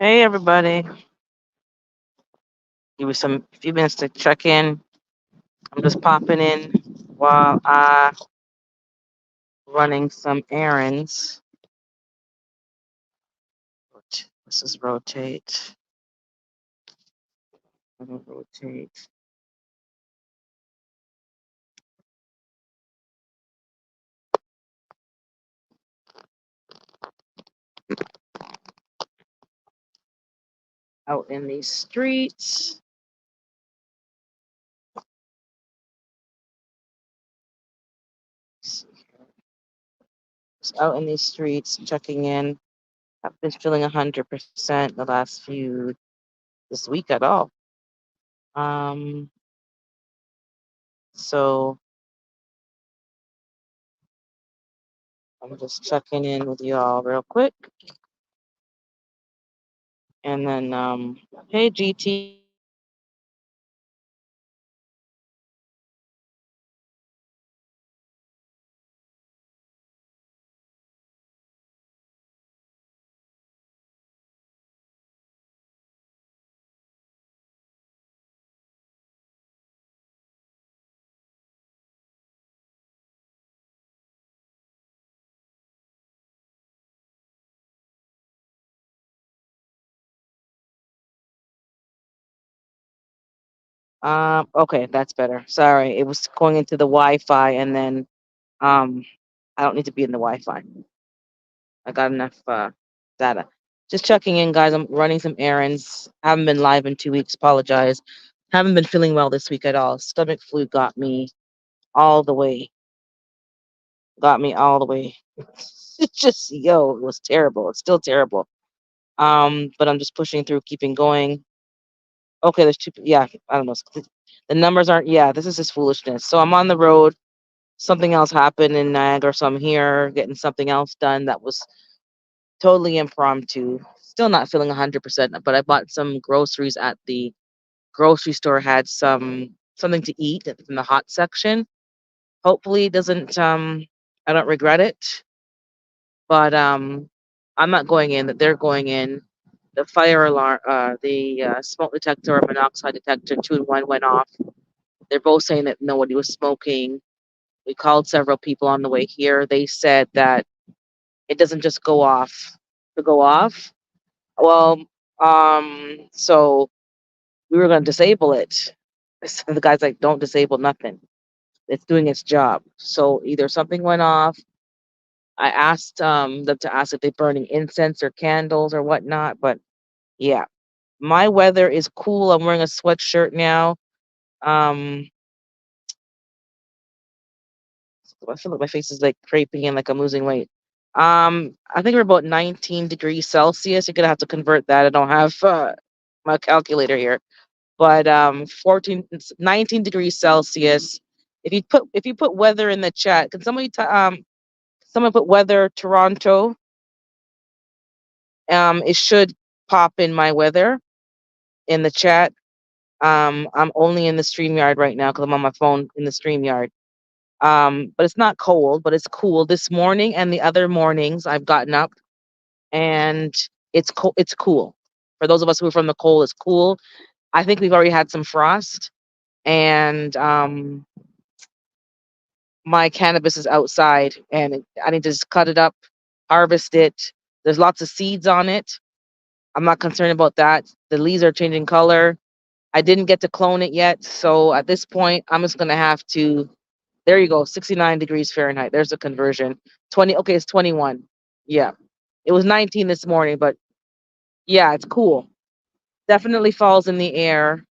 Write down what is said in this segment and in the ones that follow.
Hey everybody, give me some few minutes to check in. I'm just popping in while I running some errands. This is rotate. Rotate out in these streets. Just out in these streets, checking in. I've been feeling 100% the last few this week at all. Um, so I'm just checking in with y'all real quick, and then hey GT. Okay, that's better. Sorry, it was going into the Wi-Fi, and then um, I don't need to be in the Wi-Fi. I got enough data. Just checking in, guys. I'm running some errands. Haven't been live in 2 weeks. Apologize. Haven't been feeling well this week at all. Stomach flu got me all the way. Got me all the way. It's just it was terrible. It's still terrible. But I'm just pushing through, keeping going. Okay, there's two. Yeah, I don't know. The numbers aren't. Yeah, this is just foolishness. So I'm on the road. Something else happened in Niagara, so I'm here getting something else done that was totally impromptu. Still not feeling 100%, but I bought some groceries at the grocery store, had something to eat in the hot section. Hopefully it doesn't I don't regret it, but I'm not going in, that they're going in. The fire alarm, the smoke detector or monoxide detector, two and one went off. They're both saying that nobody was smoking. We called several people on the way here. They said that it doesn't just go off to go off. Well, so we were going to disable it. So the guy's like, don't disable nothing. It's doing its job. So either something went off. I asked them to ask if they're burning incense or candles or whatnot. But yeah, my weather is cool. I'm wearing a sweatshirt now. Um, I feel like my face is like creping in, like I'm losing weight. I think we're about 19 degrees Celsius. You're gonna have to convert that. I don't have my calculator here, but 19 degrees Celsius. If you put weather in the chat, can somebody someone put weather Toronto? It should pop in my weather in the chat. I'm only in the StreamYard right now because I'm on my phone in the StreamYard. But it's not cold, but it's cool. This morning and the other mornings I've gotten up and it's cool. It's cool. For those of us who are from the cold, it's cool. I think we've already had some frost, and my cannabis is outside, and I need to just cut it up, harvest it. There's lots of seeds on it. I'm not concerned about that. The leaves are changing color. I didn't get to clone it yet, so at this point, I'm just gonna have to. There you go, 69 degrees Fahrenheit. There's the conversion. 20. Okay, it's 21. Yeah, it was 19 this morning, but yeah, it's cool. Definitely falls in the air.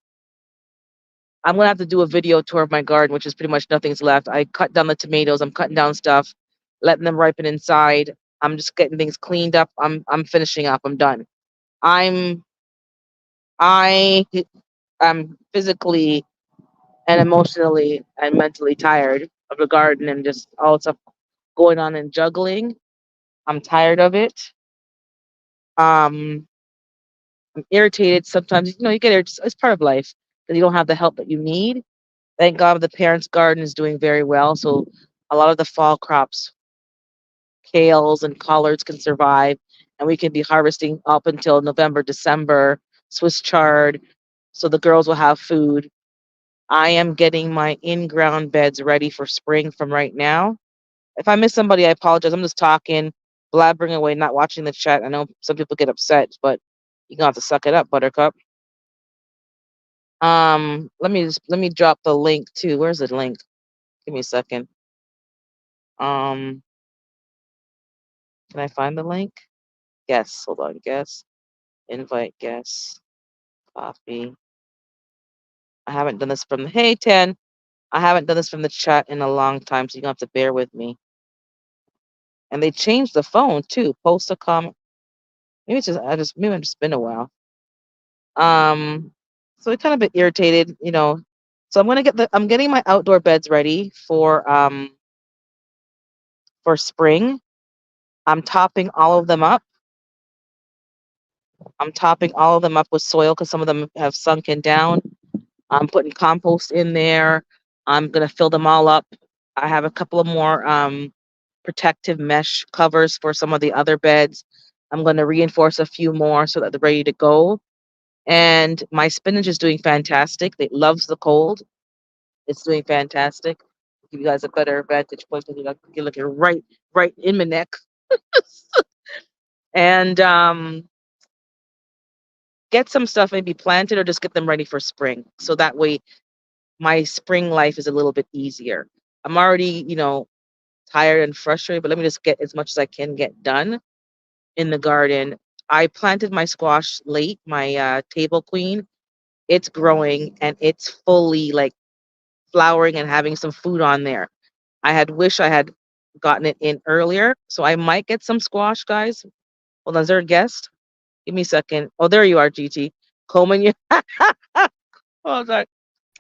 I'm gonna have to do a video tour of my garden, which is pretty much nothing's left. I cut down the tomatoes. I'm cutting down stuff, letting them ripen inside. I'm just getting things cleaned up. I'm finishing up. I'm done. I'm I am physically and emotionally and mentally tired of the garden and just all the stuff going on and juggling. I'm tired of it. Um, I'm irritated sometimes. You get irritated. It's part of life because you don't have the help that you need. Thank God the parents' garden is doing very well. So a lot of the fall crops kales and collards can survive, and we can be harvesting up until November, December, Swiss chard, so the girls will have food. I am getting my in-ground beds ready for spring from right now. If I miss somebody, I apologize. I'm just talking, blabbering away, not watching the chat. I know some people get upset, but you're gonna have to suck it up, Buttercup. Let me drop the link too. Where's the link? Give me a second. Um, can I find the link? Guess. Hold on. Guess. Invite guess. Copy. I haven't done this from the hey 10. I haven't done this from the chat in a long time, so you're gonna have to bear with me. And they changed the phone too. Post a comment. Maybe it's just maybe I've just been a while. Um, so I kind of been irritated, you know. So I'm getting my outdoor beds ready for spring. I'm topping all of them up. I'm topping all of them up with soil because some of them have sunken down. I'm putting compost in there. I'm gonna fill them all up. I have a couple of more protective mesh covers for some of the other beds. I'm gonna reinforce a few more so that they're ready to go. And my spinach is doing fantastic. It loves the cold. It's doing fantastic. Give you guys a better vantage point because you're looking right in my neck. And get some stuff maybe planted or just get them ready for spring. So that way my spring life is a little bit easier. I'm already, tired and frustrated, but let me just get as much as I can get done in the garden. I planted my squash late, my table queen. It's growing and it's fully like flowering and having some food on there. I had wish I had gotten it in earlier, so I might get some squash, guys. Hold on, is there a guest? Give me a second. Oh, there you are, GT. Coleman, you. Hold on.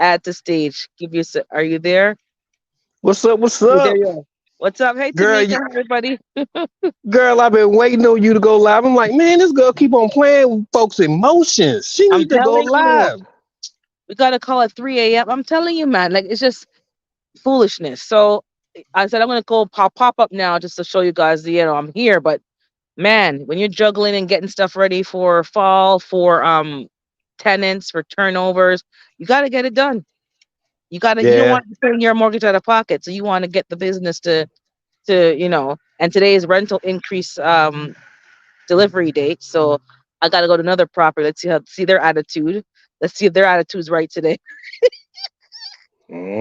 Add to stage. Give you. Are you there? What's up? What's Oh, there up, you are. What's up? Hey, girl? Tamika, everybody. Girl, I've been waiting on you to go live. I'm like, man, this girl keep on playing with folks' emotions. She I'm need to go telling live. you, we gotta call at 3 a.m. I'm telling you, man. Like it's just foolishness. So I said I'm gonna go pop up now just to show you guys the I'm here. But man, when you're juggling and getting stuff ready for fall, for tenants, for turnovers, you gotta get it done. You don't Yeah. want to pay your mortgage out of pocket. So you want to get the business to and today is rental increase delivery date. So I gotta go to another property. Let's see their attitude. Let's see if their attitude's right today.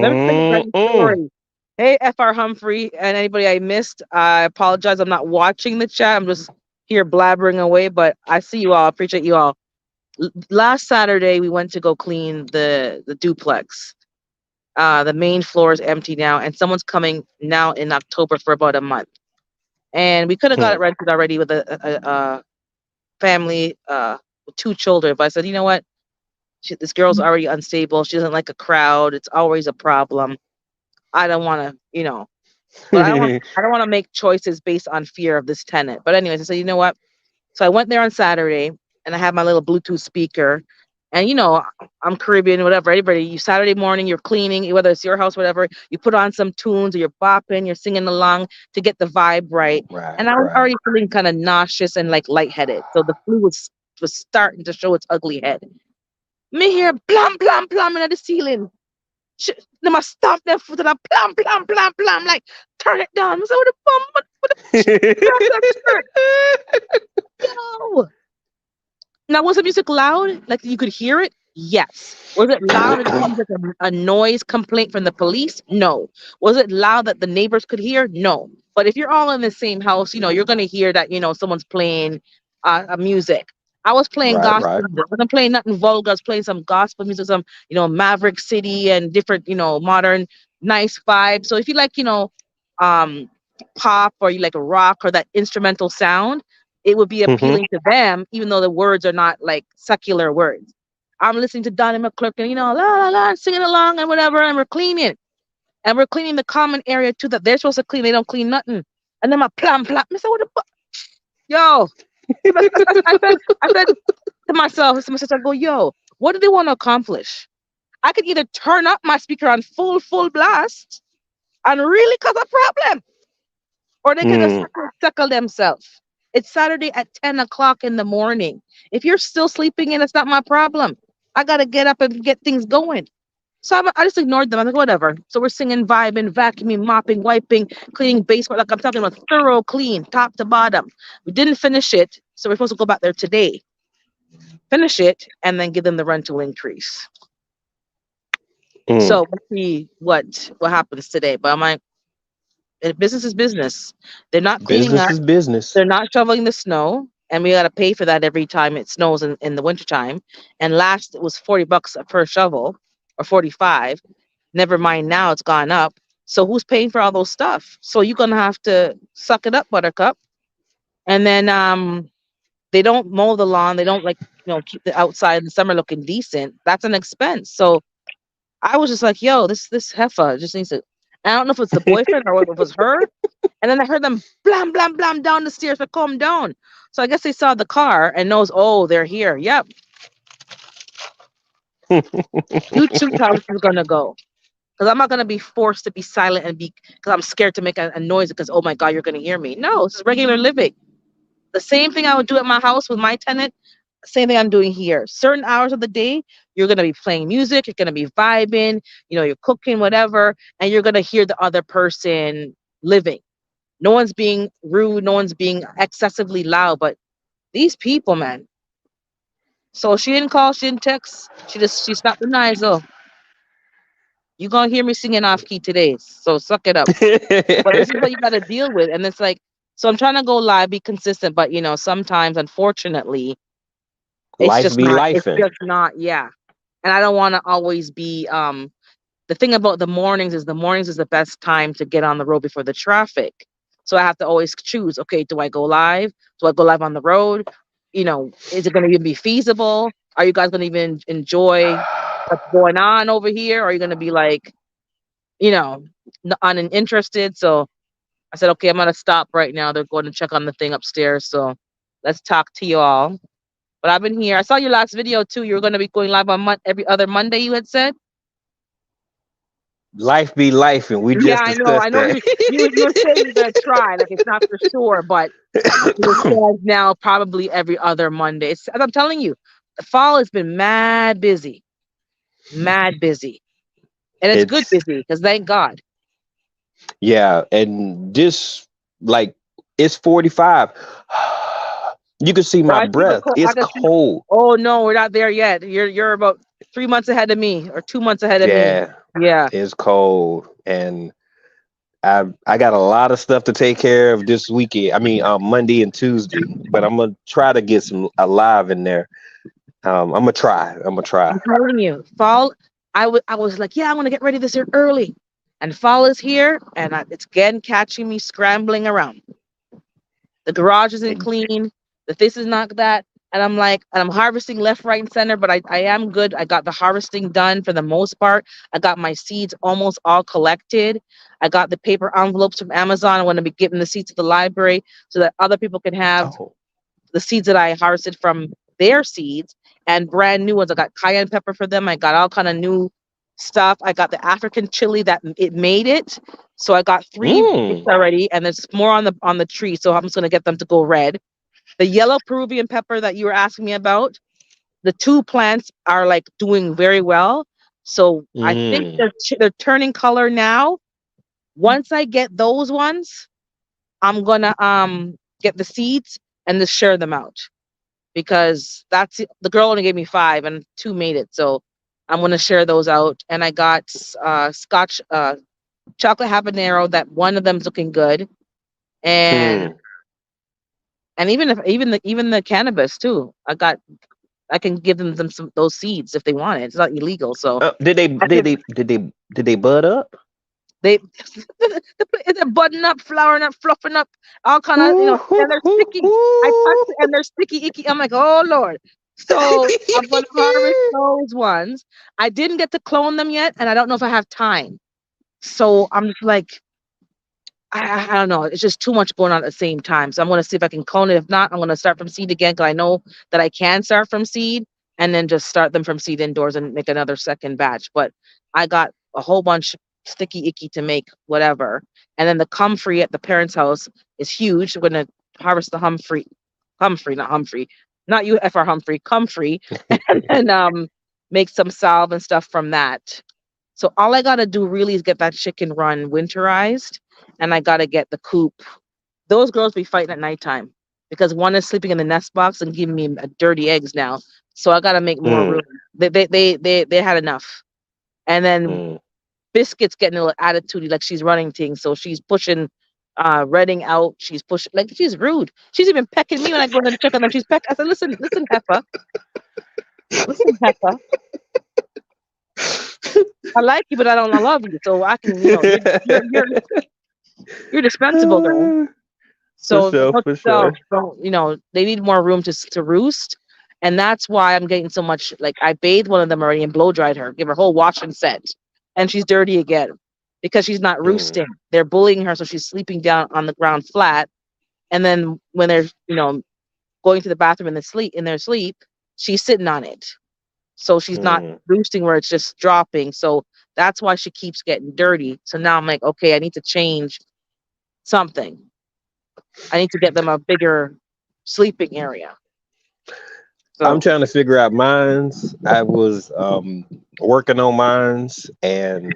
Let me tell you guys a Mm-mm. story. Hey, FR Humphrey, and anybody I missed, I apologize. I'm not watching the chat. I'm just here blabbering away, but I see you all. I appreciate you all. Last Saturday, we went to go clean the duplex. The main floor is empty now, and someone's coming now in October for about a month. And we could have got it Hmm. rented already with a family with two children. But I said, you know what? This girl's already unstable. She doesn't like a crowd. It's always a problem. I don't want to, but I don't want to make choices based on fear of this tenant. But anyways, I said, you know what? So I went there on Saturday and I had my little Bluetooth speaker. And I'm Caribbean, whatever. Everybody, you Saturday morning, you're cleaning, whether it's your house, whatever, you put on some tunes or you're bopping, you're singing along to get the vibe right. Right, And I was right. already feeling kind of nauseous and like lightheaded. So the flu was starting to show its ugly head. Me hear blam blam blam in the ceiling. They must stomp their foot and I blam blam blam blam like turn it down. I said, what the bum? What the shirt? Yo. Now, was the music loud? Like you could hear it? Yes. Was it loud in terms of a noise complaint from the police? No. Was it loud that the neighbors could hear? No. But if you're all in the same house, you're going to hear that, someone's playing music. I was playing Right, gospel right. music. I wasn't playing nothing vulgar. I was playing some gospel music, some, Maverick City and different, modern, nice vibes. So if you like, um, pop or you like rock or that instrumental sound, it would be Hmm. appealing to them, even though the words are not like secular words. I'm listening to Donnie McClurkin, la la la, singing along and whatever, and we're cleaning. And we're cleaning the common area too that they're supposed to clean. They don't clean nothing. And then my plum plum. I said, what the yo? I said to myself, to my sister, I go, yo, what do they want to accomplish? I could either turn up my speaker on full blast and really cause a problem. or they can just Mm. suckle themselves. It's Saturday at 10 o'clock in the morning. If you're still sleeping in, it's not my problem. I gotta get up and get things going. So I just ignored them. I'm like, whatever. So we're singing, vibing, vacuuming, mopping, wiping, cleaning baseboard. Like I'm talking about thorough clean, top to bottom. We didn't finish it, so we're supposed to go back there today, finish it, and then give them the rental increase. Mm. So we'll see what happens today. But I'm like, business is business. They're not cleaning Business up. is business. They're not shoveling the snow, and we got to pay for that every time it snows in the wintertime. And last it was $40 per shovel, or 45. Never mind now it's gone up. So who's paying for all those stuff? So you're gonna have to suck it up, Buttercup. And then they don't mow the lawn. They don't, like, keep the outside in the summer looking decent. That's an expense. So I was just like, yo, this heifer just needs to. I don't know if it's the boyfriend or if it was her. And then I heard them blam blam blam down the stairs, but calm down. So I guess they saw the car and knows, oh, they're here. Yep. You choose how this is gonna go. Because I'm not gonna be forced to be silent and be because I'm scared to make a noise because, oh my god, you're gonna hear me. No, this is regular living. The same thing I would do at my house with my tenant, same thing I'm doing here. Certain hours of the day, you're gonna be playing music, you're gonna be vibing, you're cooking, whatever, and you're gonna hear the other person living. No one's being rude, no one's being excessively loud, but these people, man. So she didn't call, she didn't text, she stopped the knives though. You gonna hear me singing off key today, so suck it up. But this is what you got to deal with, and it's like, so I'm trying to go live, be consistent, but sometimes, unfortunately, it's Life just be not. It's lifing. just not. Yeah, and I don't want to always be. The thing about the mornings is the best time to get on the road before the traffic. So I have to always choose. Okay, do I go live? Do I go live on the road? Is it going to even be feasible? Are you guys going to even enjoy what's going on over here? Or are you going to be like, you know, uninterested? So I said, okay, I'm gonna stop right now. They're going to check on the thing upstairs. So let's talk to you all. But I've been here. I saw your last video too. You were gonna be going live on every other Monday. You had said. Life be life, and we Yeah, just I know. I discussed know. that. You were saying you're gonna try. Like it's not for sure, but it says now probably every other Monday. As I'm telling you, the fall has been mad busy, and it's good It's busy because thank God. yeah, and this like it's 45. You can see Oh, my I see the breath. I It's can see. cold. Oh no, we're not there yet. You're about 3 months ahead of me, or 2 months ahead of me. Yeah, Yeah. it's cold, and I got a lot of stuff to take care of this weekend. I mean, Monday and Tuesday, but I'm gonna try to get some alive in there. I'm gonna try. I'm gonna try. I'm telling you, fall. I was like, yeah, I want to get ready this year early, and fall is here, and it's again catching me scrambling around. The garage isn't And clean. The this is not that, and I'm like, and I'm harvesting left, right, and center. But I am good. I got the harvesting done for the most part. I got my seeds almost all collected. I got the paper envelopes from Amazon. I want to be giving the seeds to the library so that other people can have oh, the seeds that I harvested from their seeds and brand new ones. I got cayenne pepper for them. I got all kind of new stuff. I got the African chili that it made it. So I got three mm, already, and there's more on the tree. So I'm just gonna get them to go red. The yellow Peruvian pepper that you were asking me about, the two plants are like doing very well. So I think mm. they're turning color now. Once I get those ones, I'm gonna get the seeds and just share them out because the girl only gave me five and two made it. So I'm gonna share those out. And I got Scotch chocolate habanero that one of them's looking good, and Hmm. even if even the cannabis too. I can give them some those seeds if they want it. It's not illegal. So Did they I did can, they did they did they bud up? they they're budding up, flowering up, fluffing up, all kind of Ooh, hoo, and they're hoo, sticky. I touch it hoo. and they're sticky icky. I'm like, oh Lord. So I'm gonna harvest those ones. I didn't get to clone them yet, and I don't know if I have time. So I'm just like, I don't know. It's just too much going on at the same time. So I'm gonna see if I can clone it. If not, I'm gonna start from seed again because I know that I can start from seed and then just start them from seed indoors and make another second batch. But I got a whole bunch. sticky icky to make whatever. And then the comfrey at the parents' house is huge. We're gonna harvest the not Humphrey, not you FR Humphrey, comfrey, and make some salve and stuff from that. So all I gotta do really is get that chicken run winterized, and I gotta get the coop. Those girls be fighting at nighttime because one is sleeping in the nest box and giving me dirty eggs now. So I gotta make more room. Mm, They had enough. And then mm. Biscuit's getting a little attitude like she's running things. So she's pushing Redding out. She's pushing like she's rude. She's even pecking me when I go in to check on them. She's peck. I said, listen, Heifer. Listen, Heifer. I like you, but I don't love you. So I can, you're dispensable, girl. Uh, for So sure, no for self, sure. don't they need more room to roost, and that's why I'm getting so much. Like I bathed one of them already and blow dried her, give her whole wash and set, and she's dirty again because she's not Mm, roosting. They're bullying her, so she's sleeping down on the ground flat, and then when they're going to the bathroom in their sleep, she's sitting on it, so she's not mm. roosting where it's just dropping. So that's why she keeps getting dirty. So now I'm like, okay, I need to change something. I need to get them a bigger sleeping area. I'm So trying to figure out mines. I was working on mines, and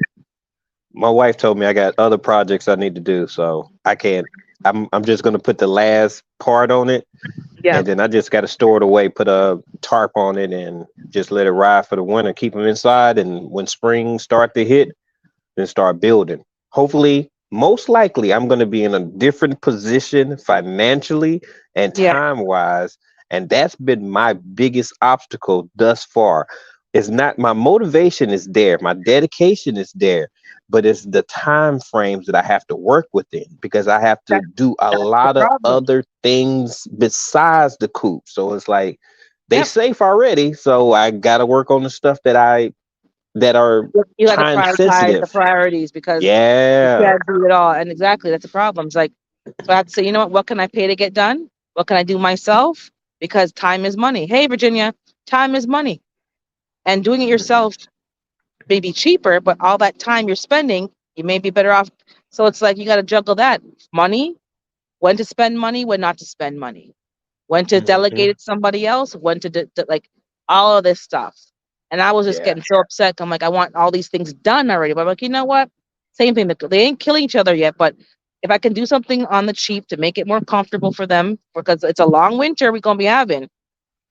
my wife told me I got other projects I need to do, so I can't. I'm just gonna put the last part on it, yeah, and then I just got to store it away, put a tarp on it, and just let it ride for the winter. Keep them inside, and when spring start to hit, then start building. Hopefully, most likely, I'm going to be in a different position financially and yeah, time wise. And that's been my biggest obstacle thus far. It's not my motivation is there, my dedication is there, but it's the time frames that I have to work within because I have to that, do a that's the lot of problem. other things besides the coop. So it's like they Yep. safe already. So I got to work on the stuff that are You got to time prioritize the sensitive. priorities because you Yeah. can't do it all. And exactly, that's the problem. It's like, so I have to say, you know what can I pay to get done? What can I do myself? Because time is money. Hey, Virginia, time is money. And doing it yourself may be cheaper, but all that time you're spending, you may be better off. So it's like you got to juggle that money, when to spend money, when not to spend money, when to delegate Hmm. it to somebody else, when to like all of this stuff. And I was just Yeah. getting so upset. I'm like, I want all these things done already. But I'm like, you know what? Same thing. They ain't killing each other yet. But if I can do something on the cheap to make it more comfortable for them, because it's a long winter we're gonna be having,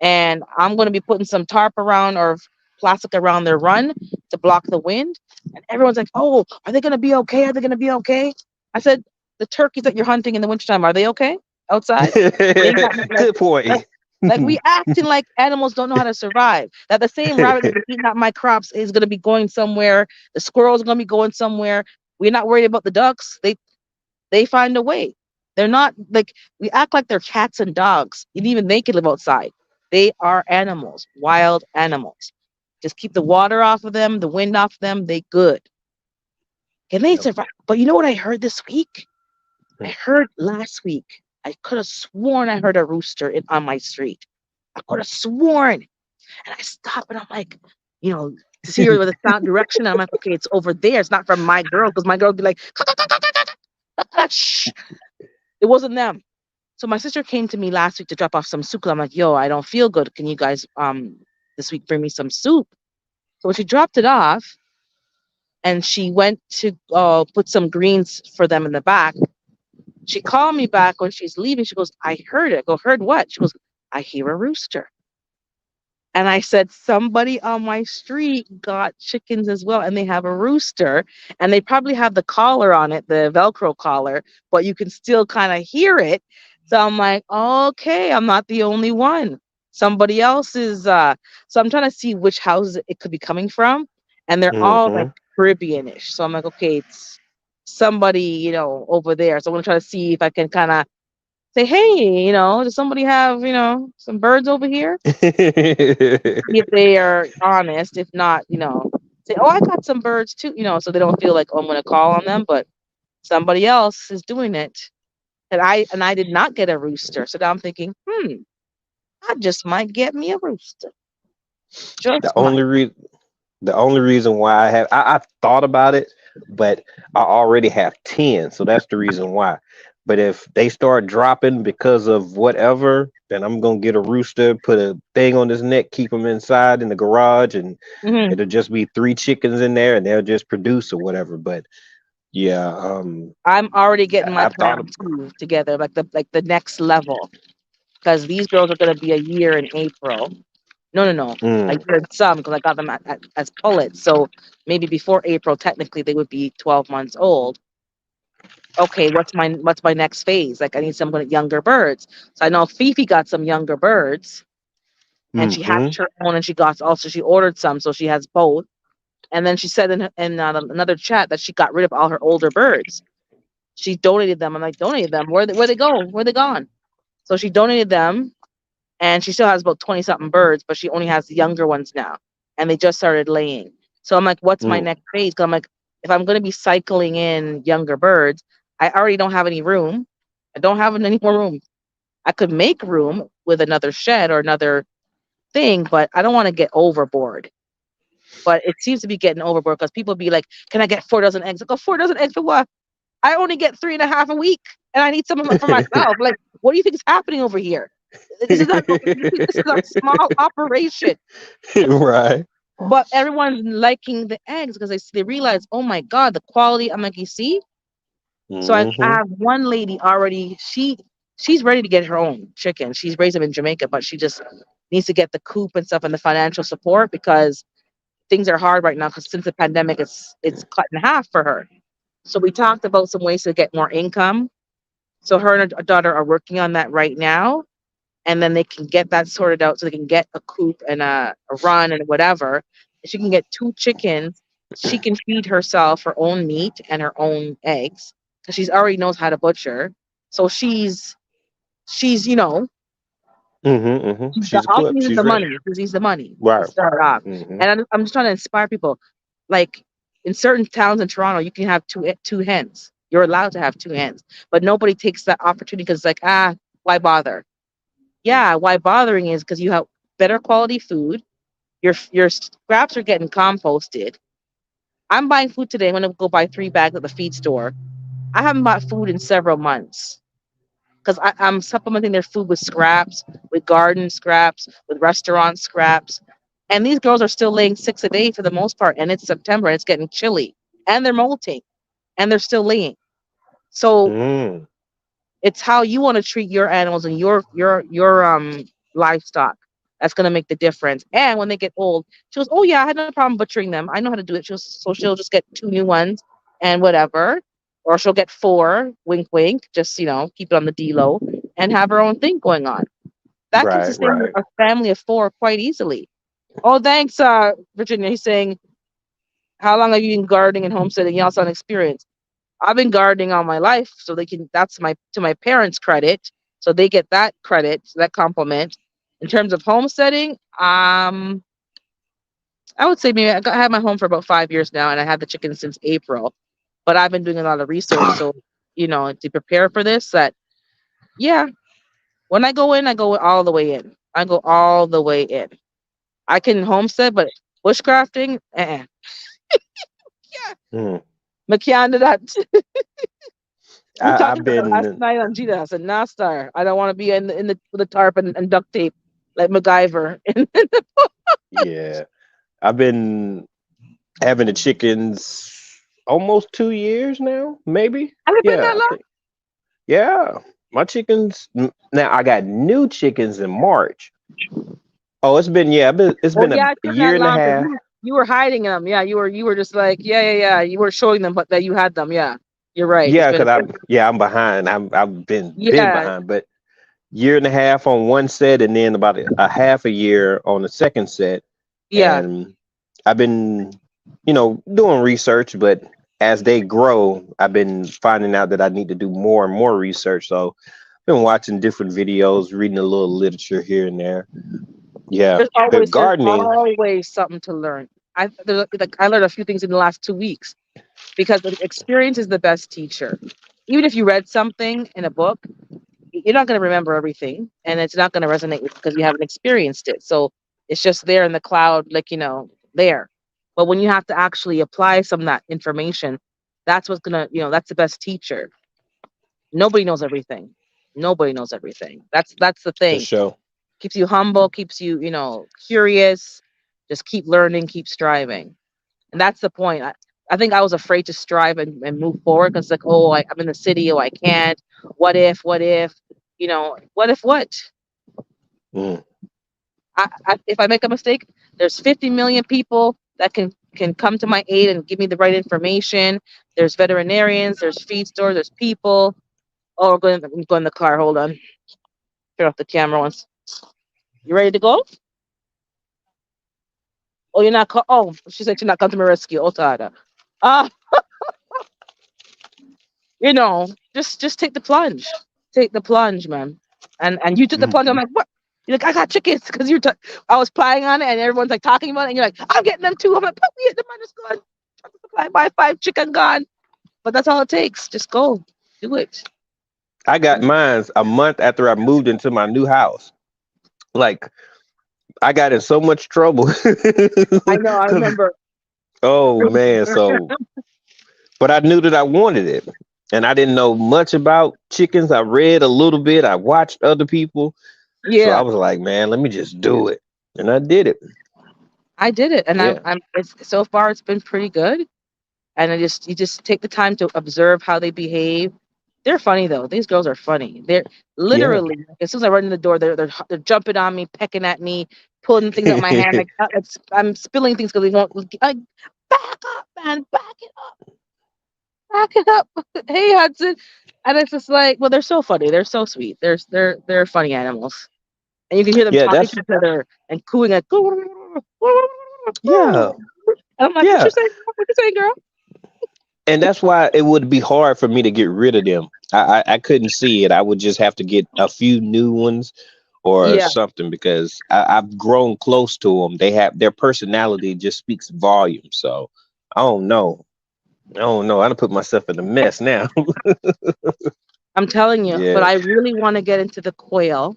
and I'm gonna be putting some tarp around or plastic around their run to block the wind. And everyone's like, "Oh, are they gonna be okay? Are they gonna be okay?" I said, "The turkeys that you're hunting in the wintertime, are they okay outside? We ain't got Good like, point. like we acting like animals don't know how to survive. That the same rabbit that's been eating up my crops is gonna be going somewhere. The squirrels are gonna be going somewhere. We're not worried about the ducks. They find a way. They're not like we act like they're cats and dogs, and even they can live outside. They are animals, wild animals. Just keep the water off of them, the wind off them. They good. Can they Yep. survive? But you know what I heard this week? I heard last week. I could have sworn I heard a rooster on my street. I could have sworn. And I stop and I'm like, to see her with the sound direction. I'm like, okay, it's over there. It's not from my girl because my girl would be like, shh. It wasn't them. So my sister came to me last week to drop off some soup. I'm like, yo, I don't feel good. Can you guys this week bring me some soup? So when she dropped it off and she went to put some greens for them in the back, she called me back when she's leaving. She goes, I heard it. I go, heard what? She goes, I hear a rooster. And I said, somebody on my street got chickens as well, and they have a rooster, and they probably have the collar on it, the Velcro collar, but you can still kind of hear it. So I'm like, okay, I'm not the only one. Somebody else is. So I'm trying to see which house it could be coming from, and they're all like Hmm. Caribbeanish. So I'm like, okay, it's somebody over there. So I'm gonna try to see if I can kind of say, hey, does somebody have some birds over here? If they are honest. If not, say, "Oh, I got some birds too," so they don't feel like, "Oh, I'm gonna call on them," but somebody else is doing it. And I did not get a rooster. So now I'm thinking, I just might get me a rooster. the Just only might. reason the only reason why I thought about it, but I already have 10, so that's the reason why. But if they start dropping because of whatever, then I'm gonna get a rooster, put a thing on his neck, keep him inside in the garage, and Hmm. it'll just be three chickens in there, and they'll just produce or whatever. But yeah, I'm already getting my I thought plan of. two together, like the next level, because these girls are gonna be a year in April. No, no, no, a Mm, year in some because I got them as pullets. So maybe before April, technically they would be 12 months old. Okay, what's my next phase? Like I need some younger birds. So I know Fifi got some younger birds, and she mm-hmm, hatched her own, and she ordered some, so she has both. And then she said in another chat that she got rid of all her older birds. She donated them. I'm like, donated them? Where they go? Where they gone? So she donated them, and she still has about 20 something birds, but she only has the younger ones now, and they just started laying. So I'm like, what's my mm, next phase? 'Cause I'm like, if I'm going to be cycling in younger birds, I already don't have any room. I don't have any more room. I could make room with another shed or another thing, but I don't want to get overboard. But it seems to be getting overboard because people be like, "Can I get 4 dozen eggs?" I go, 4 dozen eggs for what? I only get 3.5 a week, and I need some of it for myself. Like, what do you think is happening over here? This is not. This is a small operation, right. but everyone's liking the eggs because they realize, oh my god, the quality. I'm like, you see. So I Mm-hmm. have one lady already. She's ready to get her own chicken. She's raised them in Jamaica, but she just needs to get the coop and stuff and the financial support because things are hard right now. Because since the pandemic, it's cut in half for her. So we talked about some ways to get more income. So her and her daughter are working on that right now, and then they can get that sorted out so they can get a coop and a run and whatever. She can get two chickens. She can feed herself her own meat and her own eggs because she's already knows how to butcher. So she's Mm-hmm. Mm-hmm. she's She's all she equipped. needs is She's the ready. money. She needs the money to Right. start off. Mm-hmm. And I'm just trying to inspire people. Like in certain towns in Toronto, you can have two hens. You're allowed to have two hens, but nobody takes that opportunity because it's like, why bother? Yeah, why bothering is because you have better quality food. Your scraps are getting composted. I'm buying food today. I'm gonna go buy 3 bags at the feed store. I haven't bought food in several months because I'm supplementing their food with scraps, with garden scraps, with restaurant scraps. And these girls are still laying 6 a day for the most part. And it's September and it's getting chilly. And they're molting and they're still laying. So Mm, it's how you want to treat your animals and your livestock that's gonna make the difference. And when they get old, she goes, "Oh yeah, I had no problem butchering them. I know how to do it." She'll just get two new ones and whatever, or she'll get four. Wink, wink. Just keep it on the D low and have her own thing going on. That can right. sustain Right. a family of four quite easily. Oh, thanks, Virginia. He's saying, "How long have you been gardening and homesteading? Y'all sound experienced." I've been gardening all my life, so they can. That's my to my parents' credit, so they get that credit, that compliment. In terms of homesteading, I would say maybe I had my home for about 5 years now, and I had the chickens since April. But I've been doing a lot of research, so to prepare for this. That yeah, when I go in, I go all the way in. I go all the way in. I can homestead, but bushcrafting, yeah, Mm. McKeon that. We talked I've about it last been, night on Gita. I said, "Nah, star. I don't want to be in the with the tarp and duct tape like MacGyver." yeah, I've been having the chickens almost 2 years now, maybe. Has it been Yeah, that I long? think. Yeah, my chickens. Now I got new chickens in March. Oh, it's Oh been yeah, a, it's a been year that and a long because half. you were hiding them. Yeah, you were just like yeah. You were showing them, but that you had them. Yeah, you're right. It's Yeah, been I'm behind. I've been yeah behind, but year and a half on one set, and then about a half a year on the second set. yeah. And I've been, doing research, but as they grow, I've been finding out that I need to do more and more research. So I've been watching different videos, reading a little literature here and there. Yeah, but There's gardening. always something to learn. I learned a few things in the last 2 weeks because the experience is the best teacher. Even if you read something in a book, you're not going to remember everything and it's not going to resonate with you because you haven't experienced it. So it's just there in the cloud, like, there. But when you have to actually apply some of that information, that's what's gonna, that's the best teacher. Nobody knows everything. Nobody knows everything. That's the For thing. sure. Keeps you humble, keeps you, curious. Just keep learning, keep striving. And that's the point. I think I was afraid to strive and move forward because, like, oh, I'm in the city, oh, I can't. What if, what if what? Mm. If I make a mistake, there's 50 million people that can come to my aid and give me the right information. There's veterinarians, there's feed stores, there's people. Oh, I'm going in the car. Hold on. Turn off the camera once. You ready to go? Oh, you're not. Oh, she said she's not coming to my rescue. Oh, Tada. Uh, just take the plunge. Take the plunge, man. And you took the plunge. I'm Mm. like, what? You're like, I got chickens because I was playing on it, and everyone's like talking about it, and you're like, I'm getting them too. I'm like, put me in the minus gone. Supply buy 5 chicken gone. But that's all it takes. Just go, do it. I got mines a month after I moved into my new house. Like I got in so much trouble I know. I because remember. oh man, so but I knew that I wanted it. And I didn't know much about chickens. I read a little bit. I watched other people. So I Yeah, was like, man, let me just do it. And I did it. I did it, and I'm. Yeah. I'm. It's so far. It's been pretty good. And you just take the time to observe how they behave. They're funny though. These girls are funny. They're Yeah. literally, like, as soon as I run in the door, they're jumping on me, pecking at me, pulling things out my hand. Like, I'm spilling things because they won't. Like, back up, man, back it up. Hey, Hudson. And it's just like, well, they're so funny. They're so sweet. They're funny animals, and you can hear them Yeah, talking to that's each other and cooing like. yeah. And I'm like, what Yeah. you saying? What you saying, girl? And that's why it would be hard for me to get rid of them. I couldn't see it. I would just have to get a few new ones or Yeah, something because I've grown close to them. They have their personality just speaks volumes. So I don't know. I don't know. I done put myself in a mess now. I'm telling you. But Yeah. I really want to get into the quail.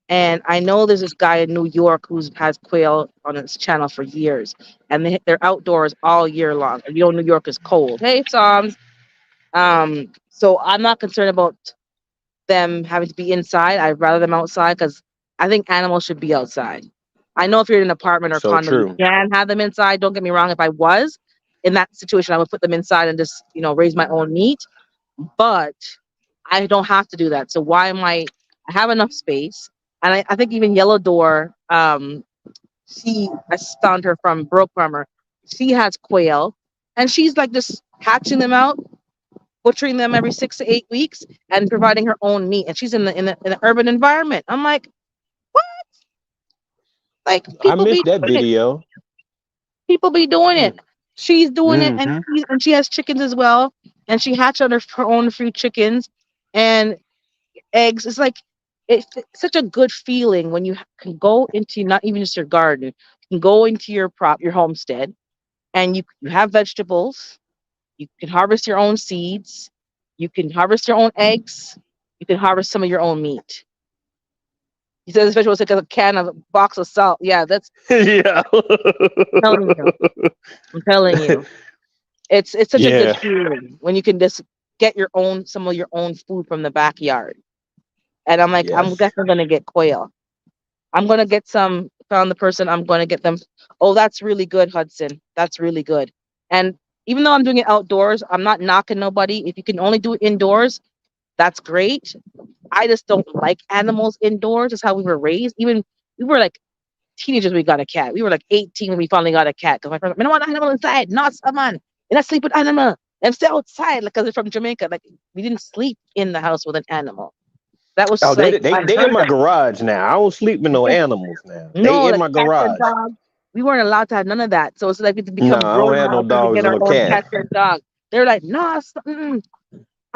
And I know there's this guy in New York who's has quail on his channel for years, and they're outdoors all year long. And New York is cold. Hey, Psalms. So I'm not concerned about them having to be inside. I'd rather them outside because I think animals should be outside. I know if you're in an apartment or So condo, you true. can have them inside. Don't get me wrong. If I was in that situation, I would put them inside and just, raise my own meat. But I don't have to do that. So why am I have enough space. And I think even Yellow Door, I found her from Broke Farmer. She has quail and she's like just hatching them out, butchering them every 6 to 8 weeks and providing her own meat. And she's in the urban environment. I'm like, what? Like I people be missed that doing it. video. People be doing it. She's doing it, and Mm-hmm. she has chickens as well, and she hatched out her own few chickens and eggs. It's like it's such a good feeling when you can go into not even just your garden, you can go into your homestead, and you have vegetables. You can harvest your own seeds. You can harvest your own eggs. You can harvest some of your own meat. He says, especially with like a box of salt. Yeah, that's Yeah. telling you. I'm telling you. It's such a good Yeah. feeling when you can just get some of your own food from the backyard. And I'm like, I'm Yes. definitely gonna get quail. I'm gonna get some. Found the person. I'm gonna get them. Oh, that's really good, Hudson. That's really good. And even though I'm doing it outdoors, I'm not knocking nobody. If you can only do it indoors, that's great. I just don't like animals indoors. That's how we were raised. Even we were like teenagers. We got a cat. We were like 18 when we finally got a cat. Because my friends, I don't want an animal inside. Not someone. And I sleep with animal. And stay outside because they're from Jamaica. Like we didn't sleep in the house with an animal. That Oh, was they like they they in unheard my of. garage now. I don't sleep with no animals now. No, They in like my cats and garage. dogs. We weren't allowed to have none of that. So it's like we had to No, become I don't grown have no houses to dogs get or our no own cats. cats and dogs. They're like, no, I don't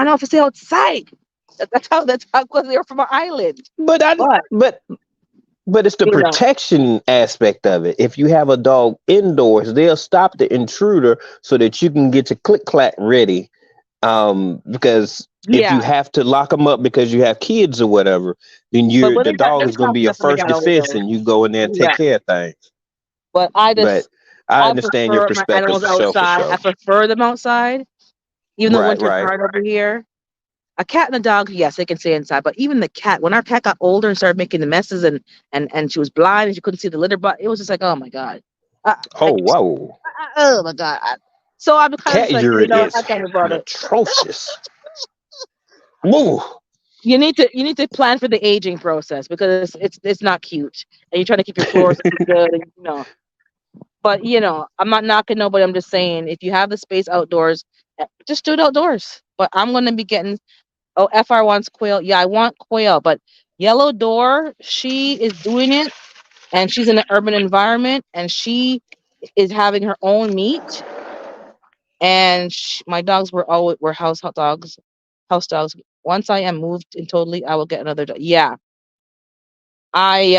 have to stay outside. That's how because they're from an island. But I But but But it's the you know, protection aspect of it. If you have a dog indoors, they'll stop the intruder so that you can get your click clack ready. Because if you yeah. have to lock them up because you have kids or whatever, then But the dog there's is going to not be your stuff when they first got defense, older. and you go in there and take Yeah. care of things. But I But just I I understand your prefer my perspective animals for sure, for outside. I sure. prefer them outside, even though Right, winter's right. hard over here. A cat and a dog, yes, they can stay inside. But even the cat, when our cat got older and started making the messes and she was blind and she couldn't see the litter box, it was just like, oh my god, Oh, like whoa. oh my god. So I'm kind of Cat just like, urine I is can't be bothered. atrocious. Woo. You need to plan for the aging process because it's not cute, and you're trying to keep your floors looking good, and But I'm not knocking nobody. I'm just saying if you have the space outdoors, just do it outdoors. But I'm gonna be getting. Oh, FR wants quail. Yeah, I want quail, but Yellow Door, she is doing it, and she's in an urban environment, and she is having her own meat. And my dogs were house dogs. Once I am moved and totally, I will get another dog. Yeah, I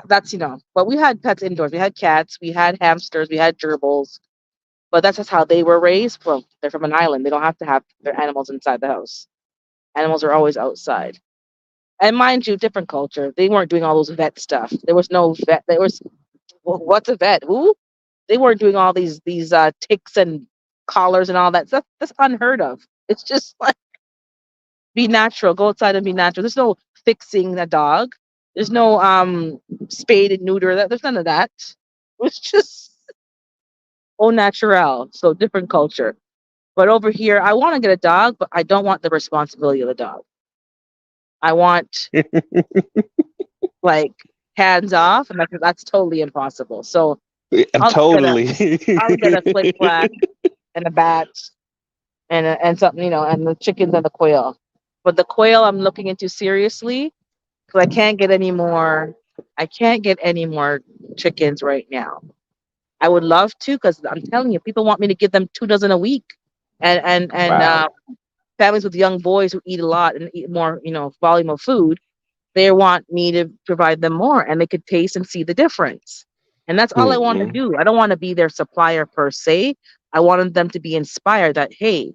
that's But we had pets indoors. We had cats, we had hamsters, we had gerbils. But that's just how they were raised. Well, they're from an island. They don't have to have their animals inside the house. Animals are always outside. And mind you, different culture. They weren't doing all those vet stuff. There was no vet. There was what's a vet? Who? They weren't doing all these ticks and collars and all that. That's unheard of. It's just like be natural. Go outside and be natural. There's no fixing a dog. There's no spade and neuter. There's none of that. It's just au naturel. So different culture. But over here, I want to get a dog, but I don't want the responsibility of the dog. I want like hands off, and that's totally impossible. So Totally. I'll get a click clack and a bat and something, and the chickens and the quail. But the quail I'm looking into seriously because I can't get any more. I can't get any more chickens right now. I would love to because I'm telling you, people want me to give them 2 dozen a week, and Wow. families with young boys who eat a lot and eat more, volume of food. They want me to provide them more, and they could taste and see the difference. And that's all I want to Hmm. do. I don't want to be their supplier per se. I wanted them to be inspired that hey,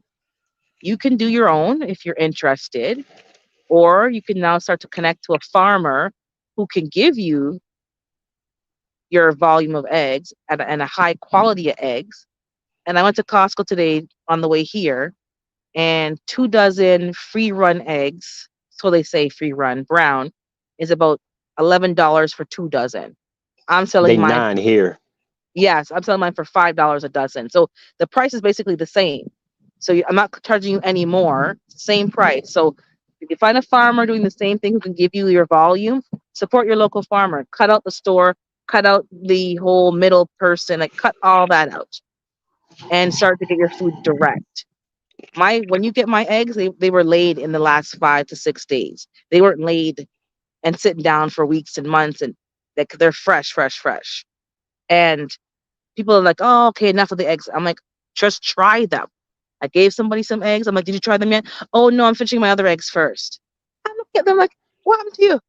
you can do your own if you're interested, or you can now start to connect to a farmer who can give you your volume of eggs and a high quality of eggs. And I went to Costco today on the way here, and 2 dozen free run eggs, so they say free run brown, is about $11 for 2 dozen. I'm They selling mine. nine here. Yes, I'm selling mine for $5 a dozen. So the price is basically the same. So I'm not charging you any more. Same price. So if you find a farmer doing the same thing who can give you your volume, support your local farmer. Cut out the store. Cut out the whole middle person. Like cut all that out and start to get your food direct. When you get my eggs, they were laid in the last 5 to 6 days. They weren't laid and sitting down for weeks and months, and they're fresh, fresh, fresh. And people are like, "Oh, okay, enough of the eggs." I'm like, "Just try them." I gave somebody some eggs. I'm like, "Did you try them yet?" "Oh no, I'm finishing my other eggs first." I look at them like, "What happened to you?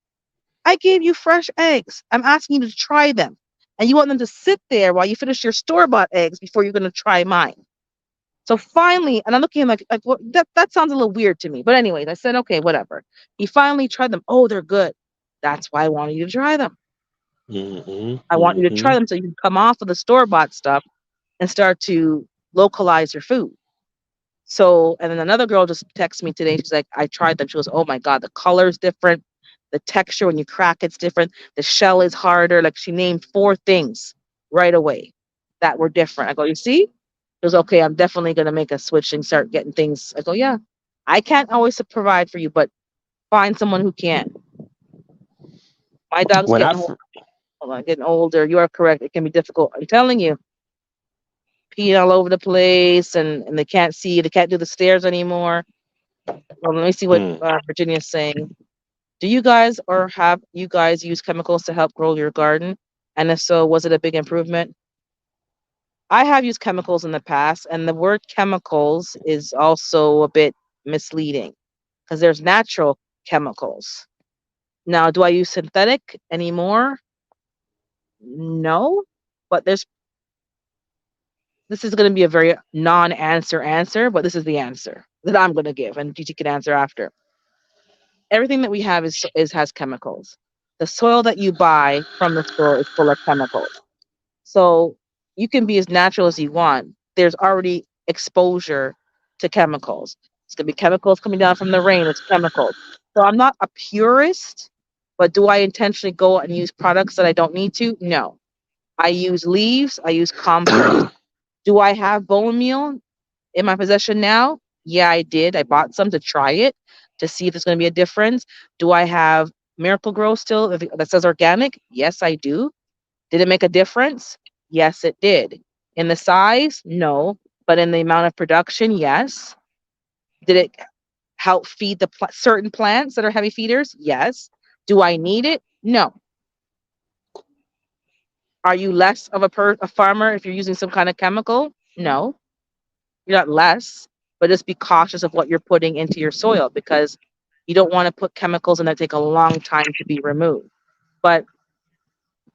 I gave you fresh eggs. I'm asking you to try them, and you want them to sit there while you finish your store bought eggs before you're going to try mine." So finally, and I'm looking at him like what, that sounds a little weird to me. But anyways, I said, okay, whatever. He finally tried them. Oh, they're good. That's why I wanted you to try them. Hmm. I want you to try Hmm. them so you can come off of the store bought stuff and start to localize your food. So, and then another girl just texted me today. She's like, I tried them. She goes, oh my God, the color is different. The texture when you crack it's different. The shell is harder. Like she named 4 things right away that were different. I go, you see? She goes, okay, I'm definitely going to make a switch and start getting things. I go, yeah, I can't always provide for you, but find someone who can. My dog's When I getting f- hold on, getting older. You are correct. It can be difficult. I'm telling you, peeing all over the place and they can't see. They can't do the stairs anymore. Well, let me see what mm, Virginia's saying. Do you guys or have you guys use chemicals to help grow your garden? And if so, was it a big improvement? I have used chemicals in the past, and the word chemicals is also a bit misleading because there's natural chemicals. Now, do I use synthetic anymore? No, but this is going to be a very non-answer, but this is the answer that I'm going to give, and Gigi can answer after. Everything that we have is has chemicals. The soil that you buy from the store is full of chemicals. So you can be as natural as you want. There's already exposure to chemicals. It's gonna be chemicals coming down from the rain. It's chemicals. So I'm not a purist, but do I intentionally go and use products that I don't need to? No. I use leaves. I use compost. Do I have bone meal in my possession now? Yeah, I did. I bought some to try it to see if there's going to be a difference. Do I have Miracle Grow still that says organic? Yes, I do. Did it make a difference? Yes, it did. In the size? No. But in the amount of production? Yes. Did it help feed the certain plants that are heavy feeders? Yes. Do I need it? No. Are you less of a farmer if you're using some kind of chemical? No, you're not less, but just be cautious of what you're putting into your soil because you don't want to put chemicals in that take a long time to be removed. But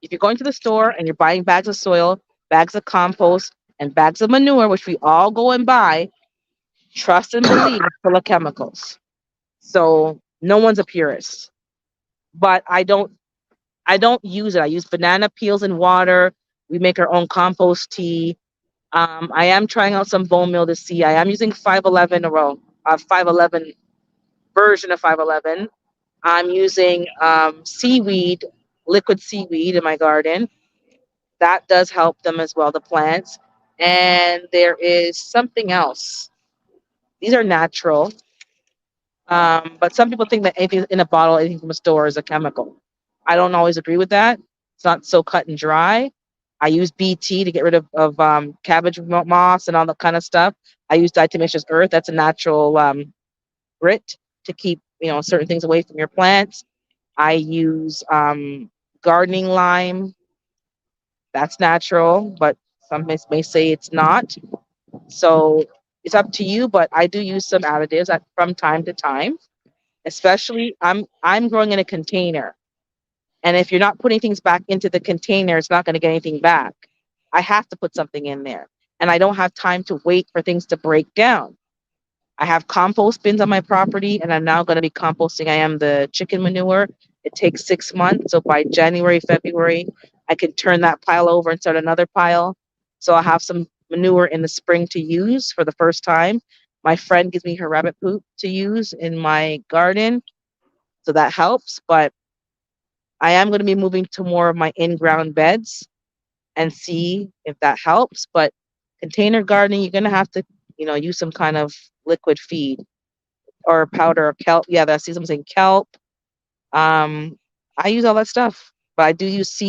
if you're going to the store and you're buying bags of soil, bags of compost, and bags of manure, which we all go and buy, trust and believe it's full of chemicals. So no one's a purist. But I don't use it. I use banana peels and water. We make our own compost tea. I am trying out some bone meal to see. I am using 511 a 511 version of 511. I'm using seaweed, liquid seaweed in my garden. That does help them as well, the plants. And there is something else. These are natural, but some people think that anything in a bottle, anything from a store, is a chemical. I don't always agree with that. It's not so cut and dry. I use BT to get rid of cabbage moss and all that kind of stuff. I use diatomaceous earth. That's a natural grit to keep certain things away from your plants. I use gardening lime. That's natural, but some may say it's not. So it's up to you. But I do use some additives from time to time. Especially, I'm growing in a container, and if you're not putting things back into the container, it's not going to get anything back. I have to put something in there, and I don't have time to wait for things to break down. I have compost bins on my property, and I'm now going to be composting. I am the chicken manure. It takes 6 months, so by January, February, I can turn that pile over and start another pile. So I'll have some manure in the spring to use for the first time. My friend gives me her rabbit poop to use in my garden, so that helps. But I am going to be moving to more of my in-ground beds and see if that helps. But container gardening, you're going to have to, use some kind of liquid feed or powder or kelp. Yeah, I see something saying kelp. Um, I use all that stuff, but I do use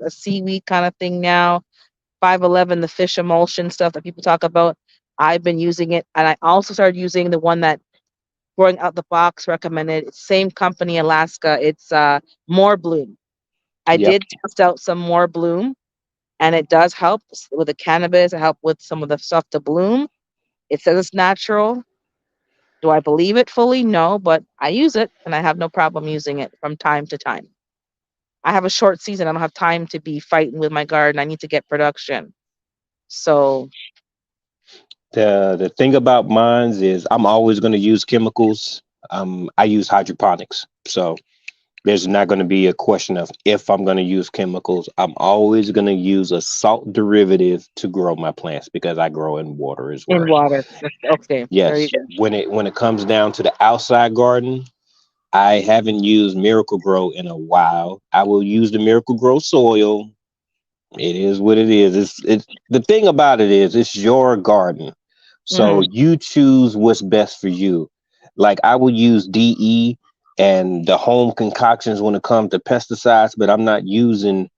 a seaweed kind of thing now. 511, the fish emulsion stuff that people talk about. I've been using it, and I also started using the one that growing out the box recommended. It's same company, Alaska. It's More Bloom. I Yep. did test out some More Bloom, and it does help with the cannabis. It help with some of the stuff to bloom. It says it's natural. Do I believe it fully? No, but I use it, and I have no problem using it from time to time. I have a short season. I don't have time to be fighting with my garden. I need to get production. So, The thing about mines is I'm always going to use chemicals. I use hydroponics, so there's not going to be a question of if I'm going to use chemicals. I'm always going to use a salt derivative to grow my plants because I grow in water as in well. water. Okay, there you Yes, go. when it comes down to the outside garden, I haven't used Miracle Grow in a while. I will use the Miracle Grow soil. It is what it is. It's the thing about it is it's your garden. So Hmm. you choose what's best for you. Like I will use DE and the home concoctions when it comes to pesticides, but I'm not using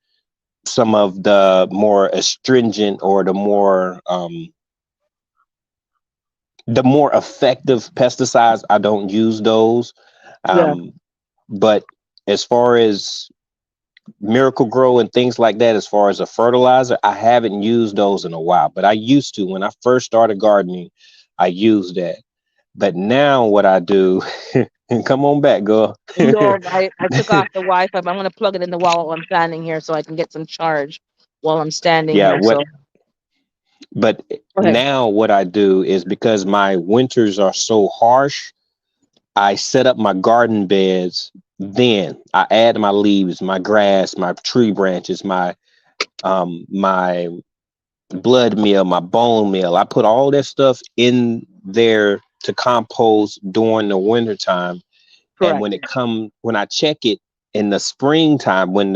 some of the more astringent or the more effective pesticides. I don't use those. Yeah. Um, but as far as Miracle Grow and things like that, as far as a fertilizer, I haven't used those in a while, but I used to when I first started gardening. I used that. But now what I do, and come on back, girl. No, I took off the Wi-Fi, but I'm going to plug it in the wall while I'm standing here so I can get some charge while I'm standing Yeah, here. what So, but okay. now what I do is because my winters are so harsh, I set up my garden beds. Then I add my leaves, my grass, my tree branches, my my blood meal, my bone meal. I put all that stuff in there to compost during the winter time. And Correct. when I check it in the springtime, when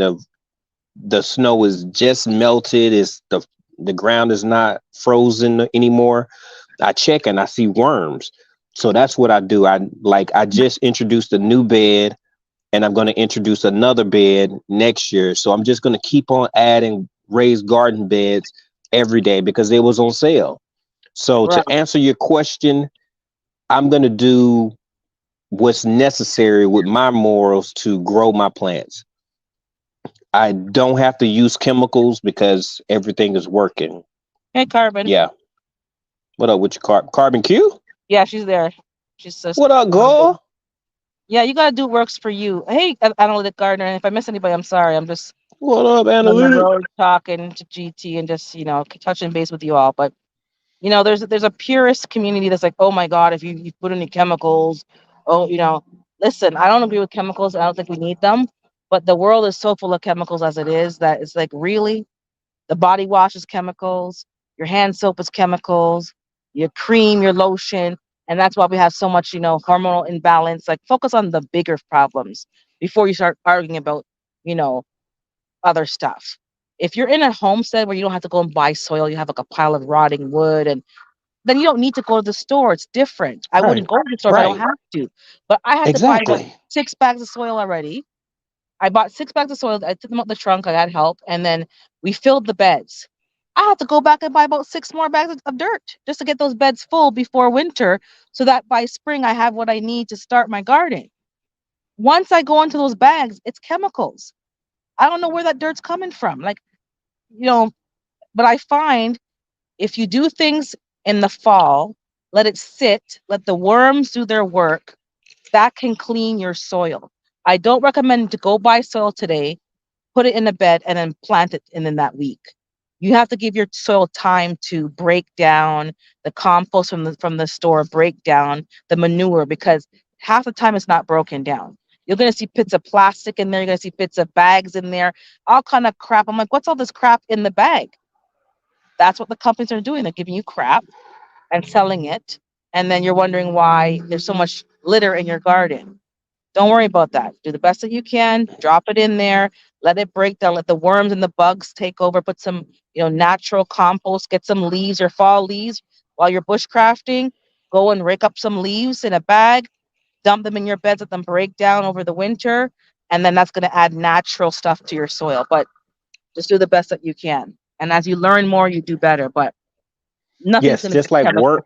the snow is just melted, is the ground is not frozen anymore, I check and I see worms. So that's what I do. I just introduced a new bed, and I'm going to introduce another bed next year. So I'm just going to keep on adding raised garden beds every day because it was on sale. So Right. to answer your question, I'm going to do what's necessary with my morals to grow my plants. I don't have to use chemicals because everything is working. Hey, Carbon. Yeah. What up with your carbon Q? Yeah, she's there. She's just. What up, girl? Yeah, you gotta do works for you. Hey, analytic gardener. And if I miss anybody, I'm sorry. I'm just What up, on the analytic? road talking to GT and just touching base with you all. But there's a purist community that's like, oh my god, if you put any chemicals, oh listen, I don't agree with chemicals. I don't think we need them. But the world is so full of chemicals as it is that it's like really the body wash is chemicals, your hand soap is chemicals, your cream, your lotion, and that's why we have so much hormonal imbalance. Like focus on the bigger problems before you start arguing about you know other stuff. If you're in a homestead where you don't have to go and buy soil, you have like a pile of rotting wood, and then you don't need to go to the store. It's different. I Right. wouldn't go to the store if I don't Right. have to. But I had to buy what Exactly. 6 bags of soil already. I bought 6 bags of soil. I took them out the trunk. I had help, and then we filled the beds. I had to go back and buy about 6 more bags of dirt just to get those beds full before winter, so that by spring I have what I need to start my garden. Once I go into those bags, it's chemicals. I don't know where that dirt's coming from. Like, you know, but I find if you do things in the fall, let it sit, let the worms do their work, that can clean your soil. I don't recommend to go buy soil today, put it in a bed, and then plant it in that week. You have to give your soil time to break down the compost from the store, break down the manure because half the time it's not broken down. You're gonna see bits of plastic in there. You're gonna see bits of bags in there, all kind of crap. I'm like, what's all this crap in the bag? That's what the companies are doing. They're giving you crap and selling it, and then you're wondering why there's so much litter in your garden. Don't worry about that. Do the best that you can. Drop it in there. Let it break down. Let the worms and the bugs take over. Put some, natural compost. Get some leaves or fall leaves while you're bushcrafting. Go and rake up some leaves in a bag. Dump them in your beds. Let them break down over the winter, and then that's going to add natural stuff to your soil. But just do the best that you can. And as you learn more, you do better. But nothing's Yes, going to be chemical.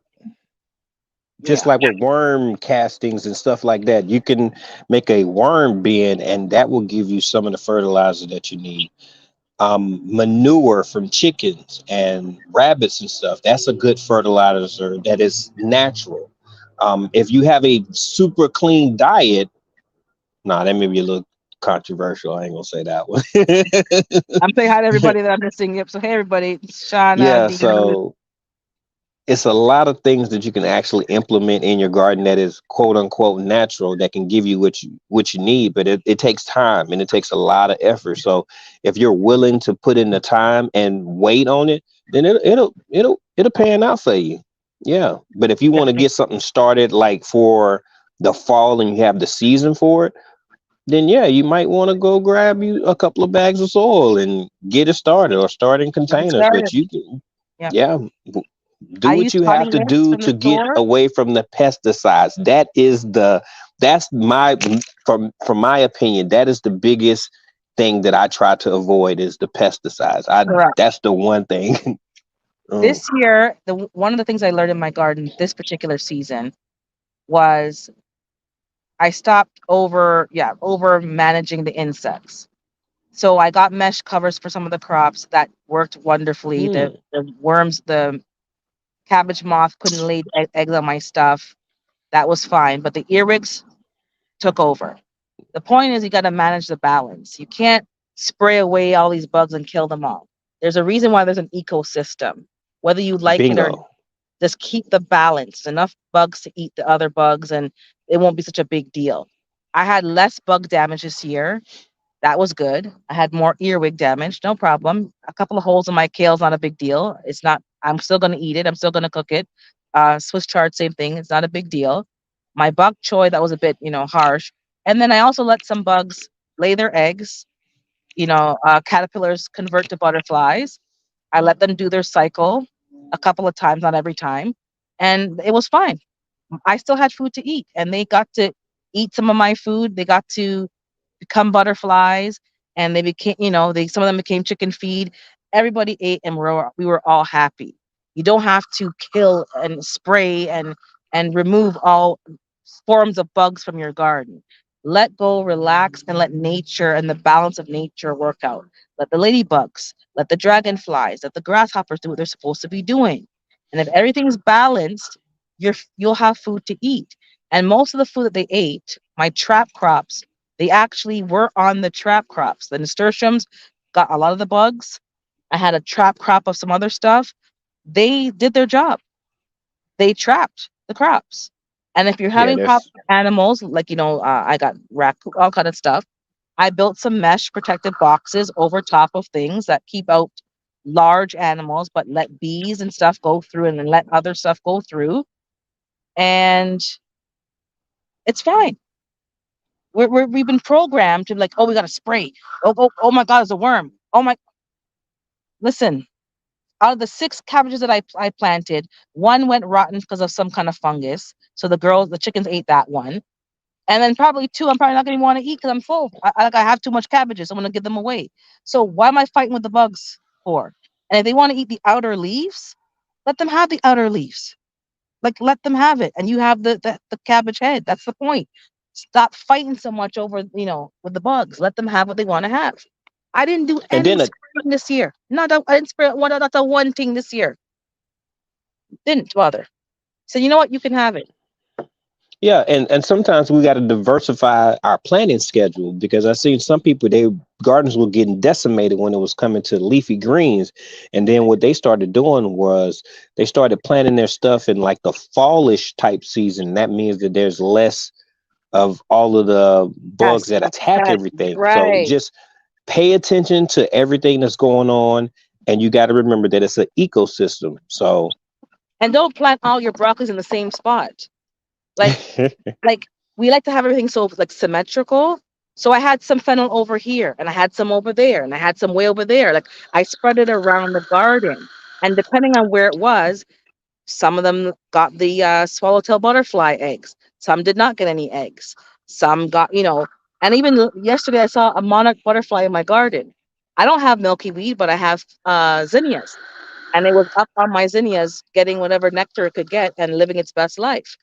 just Yeah, like with worm castings and stuff like that. You can make a worm bin, and that will give you some of the fertilizer that you need. Manure from chickens and rabbits and stuff. That's a good fertilizer that is natural. If you have a super clean diet, nah, that may be a little controversial. I ain't gonna say that one. I'm saying hi to everybody that I'm missing. Yep. So hey, everybody, Shauna, Yeah, Deanna. so it's a lot of things that you can actually implement in your garden that is quote unquote natural that can give you what you need, but it takes time and it takes a lot of effort. So if you're willing to put in the time and wait on it, then it'll pan out for you. Yeah. But if you want to get something started like for the fall and you have the season for it, then yeah, you might want to go grab you a couple of bags of soil and get it started or start in Get it containers. But started. you can, Yeah. yeah, do I what use you have honey to mix do from the to get store. away from the pesticides. That's my from my opinion, that is the biggest thing that I try to avoid is the pesticides. I Correct. That's the one thing. Mm, This year, one of the things I learned in my garden this particular season was I stopped over managing the insects. So I got mesh covers for some of the crops that worked wonderfully. The mm, the worms, the cabbage moth couldn't lay eggs on my stuff. That was fine, but the earwigs took over. The point is, you got to manage the balance. You can't spray away all these bugs and kill them all. There's a reason why there's an ecosystem. Whether you like it or not, bingo. just keep the balance. Enough bugs to eat the other bugs, and it won't be such a big deal. I had less bug damage this year That was good. I had more earwig damage, no problem. A couple of holes in my kale's not a big deal. It's not. I'm still gonna eat it. I'm still gonna cook it. Swiss chard, same thing. It's not a big deal. My bok choy, that was a bit, harsh. And then I also let some bugs lay their eggs. Caterpillars convert to butterflies. I let them do their cycle a couple of times, not every time, and it was fine. I still had food to eat, and they got to eat some of my food. They got to become butterflies, and they became, they some of them became chicken feed. Everybody ate, and we were all happy. You don't have to kill and spray and remove all forms of bugs from your garden. Let go, relax, and let nature and the balance of nature work out. Let the ladybugs, let the dragonflies, let the grasshoppers do what they're supposed to be doing. And if everything's balanced, you'll have food to eat. And most of the food that they ate, my trap crops, they actually were on the trap crops. The nasturtiums got a lot of the bugs. I had a trap crop of some other stuff. They did their job. They trapped the crops. And if you're Yeah, having problems that's with animals, like I got raccoon, all kind of stuff. I built some mesh protective boxes over top of things that keep out large animals, but let bees and stuff go through, and then let other stuff go through, and it's fine. We've been programmed to like, oh, we got to spray. Oh my God, there's a worm. Oh my, listen. Out of the six cabbages that I planted, one went rotten because of some kind of fungus. So the chickens ate that one. And then probably two, I'm probably not going to want to eat because I'm full. I have too much cabbages. I'm going to give them away. So why am I fighting with the bugs for? And if they want to eat the outer leaves, let them have the outer leaves. Like, let them have it. And you have the cabbage head. That's the point. Stop fighting so much over, with the bugs. Let them have what they want to have. I didn't do and any then spraying this year. I didn't spray not a one thing this year. Didn't bother. So you know what? You can have it. yeah, and sometimes we got to diversify our planting schedule because I seen some people they gardens were getting decimated when it was coming to leafy greens, and then what they started doing was they started planting their stuff in like the fallish type season. That means that there's less of all of the bugs Yes. that attack Yes. everything. So Right. just pay attention to everything that's going on, and you got to remember that it's an ecosystem. So And don't plant all your broccolis in the same spot. Like like we like to have everything so like symmetrical. So I had some fennel over here, and I had some over there, and I had some way over there. Like I spread it around the garden, and depending on where it was, some of them got the swallowtail butterfly eggs. Some did not get any eggs. Some got, and even yesterday I saw a monarch butterfly in my garden. I don't have milky weed, but I have zinnias, and it was up on my zinnias getting whatever nectar it could get and living its best life.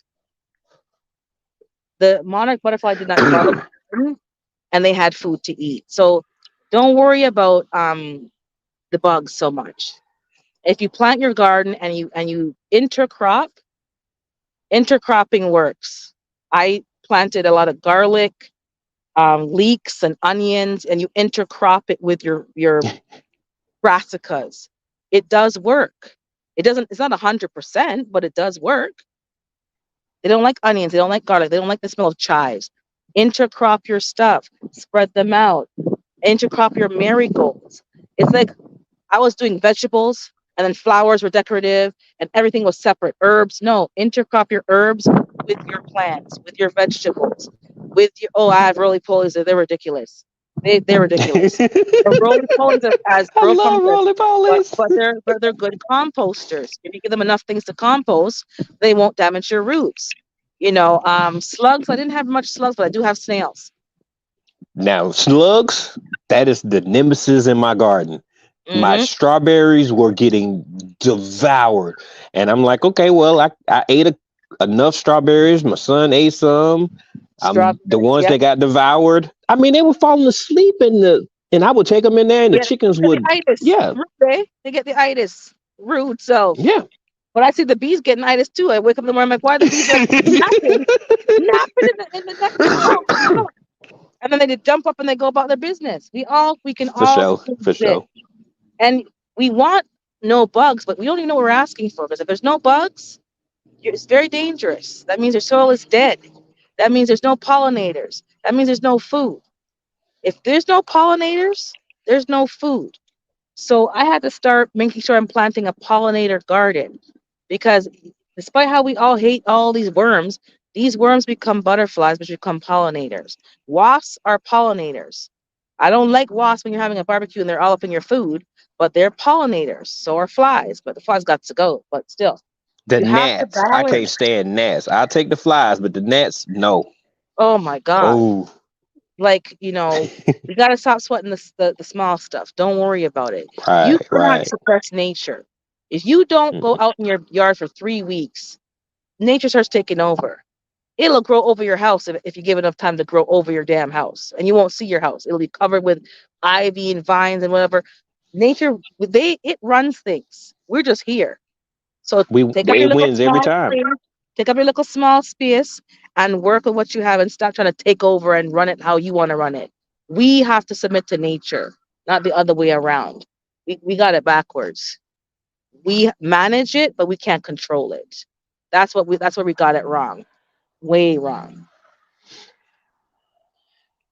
The monarch butterfly did not bother my garden, and they had food to eat. So don't worry about the bugs so much. If you plant your garden and you intercropping works. I planted a lot of garlic, leeks, and onions, and you intercrop it with your brassicas. It does work. It doesn't. It's not 100%, but it does work. They don't like onions. They don't like garlic. They don't like the smell of chives. Intercrop your stuff. Spread them out. Intercrop your marigolds. It's like I was doing vegetables, and then flowers were decorative and everything was separate. Herbs, no, intercrop your herbs with your plants, with your vegetables, with your, oh, I have roly polies. They're ridiculous. They're ridiculous. The roly polies are as I grow from love the, roly polies. but they're good composters. If you give them enough things to compost, they won't damage your roots. Slugs. I didn't have much slugs, but I do have snails. Now, slugs, that is the nemesis in my garden. My Mm-hmm. strawberries were getting devoured. And I'm like, okay, well, I ate enough strawberries. My son ate some. The Strawberries. ones Yep. that got devoured, I mean, they were falling asleep and I would take them in there and the Yeah, chickens the would, itis. yeah, Rude, eh? They get the itis. Rude. So, yeah. but I see the bees getting itis too. I wake up in the morning, I'm like, why are the bees are napping in the nectar bowl? And then they just jump up and they go about their business. We can For all sure, for exist. sure. And we want no bugs, but we don't even know what we're asking for, because if there's no bugs, it's very dangerous. That means your soil is dead. That means there's no pollinators. That means there's no food. If there's no pollinators, there's no food. So I had to start making sure I'm planting a pollinator garden because despite how we all hate all these worms become butterflies, which become pollinators. Wasps are pollinators. I don't like wasps when you're having a barbecue and they're all up in your food, but they're pollinators. So are flies, but the flies got to go. But still, The you have to gnats, I can't balance. stand gnats. I'll take the flies, but the gnats, no. Oh my God. Oh, Like, we got to stop sweating the small stuff. Don't worry about it. You right, cannot right. suppress nature. If you don't go Mhm. out in your yard for 3 weeks, nature starts taking over. It'll grow over your house if you give enough time to grow over your damn house, and you won't see your house. It'll be covered with ivy and vines and whatever. Nature, it runs things. We're just here. So take up your It little wins every small time. space, take up your little small space and work with what you have and stop trying to take over and run it how you want to run it. We have to submit to nature, not the other way around. We got it backwards. We manage it, but we can't control it. That's where we got it wrong. Way wrong.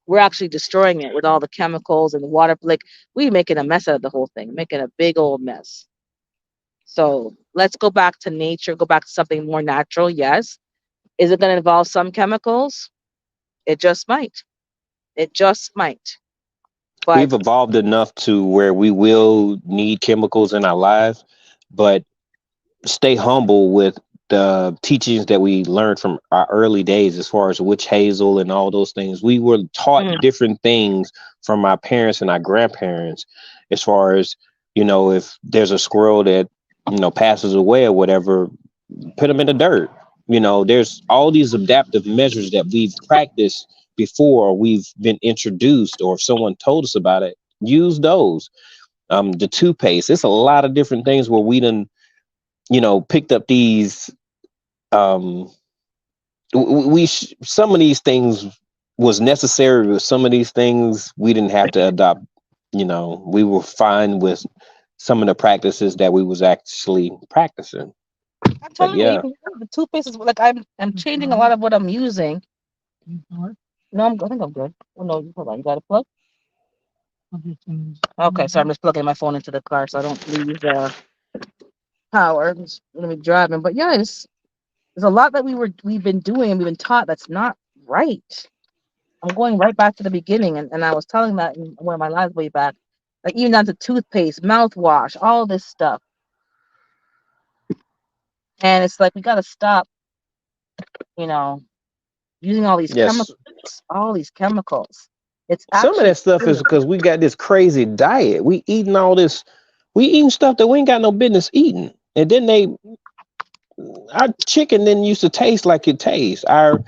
We're actually destroying it with all the chemicals and the water. Like we making a mess out of the whole thing, making a big old mess. So let's go back to nature, go back to something more natural. Yes. Is it going to involve some chemicals? It just might. It just might. But We've evolved enough to where we will need chemicals in our lives, but stay humble with the teachings that we learned from our early days as far as witch hazel and all those things. We were taught mhm, different things from our parents and our grandparents as far as, if there's a squirrel that, passes away or whatever, put them in the dirt. There's all these adaptive measures that we've practiced before we've been introduced, or if someone told us about it, use those. The toothpaste, it's a lot of different things where we done, picked up these. Um, some of these things was necessary, but some of these things we didn't have to adopt. We were fine with some of the practices that we was actually practicing. I'm But telling you, yeah, even the toothpaste is like I'm changing a lot of what I'm using. No, I think I'm good. Oh no, hold on, you got a plug? Okay, so I'm just plugging my phone into the car so I don't lose power. I'm just gonna be driving. But yeah, there's a lot that we've been doing and we've been taught that's not right. I'm going right back to the beginning, and I was telling that in one of my lives way back, like even down to toothpaste, mouthwash, all this stuff. And it's like we gotta stop, you know, using yes. all these chemicals. It's Some of actually that stuff is killing. because we got this crazy diet. We eating all this. We eating stuff that we ain't got no business eating. And then our chicken didn't used to taste like it tastes. Our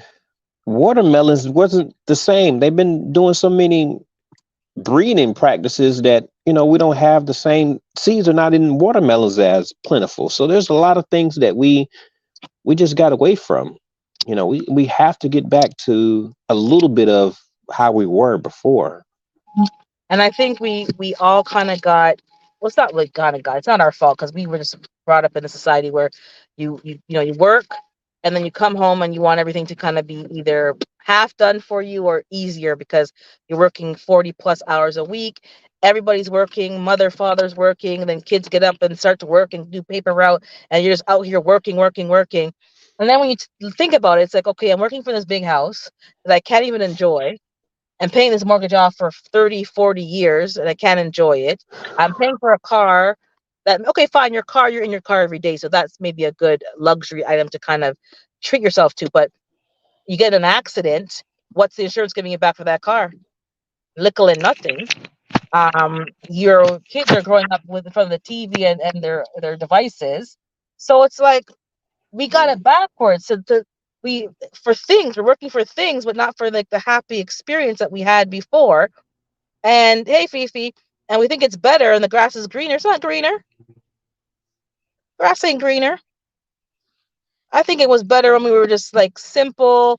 watermelons wasn't the same. They've been doing so many breeding practices that we don't have the same seeds are not in watermelons as plentiful. So there's a lot of things that we just got away from. We have to get back to a little bit of how we were before. And I think we all kind of got. Well, it's not really kind of got. It's not our fault because we were just brought up in a society where you work and then you come home and you want everything to kind of be either half done for you or easier because you're working 40 plus hours a week. Everybody's working, mother, father's working, and then kids get up and start to work and do paper route, and you're just out here working, working, working. And then when you think about it, it's like, okay, I'm working for this big house that I can't even enjoy. I'm paying this mortgage off for 30, 40 years and I can't enjoy it. I'm paying for a car that, okay, fine, you're in your car every day. So that's maybe a good luxury item to kind of treat yourself to. But you get in an accident, what's the insurance giving you back for that car? Little and nothing. Your kids are growing up with in front of the TV and their devices. So it's like we got it backwards. So we for things, we're working for things, but not for like the happy experience that we had before. And hey, Fifi, and we think it's better, and the grass is greener. It's not greener. Grass ain't greener. I think it was better when we were just like simple.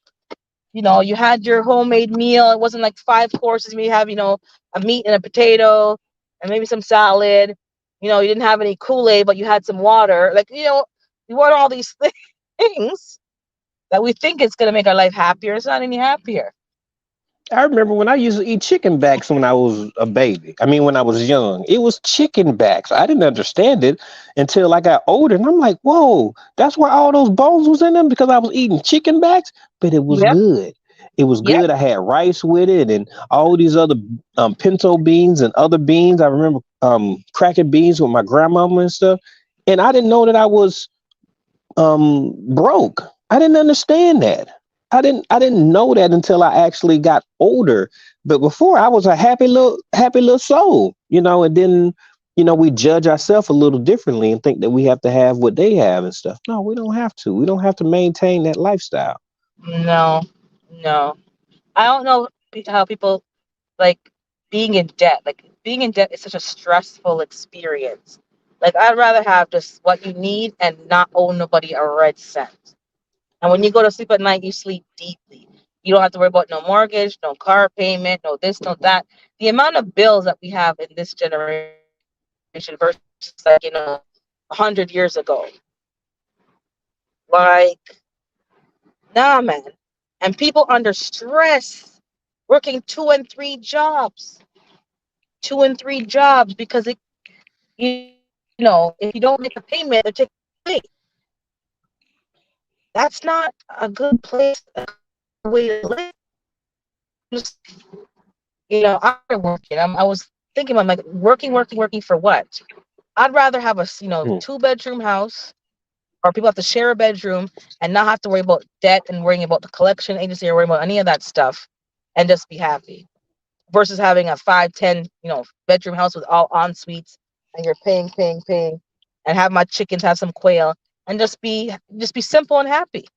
You had your homemade meal. It wasn't like 5 courses. You have, a meat and a potato and maybe some salad. You didn't have any Kool-Aid, but you had some water. Like, you want all these things that we think it's going to make our life happier. It's not any happier. I remember when I used to eat chicken backs when I was a baby. I mean, when I was young, it was chicken backs. I didn't understand it until I got older, and I'm like, "Whoa, that's where all those bones was in them because I was eating chicken backs." But it was Yep, good. It was yep. good. I had rice with it, and all these other pinto beans and other beans. I remember cracking beans with my grandmama and stuff. And I didn't know that I was broke. I didn't understand that. I didn't know that until I actually got older. But before I was a happy little soul, and then we judge ourselves a little differently and think that we have to have what they have and stuff. No, we don't have to. We don't have to maintain that lifestyle. No, no. I don't know how people like being in debt. Like being in debt is such a stressful experience. Like I'd rather have just what you need and not owe nobody a red cent. And when you go to sleep at night, you sleep deeply. You don't have to worry about no mortgage, no car payment, no this, no that. The amount of bills that we have in this generation versus a 100 years ago, like nah, man. And people under stress, working two and three jobs because if you don't make a payment, they're taking it away. That's not a good place, a good way to live. Just, I'm working. I was thinking, I'm like, working for what? I'd rather have a Hmm. 2-bedroom house, or people have to share a bedroom and not have to worry about debt and worrying about the collection agency or worrying about any of that stuff, and just be happy. Versus having a 5, 10, bedroom house with all en suites, and you're paying, and have my chickens have some quail, and just be simple and happy.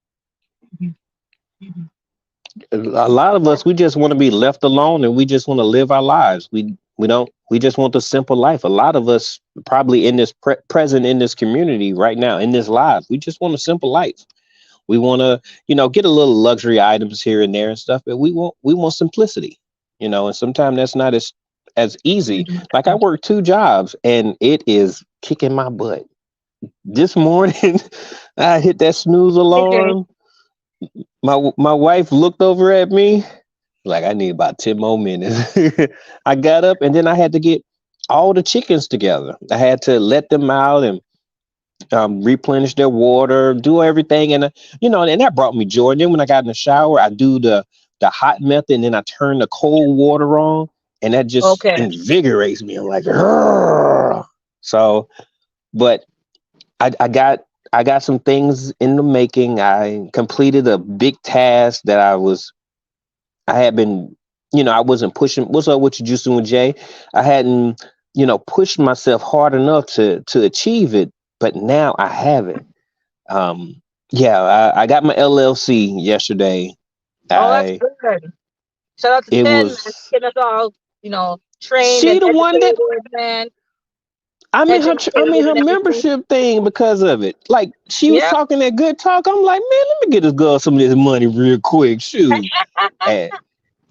A lot of us, we just want to be left alone and we just want to live our lives. We don't. We just want the simple life. A lot of us probably in this present in this community right now in this life, we just want a simple life. We want to, get a little luxury items here and there and stuff, but we want simplicity, and sometimes that's not as easy. Like I work two jobs and it is kicking my butt. This morning, I hit that snooze Okay. alarm. My wife looked over at me like I need about 10 more minutes. I got up and then I had to get all the chickens together. I had to let them out and replenish their water, do everything, and and that brought me joy. And then when I got in the shower, I do the hot method, and then I turn the cold water on, and that just Okay. invigorates me. I'm like, "Argh." So, but I got some things in the making. I completed a big task that I had been, I wasn't pushing. What's up with you, Juicing with Jay? I hadn't, pushed myself hard enough to achieve it, but now I have it. Yeah, I got my LLC yesterday. Oh, that's I good. Shout out to It 10, man, was getting us all, trained she and the one that educated, man, I'm in her educated and everything. membership thing because of it. Like she was Yep. talking that good talk. I'm like, man, let me get this girl some of this money real quick. Shoot. And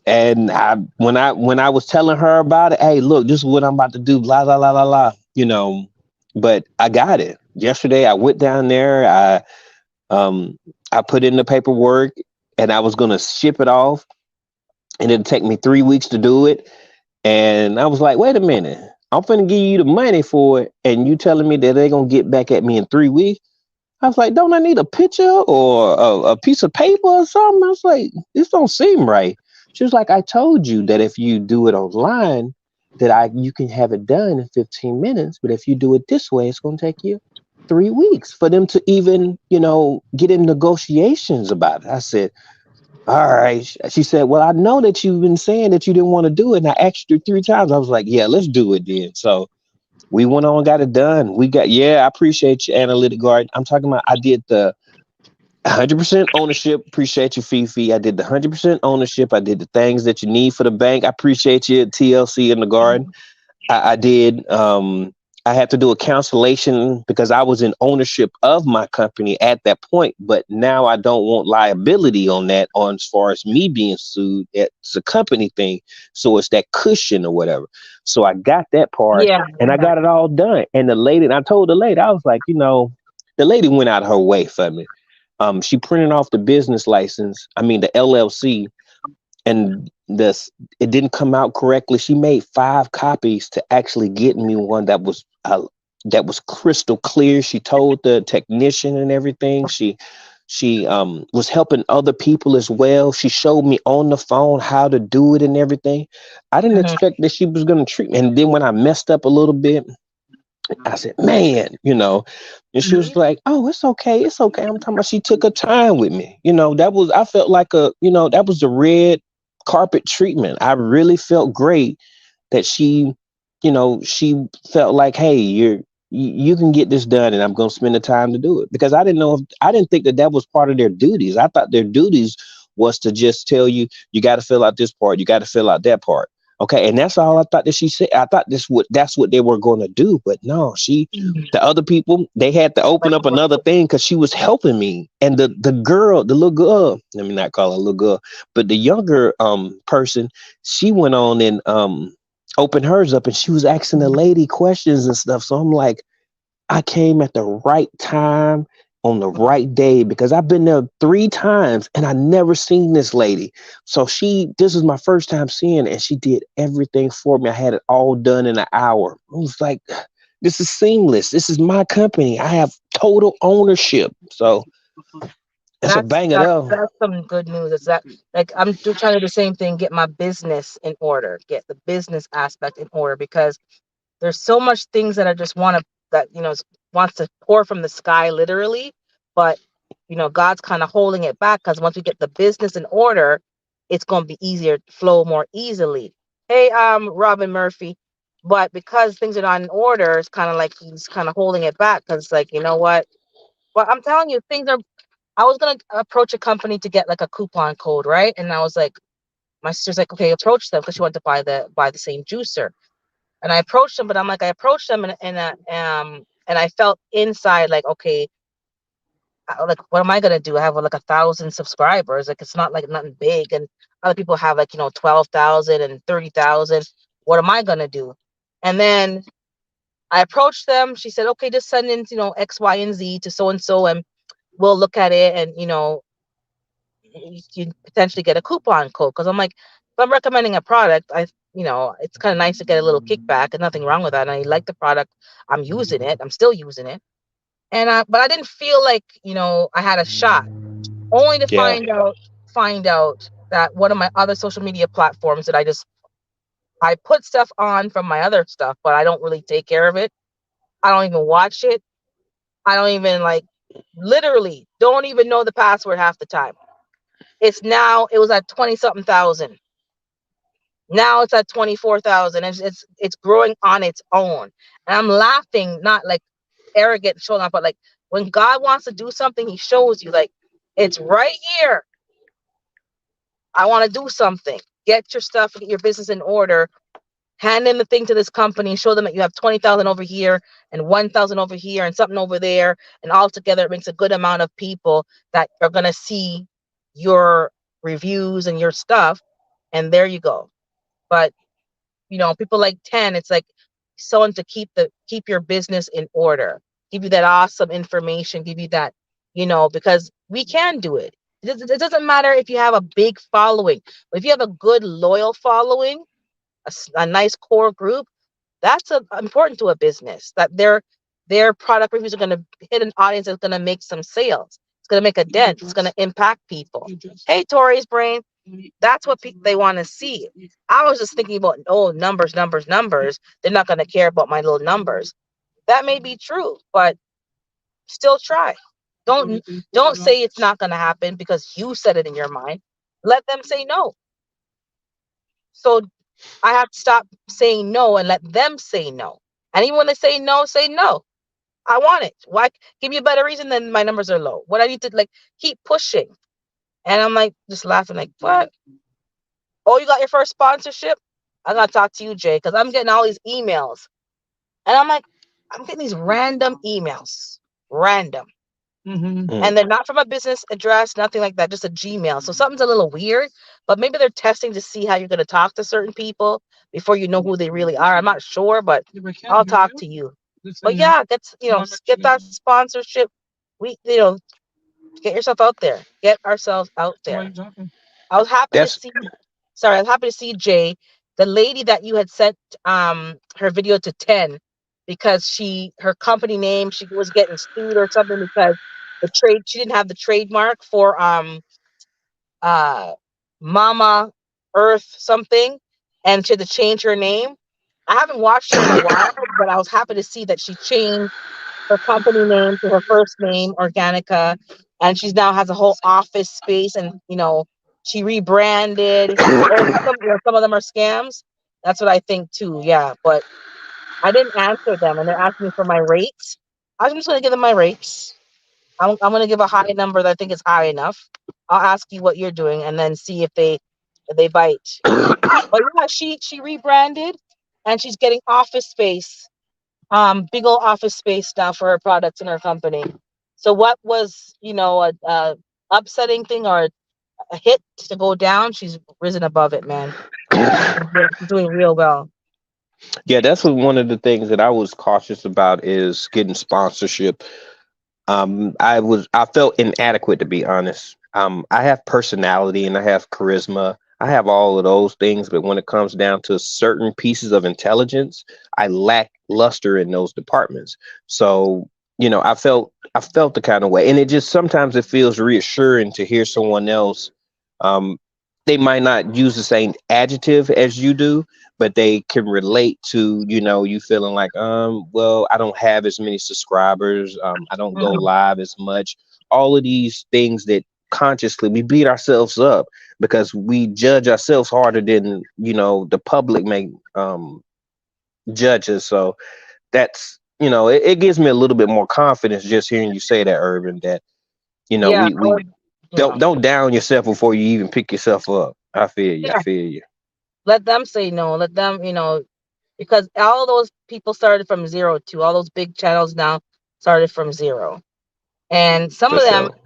and when I was telling her about it, hey, look, this is what I'm about to do, blah blah blah blah blah. But I got it. Yesterday I went down there, um I put in the paperwork and I was gonna ship it off and it'd take me 3 weeks to do it. And I was like, wait a minute, I'm finna give you the money for it and you telling me that they're gonna get back at me in 3 weeks. I was like, don't I need a picture or a piece of paper or something? I was like, this don't seem right. She was like, I told you that if you do it online, that you can have it done in 15 minutes. But if you do it this way, it's going to take you 3 weeks for them to even, get in negotiations about it. I said, all right. She said, well, I know that you've been saying that you didn't want to do it. And I asked you 3 times. I was like, yeah, let's do it then. So we went on, got it done. Yeah, I appreciate you, Analytic Guard. I'm talking about, I did the 100% ownership. Appreciate you, Fifi. I did the 100% ownership. I did the things that you need for the bank. I appreciate you, TLC in the garden. I did. I had to do a cancellation because I was in ownership of my company at that point, but now I don't want liability on that on as far as me being sued. It's a company thing, so it's that cushion or whatever. So I got that part Yeah, and I yeah. got it all done. And the lady, and I told the lady, I was like, the lady went out of her way for me. She printed off the business license. I mean the LLC, and this it didn't come out correctly. She made 5 copies to actually get me one that was crystal clear. She told the technician and everything. She was helping other people as well. She showed me on the phone how to do it and everything. I didn't Mhm. expect that she was going to treat me. And then when I messed up a little bit, I said, man, and she was like, oh, it's okay. It's okay. I'm talking about she took her time with me. I felt like that was the red carpet treatment. I really felt great that she felt like, hey, you can get this done, and I'm going to spend the time to do it, because I didn't think that that was part of their duties. I thought their duties was to just tell you, you got to fill out this part, you got to fill out that part. Okay, and that's all I thought that she said. I thought that's what they were going to do, but no, the other people, they had to open Like, up another thing because she was helping me. And the little girl, let me not call her a little girl, but the younger person, she went on and opened hers up, and she was asking the lady questions and stuff. So I'm like, I came at the right time on the right day, because I've been there 3 times and I never seen this lady. So this is my first time seeing it, and she did everything for me. I had it all done in an hour. I was like, this is seamless. This is my company. I have total ownership. So it's a that's banger that though. that's some good news. Is that, like, I'm trying to do the same thing, get my business in order, get the business aspect in order, because there's so much things that I just want to, that wants to pour from the sky, literally, but God's kind of holding it back, because once we get the business in order, it's going to be easier, flow more easily. Hey, Robin Murphy. But because things are not in order, it's kind of like he's kind of holding it back, because it's like, you know what? Well, I'm telling you, things are. I was gonna approach a company to get like a coupon code, right? And I was like, my sister's like, okay, approach them, because she wanted to buy the same juicer. And I approached them, but I'm like, I approached them, and I felt inside like, okay, like, what am I gonna do? I have like 1,000 subscribers. Like, it's not like nothing big, and other people have like 12,000 and 30,000. What am I gonna do? And then I approached them. She said, okay, just send in X, Y, and Z to so and so, and we'll look at it, and you can potentially get a coupon code. Because I'm like, if I'm recommending a product, it's kind of nice to get a little kickback, and nothing wrong with that. And I like the product. I'm using it. I'm still using it. But I didn't feel like, I had a shot. Only to Yeah. find out that one of my other social media platforms that I put stuff on from my other stuff, but I don't really take care of it. I don't even watch it. I don't even, like, literally don't even know the password half the time. It was at 20 something thousand. Now it's at 24,000. It's growing on its own. And I'm laughing, not like arrogant showing off, but like, when God wants to do something, he shows you, like, it's right here. I want to do something. Get your stuff, get your business in order. Hand in the thing to this company, show them that you have 20,000 over here and 1,000 over here and something over there. And all together, it makes a good amount of people that are going to see your reviews and your stuff. And there you go. But people like 10, it's like someone to keep your business in order, give you that awesome information, give you that, because we can do it. It doesn't matter if you have a big following, but if you have a good loyal following, a nice core group, that's important to a business, that their product reviews are going to hit an audience that's going to make some sales. It's going to make a dent. It's going to impact people. Hey, Tori's brain. That's what they want to see. I was just thinking about, oh, numbers, numbers, numbers. They're not going to care about my little numbers. That may be true, but still try. Don't say it's not going to happen because you said it in your mind. Let them say no. So I have to stop saying no and let them say no. And even when they say no, say no. I want it. Why? Give me a better reason than my numbers are low. What I need to, like, keep pushing. And I'm like just laughing, like, what? Oh, you got your first sponsorship? I gotta talk to you, Jay, because I'm getting all these emails. And I'm like, I'm getting these random emails. Random. Mm. And they're not from a business address, nothing like that, just a Gmail. So something's a little weird, but maybe they're testing to see how you're gonna talk to certain people before you know who they really are. I'm not sure, but I'll talk to you. But yeah, get that sponsorship. We get yourself out there. Get ourselves out there. I was happy to That's see. sorry, I'm happy to see Jay, the lady that you had sent her video to 10 because her company name, she was getting sued or something because she didn't have the trademark for uh Mama Earth something, and she had to change her name. I haven't watched her in a while, but I was happy to see that she changed her company name to her first name, Organica, and she's now has a whole office space, and she rebranded. Or some of them are scams. That's what I think too. Yeah, but I didn't answer them, and they're asking me for my rates. I'm just going to give them my rates. I'm going to give a high number that I think is high enough. I'll ask you what you're doing, and then see if they bite. But yeah, she rebranded, and she's getting office space, big old office space now for her products in her company. So what was a upsetting thing or a hit to go down, she's risen above it, man. She's doing real well. Yeah, that's one of the things that I was cautious about is getting sponsorship. I felt inadequate, to be honest. I have personality and I have charisma. I have all of those things, but when it comes down to certain pieces of intelligence, I lack luster in those departments. So, I felt the kind of way, and it just sometimes it feels reassuring to hear someone else. Um, they might not use the same adjective as you do, but they can relate to, you feeling like, well, I don't have as many subscribers, I don't go Mhm. live as much. All of these things that consciously we beat ourselves up because we judge ourselves harder than the public may judge us. So that's, it gives me a little bit more confidence just hearing you say that, Urban, that Yeah, we don't down yourself before you even pick yourself up. I feel you. I yeah. feel you. Let them say no. Let them, because all those people started from zero too. All those big channels now started from zero, and some For of them, sure.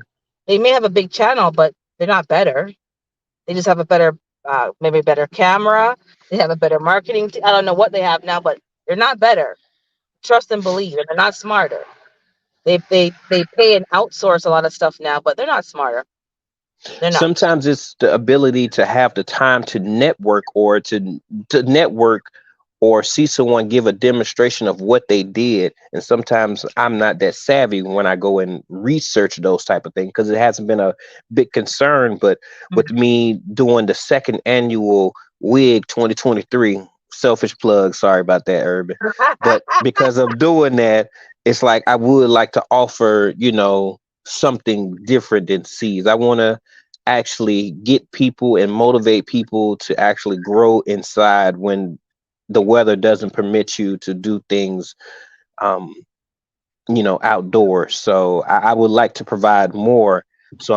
they may have a big channel, but they're not better. They just have a better, maybe better camera. They have a better marketing. I don't know what they have now, but they're not better. Trust and believe, and they're not smarter. They pay and outsource a lot of stuff now, but they're not smarter. They're not. Sometimes it's the ability to have the time to network or to network or see someone give a demonstration of what they did, and sometimes I'm not that savvy when I go and research those type of things because it hasn't been a big concern. But with me doing the second annual wig 2023, selfish plug, sorry about that, Urban, but because of doing that, it's like I would like to offer something different than seeds. I want to actually get people and motivate people to actually grow inside when the weather doesn't permit you to do things um outdoors. So I would like to provide more, so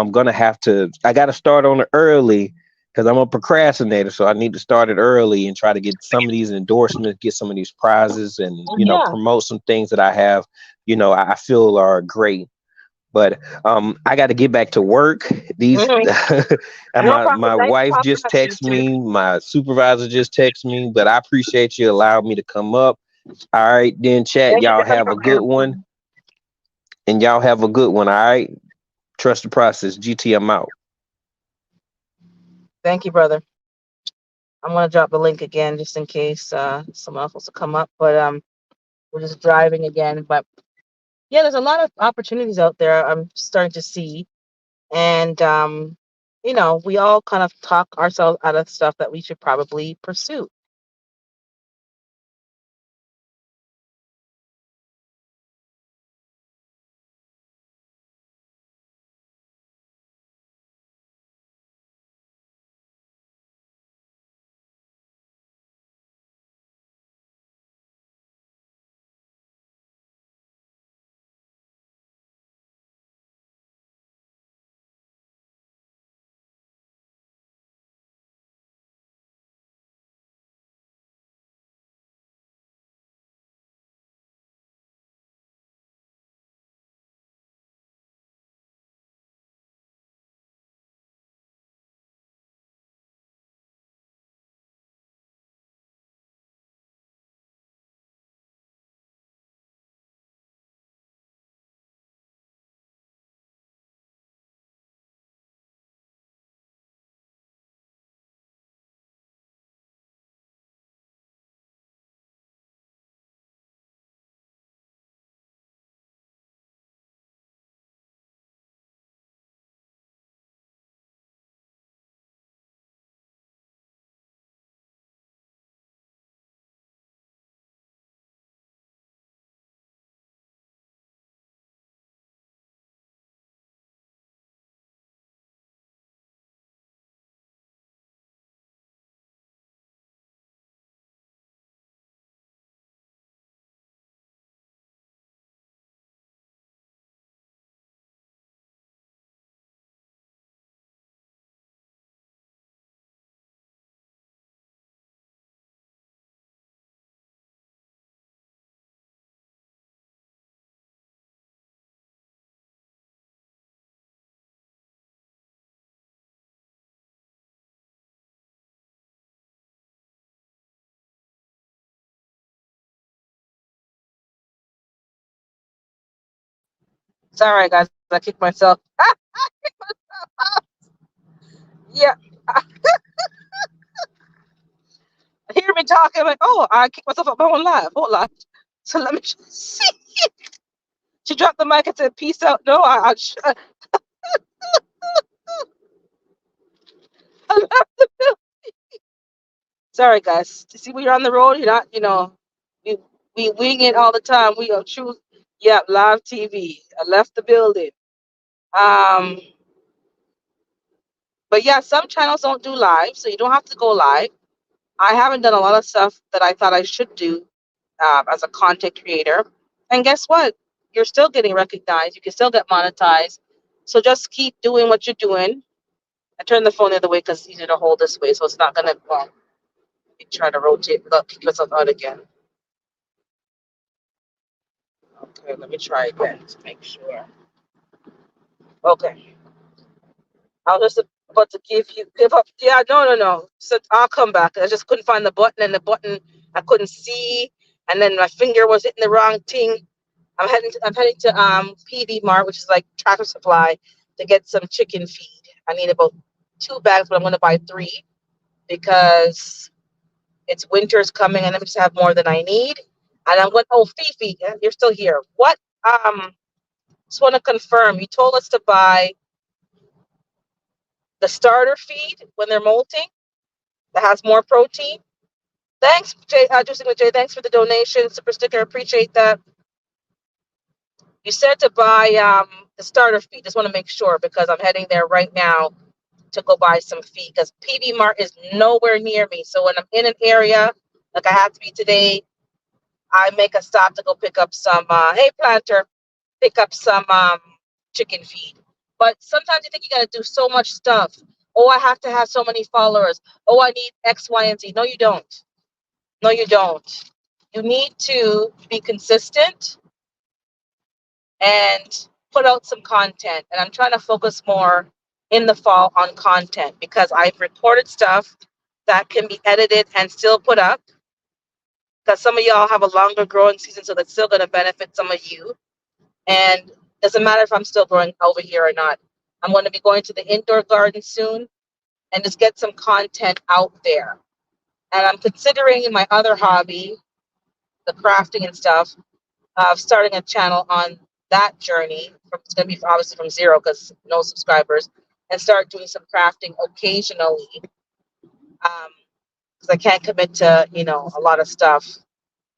I got to start on it early because I'm a procrastinator, so I need to start it early and try to get some of these endorsements, get some of these prizes, and Yeah. promote some things that I have I feel are great. But I got to get back to work. These Mhm. and No my problem. Thanks for wife popping just up, you texted too. me, my supervisor just texted me, but I appreciate you allowing me to come up. All right, then chat. Thank you Y'all for coming have a up, good one, man. and y'all have a good one. All right. Trust the process. GT, I'm out. Thank you, brother. I'm gonna drop the link again just in case someone else wants to come up. But we're just driving again. But yeah, there's a lot of opportunities out there. I'm starting to see, and we all kind of talk ourselves out of stuff that we should probably pursue. Sorry, guys, I kicked myself. Yeah, hear me talking. I'm like, oh, I kicked myself up my own live. Hold on. So let me just see. She dropped the mic and said, "Peace out." No, sorry, guys. To see when you're on the road, you're not, we we wing it all the time. We are choose. Yeah, live TV. I left the building. Um, but yeah, some channels don't do live, so you don't have to go live. I haven't done a lot of stuff that I thought I should do as a content creator. And guess what? You're still getting recognized. You can still get monetized. So just keep doing what you're doing. I turned the phone the other way because it's easier to hold this way, so it's not gonna try to rotate without kicking myself out again. Okay, let me try again to make sure. Okay, I was just about to give up. Yeah, no, no, no. So I'll come back. I just couldn't find the button, and the button I couldn't see, and then my finger was hitting the wrong thing. I'm heading to PV Mart, which is like Tractor Supply, to get some chicken feed. I need about 2 bags, but I'm gonna buy three because it's winter's coming and I just have more than I need. And I'm going, oh, Fifi, you're still here. What? Just want to confirm. You told us to buy the starter feed when they're molting that has more protein. Thanks, Jay. Juicing with Jay. Thanks for the donation, super sticker. Appreciate that. You said to buy the starter feed. Just want to make sure because I'm heading there right now to go buy some feed because PB Mart is nowhere near me. So when I'm in an area like I have to be today, I make a stop to go pick up some. Hey, planter, pick up some chicken feed. But sometimes you think you got to do so much stuff. Oh, I have to have so many followers. Oh, I need X, Y, and Z. No, you don't. No, you don't. You need to be consistent and put out some content. And I'm trying to focus more in the fall on content because I've recorded stuff that can be edited and still put up. Because some of y'all have a longer growing season, so that's still going to benefit some of you. And doesn't matter if I'm still growing over here or not. I'm going to be going to the indoor garden soon and just get some content out there. And I'm considering in my other hobby, the crafting and stuff, of starting a channel on that journey. It's going to be obviously from zero because no subscribers, and start doing some crafting occasionally. Because I can't commit to a lot of stuff,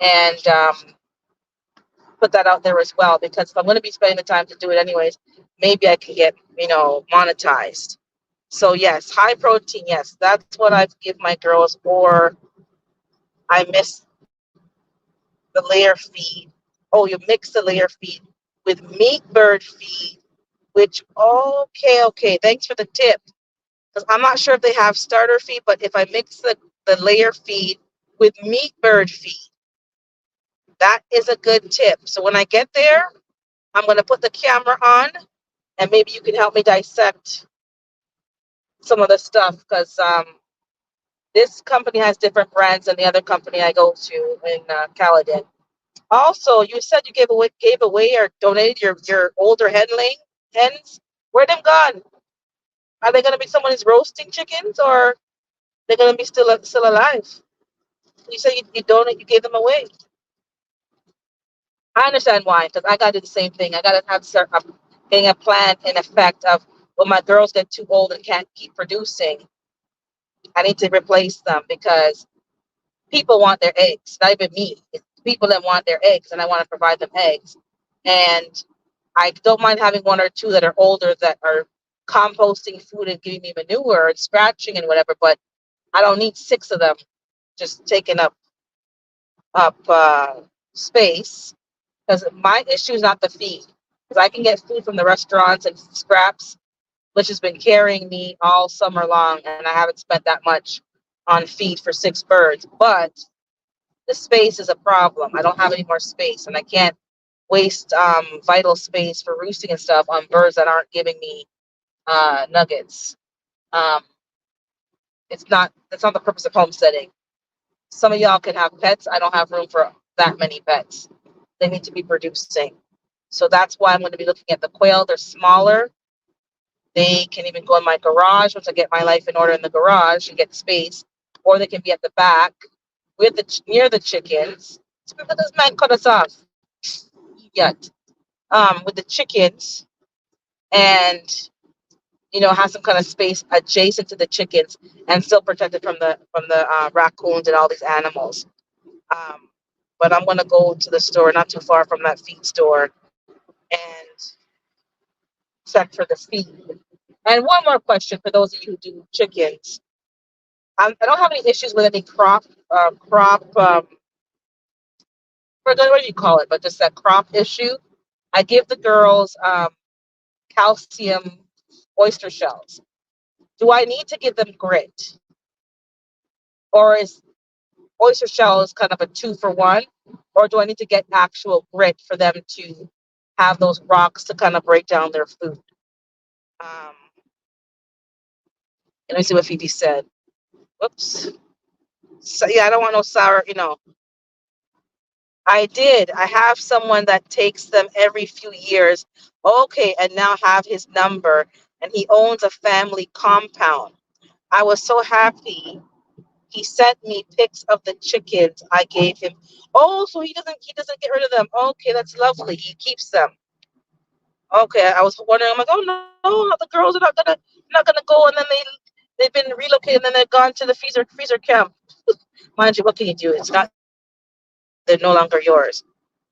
and put that out there as well. Because if I'm going to be spending the time to do it anyways, maybe I can get monetized. So yes, high protein. Yes, that's what I give my girls. Or I miss the layer feed. Oh, you mix the layer feed with meat bird feed. Which okay. Thanks for the tip. Because I'm not sure if they have starter feed, but if I mix the layer feed with meat bird feed, that is a good tip. So when I get there, I'm going to put the camera on and maybe you can help me dissect some of the stuff because this company has different brands than the other company I go to in Caledon. Also, you said you gave away or donated your older hens. Where them gone? Are they going to be someone who's roasting chickens or they're going to be still alive? You said you gave them away. I understand why, because I got to do the same thing. I got to have start getting a plan in effect of when my girls get too old and can't keep producing, I need to replace them because people want their eggs, not even me. It's people that want their eggs, and I want to provide them eggs. And I don't mind having one or two that are older that are composting food and giving me manure and scratching and whatever, but I don't need six of them just taking up space because my issue is not the feed because I can get food from the restaurants and scraps, which has been carrying me all summer long, and I haven't spent that much on feed for six birds. But the space is a problem. I don't have any more space, and I can't waste vital space for roosting and stuff on birds that aren't giving me nuggets. Um, that's not the purpose of homesteading. Some of y'all can have pets. I don't have room for that many pets. They need to be producing. So that's why I'm going to be looking at the quail. They're smaller. They can even go in my garage once I get my life in order in the garage and get space, or they can be at the back with near the chickens. Look at this man cut us off yet. With the chickens, and have some kind of space adjacent to the chickens and still protected from the raccoons and all these animals. Um, but I'm gonna go to the store not too far from that feed store and check for the feed. And one more question for those of you who do chickens. I don't have any issues with any crop, what do you call it? But just that crop issue. I give the girls calcium oyster shells. Do I need to give them grit, or is oyster shells kind of a two for one, or do I need to get actual grit for them to have those rocks to kind of break down their food? Um, let me see what Phoebe said. Whoops. So, yeah, I don't want no sour. I did. I have someone that takes them every few years. Okay, and now have his number, and he owns a family compound. I was so happy. He sent me pics of the chickens I gave him. Oh, so he doesn't get rid of them. Okay, that's lovely. He keeps them. Okay, I was wondering. I'm like, oh no, the girls are not gonna go, and then they've been relocated, and then they're gone to the freezer camp. Mind you, what can you do? It's not they're no longer yours.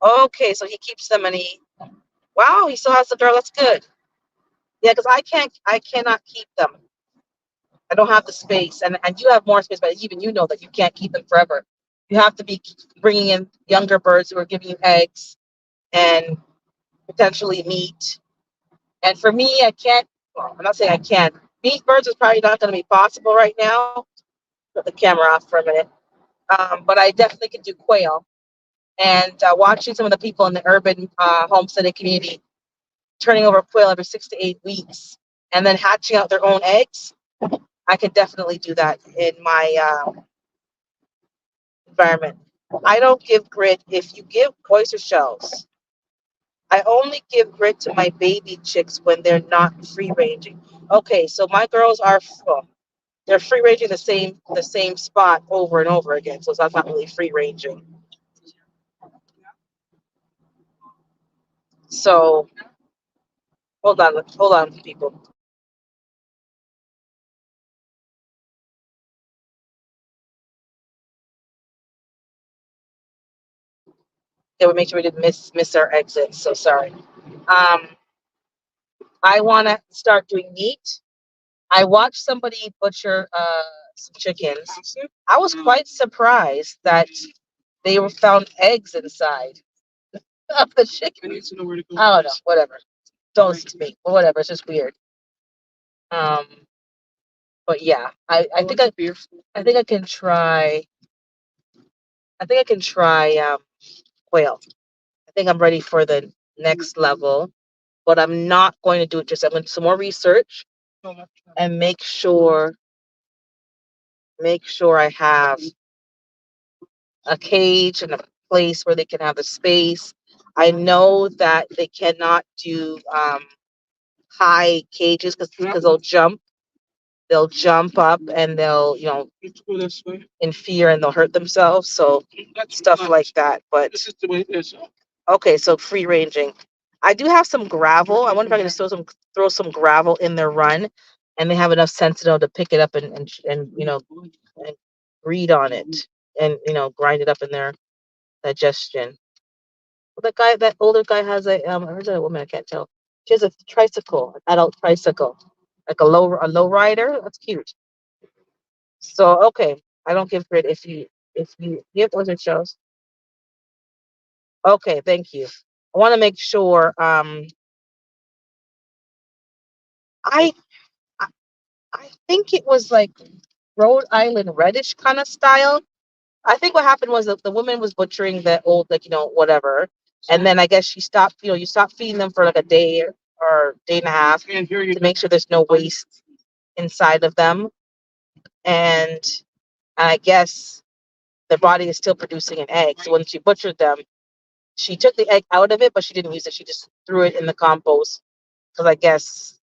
Okay, so he keeps them, and wow, he still has the girl. That's good. Yeah, because I cannot keep them. I don't have the space, and you have more space, but even that you can't keep them forever. You have to be bringing in younger birds who are giving you eggs and potentially meat. And for me, I can't. Well, I'm not saying I can't. Meat birds is probably not going to be possible right now. Put the camera off for a minute. But I definitely can do quail. And watching some of the people in the urban homesteading community turning over quail every 6 to 8 weeks and then hatching out their own eggs, I can definitely do that in my environment. I don't give grit. If you give oyster shells, I only give grit to my baby chicks when they're not free ranging. Okay, so my girls are they're free ranging the same spot over and over again, so that's not really free ranging. So hold on, people. Yeah, we make sure we didn't miss our exit. So sorry. I want to start doing meat. I watched somebody butcher some chickens. I was quite surprised that they were found eggs inside of the chicken. I don't know. Whatever. Don't listen to me. But whatever. It's just weird. Um, but yeah, I think I can try. I think I can try quail. I think I'm ready for the next level, but I'm not going to do it just. I'm going to do some more research and make sure I have a cage and a place where they can have the space. I know that they cannot do high cages because they'll jump up and they'll in fear and they'll hurt themselves. So stuff like that. But okay, so free ranging. I do have some gravel. I wonder if I can just throw some gravel in their run, and they have enough sense to pick it up and read on it and grind it up in their digestion. Well, that older guy has or is it a woman? I can't tell. She has a tricycle, an adult tricycle, like a low rider. That's cute. So okay, I don't give grit if you give those are shows. Okay, thank you. I want to make sure. I I I think it was like Rhode Island reddish kind of style. I think what happened was that the woman was butchering the old, like, whatever. And then I guess she stopped, you stop feeding them for like a day or day and a half to make sure there's no waste inside of them. And I guess their body is still producing an egg. So when she butchered them, She took the egg out of it, but she didn't use it. She just threw it in the compost because I guess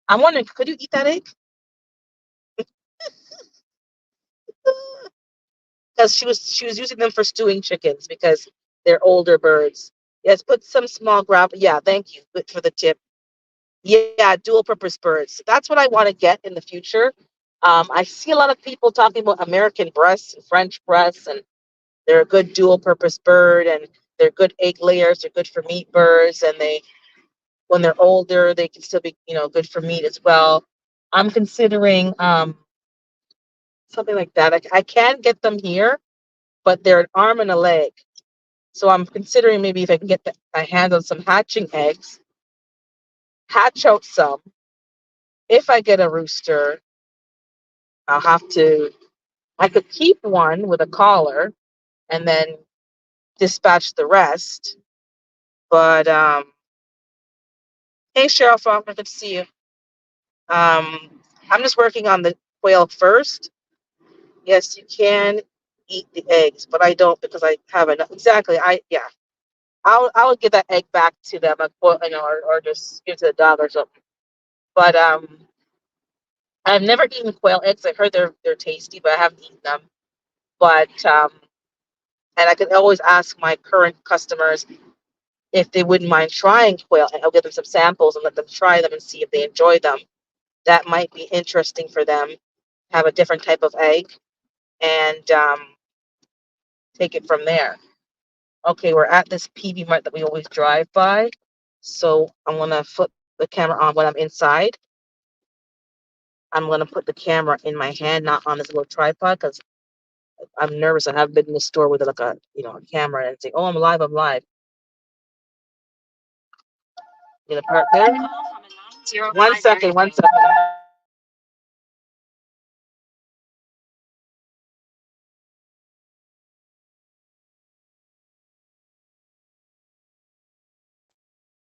I'm wondering, could you eat that egg? Because she was using them for stewing chickens because they're older birds. Yes, put some small gravel. Yeah, thank you for the tip. Yeah, dual purpose birds. That's what I want to get in the future. I see a lot of people talking about American breasts and French breasts, and they're a good dual purpose bird, and they're good egg layers. They're good for meat birds, and they when they're older, they can still be good for meat as well. I'm considering something like that. I can get them here, but they're an arm and a leg. So I'm considering maybe if I can get my hands on some hatching eggs, hatch out some. If I get a rooster, I'll have to. I could keep one with a collar and then dispatch the rest. But hey, Cheryl Faulkner, good to see you. I'm just working on the quail first. Yes, you can eat the eggs, but I don't because I have enough. Exactly. Yeah. I would give that egg back to them, or just give it to the dog or something. But I've never eaten quail eggs. I heard they're tasty, but I haven't eaten them. But and I can always ask my current customers if they wouldn't mind trying quail, and I'll give them some samples and let them try them and see if they enjoy them. That might be interesting for them. Have a different type of egg and take it from there. Okay, we're at this PV Mart that we always drive by. So I'm gonna flip the camera on when I'm inside. I'm gonna put the camera in my hand, not on this little tripod, because I'm nervous. I have been in the store with like a camera and say, "Oh, I'm live, I'm live." Gonna park there. 1 second, 1 second.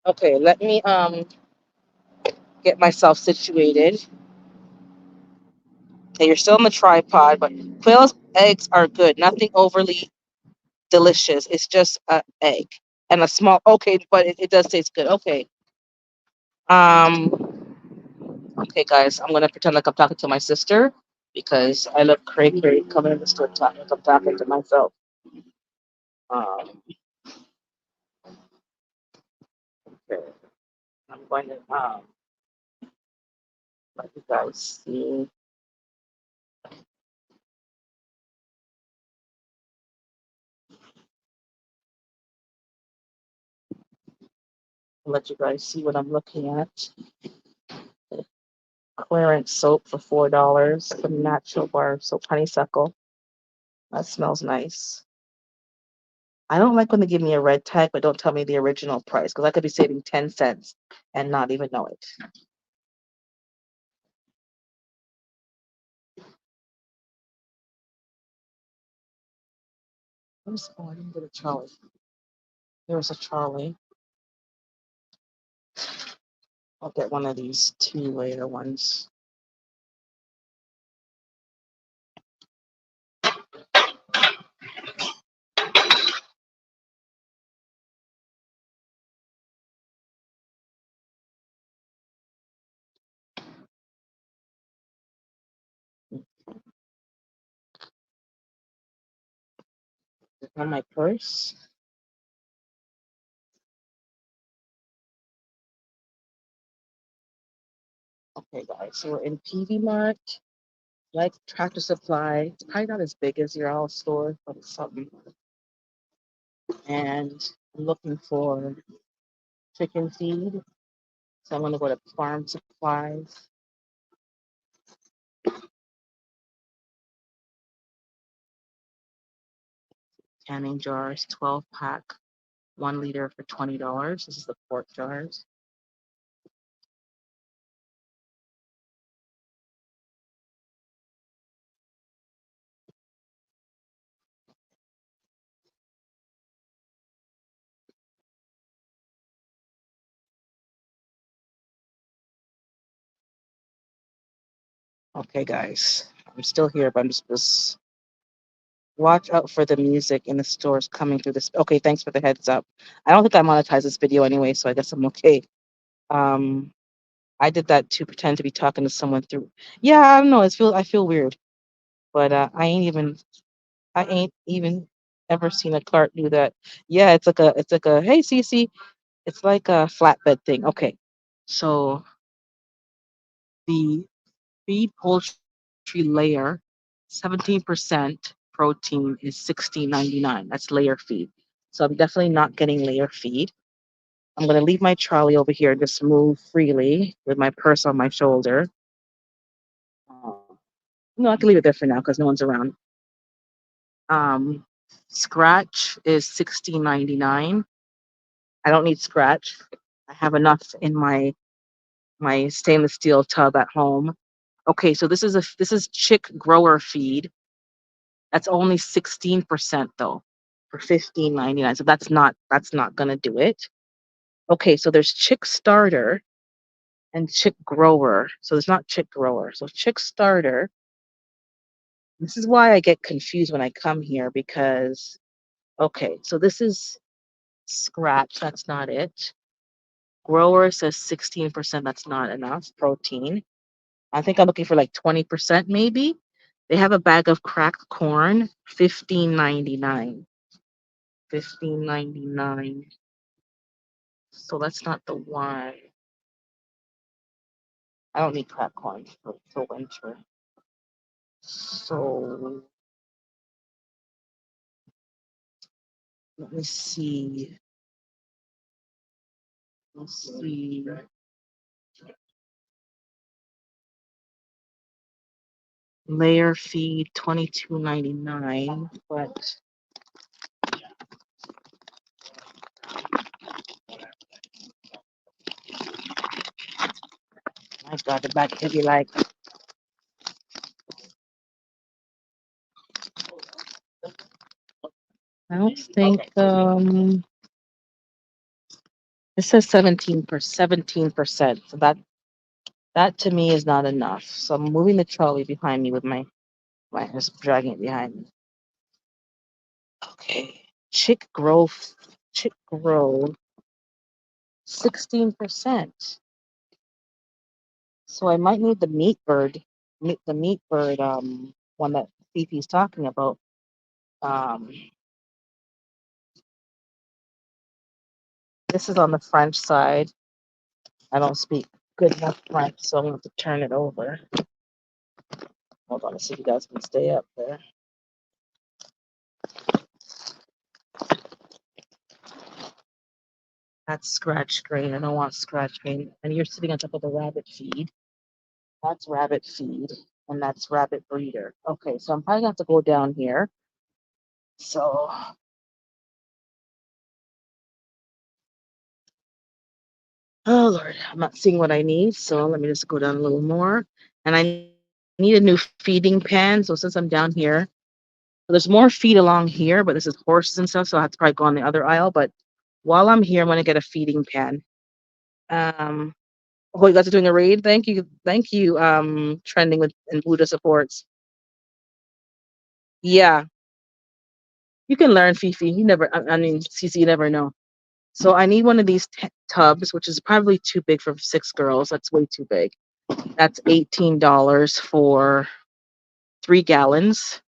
Okay, let me get myself situated. Okay, you're still on the tripod, but quail's eggs are good. Nothing overly delicious. It's just an egg and a small. Okay, but it does taste good. Okay. Um. Okay, guys, I'm gonna pretend like I'm talking to my sister because I look cray coming in the store talking like I'm talking to myself. Um. Okay. I'm going to let you guys see. Let you guys see what I'm looking at. Clearance soap for $4. Some natural bar soap, honeysuckle. That smells nice. I don't like when they give me a red tag, but don't tell me the original price because I could be saving 10 cents and not even know it. Oh, I didn't get a Charlie. There was a Charlie. I'll get one of these 2 layer ones. On my purse. Okay, guys, so we're in PV Mart, like Tractor Supply. It's probably not as big as your all store, but it's something. And I'm looking for chicken feed. So I'm gonna go to farm supplies. Canning jars, 12 pack, 1 liter for $20. This is the pork jars. Okay, guys, I'm still here, but I'm just Watch out for the music in the stores coming through this. Okay, thanks for the heads up. I don't think I monetized this video anyway, so I guess I'm okay. Um, I did that to pretend to be talking to someone through. Yeah, I don't know. I feel weird, but I ain't even ever seen a cart do that. Yeah, it's like a hey Cece, it's like a flatbed thing. Okay, so the feed poultry layer, 17% protein is 16.99. That's layer feed. So I'm definitely not getting layer feed. I'm gonna leave my trolley over here and just move freely with my purse on my shoulder. No, I can leave it there for now because no one's around. Um, Scratch is 16.99. I don't need scratch. I have enough in my stainless steel tub at home. Okay, so this is chick grower feed. That's only 16% though for 15.99. So that's not gonna do it. Okay, so there's chick starter and chick grower. So there's not chick grower. So chick starter. This is why I get confused when I come here because okay, so this is scratch. That's not it. Grower says 16%. That's not enough protein. I think I'm looking for like 20% maybe. They have a bag of cracked corn, 15.99. 15.99. So that's not the one. I don't need cracked corn for winter. So let me see. Let's see. Layer feed 22.99, but my God, the bag could be like I don't think it says 17%. So that to me is not enough. So I'm moving the trolley behind me with my just dragging it behind me. Okay. Chick grove 16%. So I might need the meat bird one that Fifi's talking about. Um this is on the French side. I don't speak good enough French, so I'm going to have to turn it over. Hold on, let's see if you guys can stay up there. That's scratch screen. I don't want scratch screen. And you're sitting on top of the rabbit feed. That's rabbit feed. And that's rabbit breeder. Okay, so I'm probably gonna have to go down here. So oh Lord, I'm not seeing what I need. So let me just go down a little more. And I need a new feeding pan. So since I'm down here, so there's more feed along here, but this is horses and stuff, so I have to probably go on the other aisle. But while I'm here, I'm gonna get a feeding pan. Um oh, you guys are doing a raid. Thank you. Thank you. Trending with and Buddha supports. Yeah, you can learn, Fifi. You never, I mean, Cece, you never know. So I need one of these tubs, which is probably too big for 6 girls. That's way too big. That's $18 for 3 gallons.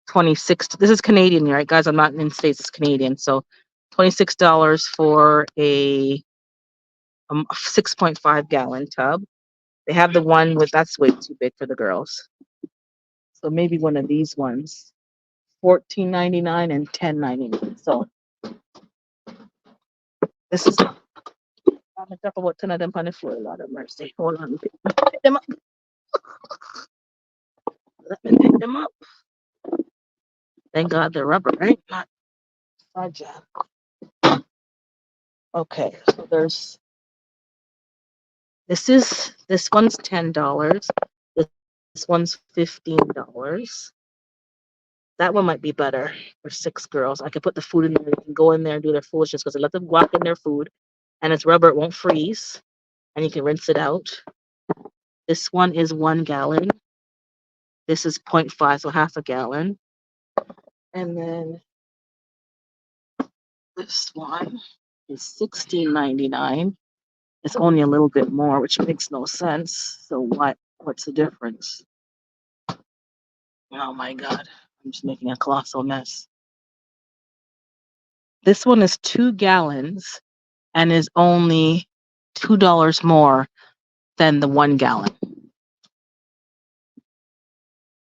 26. This is Canadian, right, guys? I'm not in the States. It's Canadian. So $26 for a 6.5 gallon tub. They have the one with that's way too big for the girls. So maybe one of these ones. 14.99 and 10.99. So this is I'm gonna talk about 10 of them on the floor. Lord of mercy. Hold on. Pick them up. Let me pick them up. Thank God they're rubber, right? Not fragile. Okay, so this one's $10. This one's $15. That one might be better for 6 girls. I could put the food in there. They can go in there and do their foolishness because I let them walk in their food, and it's rubber. It won't freeze, and you can rinse it out. This one is 1 gallon. This is 0.5, so half a gallon. And then this one is 16.99. It's only a little bit more, which makes no sense. So what's the difference? Oh my god. I'm just making a colossal mess. This one is 2 gallons and is only $2 more than the 1 gallon.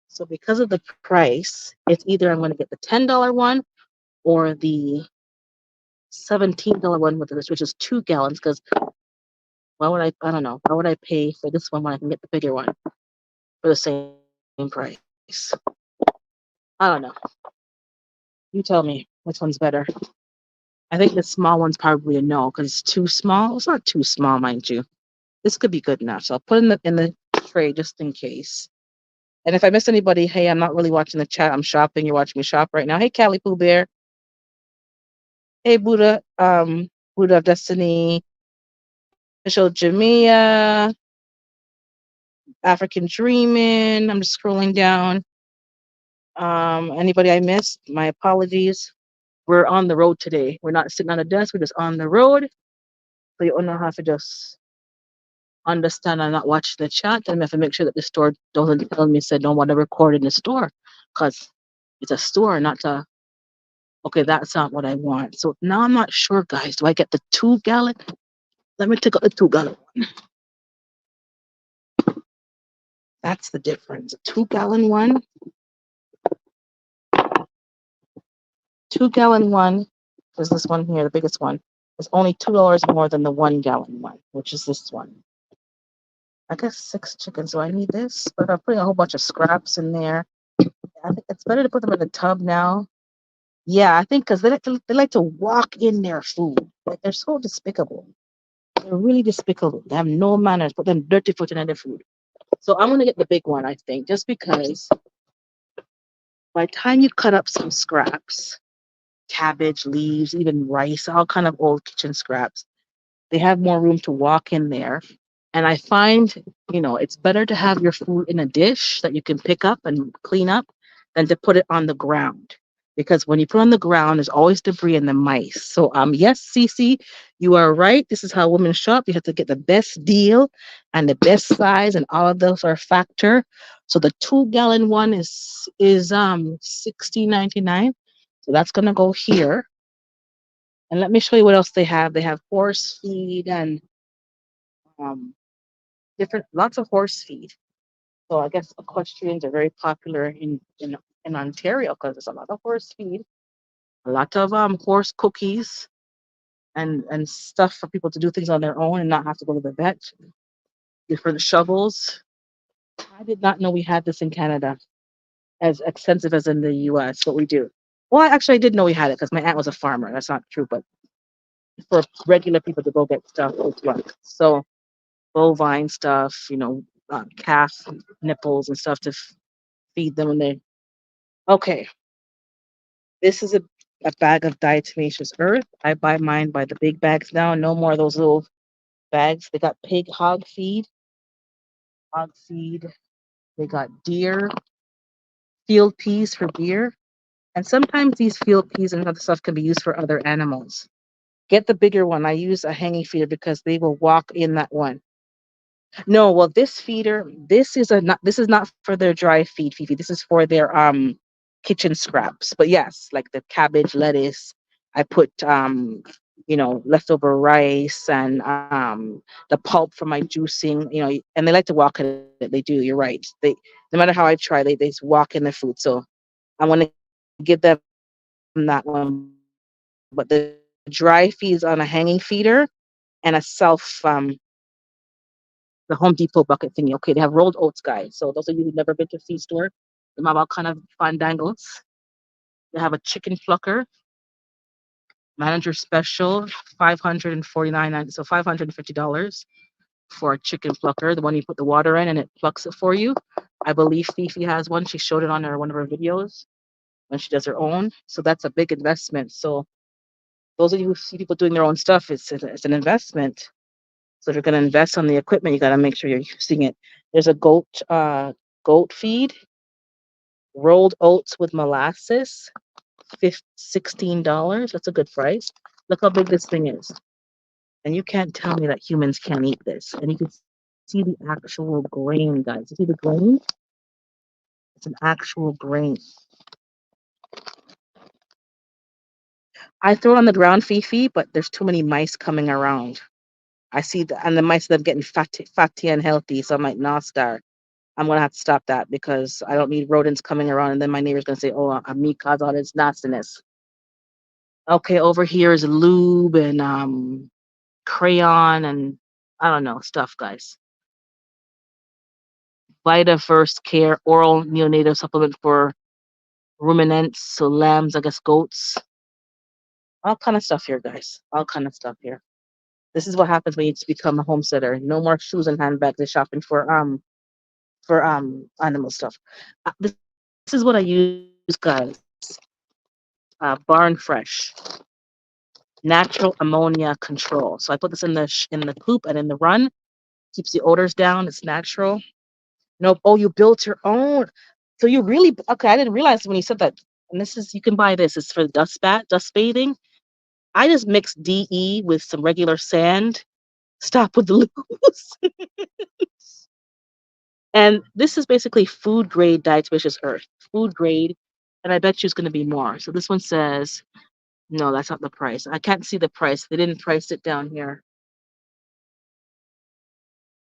So because of the price, it's either I'm going to get the $10 one or the $17 one with this, which is 2 gallons. Because why would I don't know, why would I pay for this one when I can get the bigger one for the same price? I don't know. You tell me which one's better. I think the small one's probably a no because it's too small. It's not too small, mind you. This could be good enough. So I'll put it in the tray just in case. And if I miss anybody, hey, I'm not really watching the chat. I'm shopping. You're watching me shop right now. Hey, Callie Pooh Bear. Hey, Buddha of Destiny. Official Jamia. African Dreamin'. I'm just scrolling down. Anybody I missed? My apologies. We're on the road today. We're not sitting on a desk. We're just on the road. So you don't have to just understand I'm not watching the chat. And I have to make sure that the store doesn't tell me said don't want to record in the store because it's a store, not a. Okay, that's not what I want. So now I'm not sure, guys. Do I get the 2 gallon? Let me take out the 2 gallon. That's the difference. A 2 gallon one, 2 gallon one is this one here, the biggest one. Is only $2 more than the 1 gallon one, which is this one. I guess 6 chickens. Do I need this? But I'm putting a whole bunch of scraps in there. I think it's better to put them in the tub now. Yeah, I think because they like to walk in their food. Like they're so despicable. They're really despicable. They have no manners. Put them dirty foot in their food. So I'm gonna get the big one, I think, just because by the time you cut up some scraps, cabbage, leaves, even rice, all kind of old kitchen scraps, they have more room to walk in there. And I find, it's better to have your food in a dish that you can pick up and clean up than to put it on the ground. Because when you put on the ground, there's always debris and the mice. So, yes, Cece, you are right. This is how women shop. You have to get the best deal and the best size, and all of those are a factor. So the 2 gallon one is 16.99. So that's gonna go here. And let me show you what else they have. They have horse feed and um, different lots of horse feed. So I guess equestrians are very popular in Ontario because there's a lot of horse feed, a lot of horse cookies and stuff for people to do things on their own and not have to go to the vet. Different shovels. I did not know we had this in Canada as extensive as in the U.S. What we do. Well, I did know we had it because my aunt was a farmer. That's not true, but for regular people to go get stuff, it's what. So bovine stuff, calf nipples and stuff to feed them when they. Okay, this is a bag of diatomaceous earth. I buy mine by the big bags now. No more of those little bags. They got pig hog feed. They got deer, field peas for deer. And sometimes these field peas and other stuff can be used for other animals. Get the bigger one. I use a hanging feeder because they will walk in that one. No, well, this feeder, this is not for their dry feed, Fifi. This is for their kitchen scraps. But yes, like the cabbage, lettuce, I put leftover rice and the pulp for my juicing, and they like to walk in it. They do, you're right. They no matter how I try, they just walk in their food. So I want to give them that one. But the dry feed is on a hanging feeder and a the Home Depot bucket thingy. Okay, they have rolled oats, guys. So those of you who've never been to a feed store, them have all kind of fun dangles. They have a chicken plucker, manager special, 549, so $550 for a chicken plucker, the one you put the water in and it plucks it for you. I believe Fifi has one. She showed it on one of her videos when she does her own. So that's a big investment. So those of you who see people doing their own stuff, it's an investment. So if you're going to invest on the equipment, you got to make sure you're using it. There's a goat feed, rolled oats with molasses. $16. That's a good price. Look how big this thing is. And you can't tell me that humans can't eat this. And you can see the actual grain, guys. You see the grain? It's an actual grain. I throw it on the ground, Fifi, but there's too many mice coming around. I see the and the mice them getting fatty and healthy. So I'm like, nah, star. I'm gonna have to stop that because I don't need rodents coming around, and then my neighbor's gonna say, "Oh, me cause all this nastiness." Okay, over here is lube and crayon and I don't know stuff, guys. Vita First Care oral neonatal supplement for ruminants, so lambs, I guess goats, all kind of stuff here, guys. All kind of stuff here. This is what happens when you just become a homesteader. No more shoes and handbags. They're shopping for animal stuff. This is what I use, guys. Barn Fresh natural ammonia control. So I put this in in the coop and in the run. Keeps the odors down. It's natural. Nope. Oh, you built your own. So you really okay? I didn't realize when you said that. And this is you can buy this. It's for dust bathing. I just mixed DE with some regular sand. Stop with the loose. And this is basically food grade diatomaceous earth. Food grade. And I bet you it's going to be more. So this one says, no, that's not the price. I can't see the price. They didn't price it down here.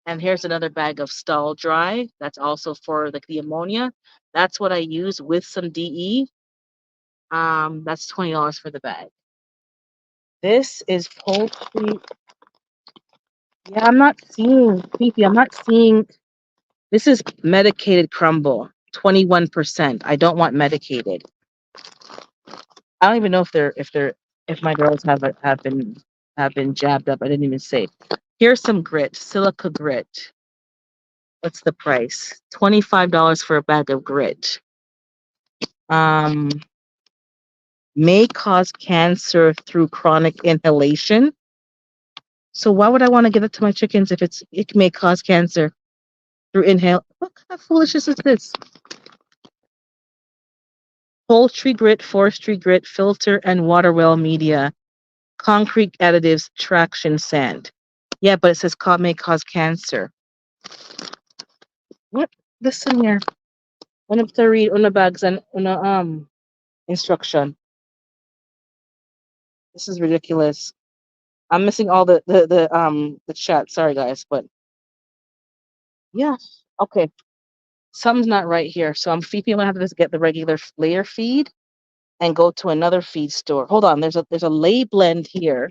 And here's another bag of stall dry. That's also for like the ammonia. That's what I use with some DE. That's $20 for the bag. This is poultry. Yeah, I'm not seeing Fifi. I'm not seeing. This is medicated crumble, 21%. I don't want medicated. I don't even know if my girls have been jabbed up. I didn't even say. Here's some grit, silica grit. What's the price? $25 for a bag of grit. Um, may cause cancer through chronic inhalation. So why would I want to give it to my chickens if it may cause cancer through inhale? What kind of foolishness is this? Poultry grit, forestry grit, filter, and water well media, concrete additives, traction sand. Yeah, but it says may cause cancer. What? Listen here. One of the read on the bags and on the instruction. This is ridiculous. I'm missing all the chat. Sorry guys, but yeah. Okay. Something's not right here. So I'm Fifi. I'm gonna have to just get the regular layer feed and go to another feed store. Hold on. There's a lay blend here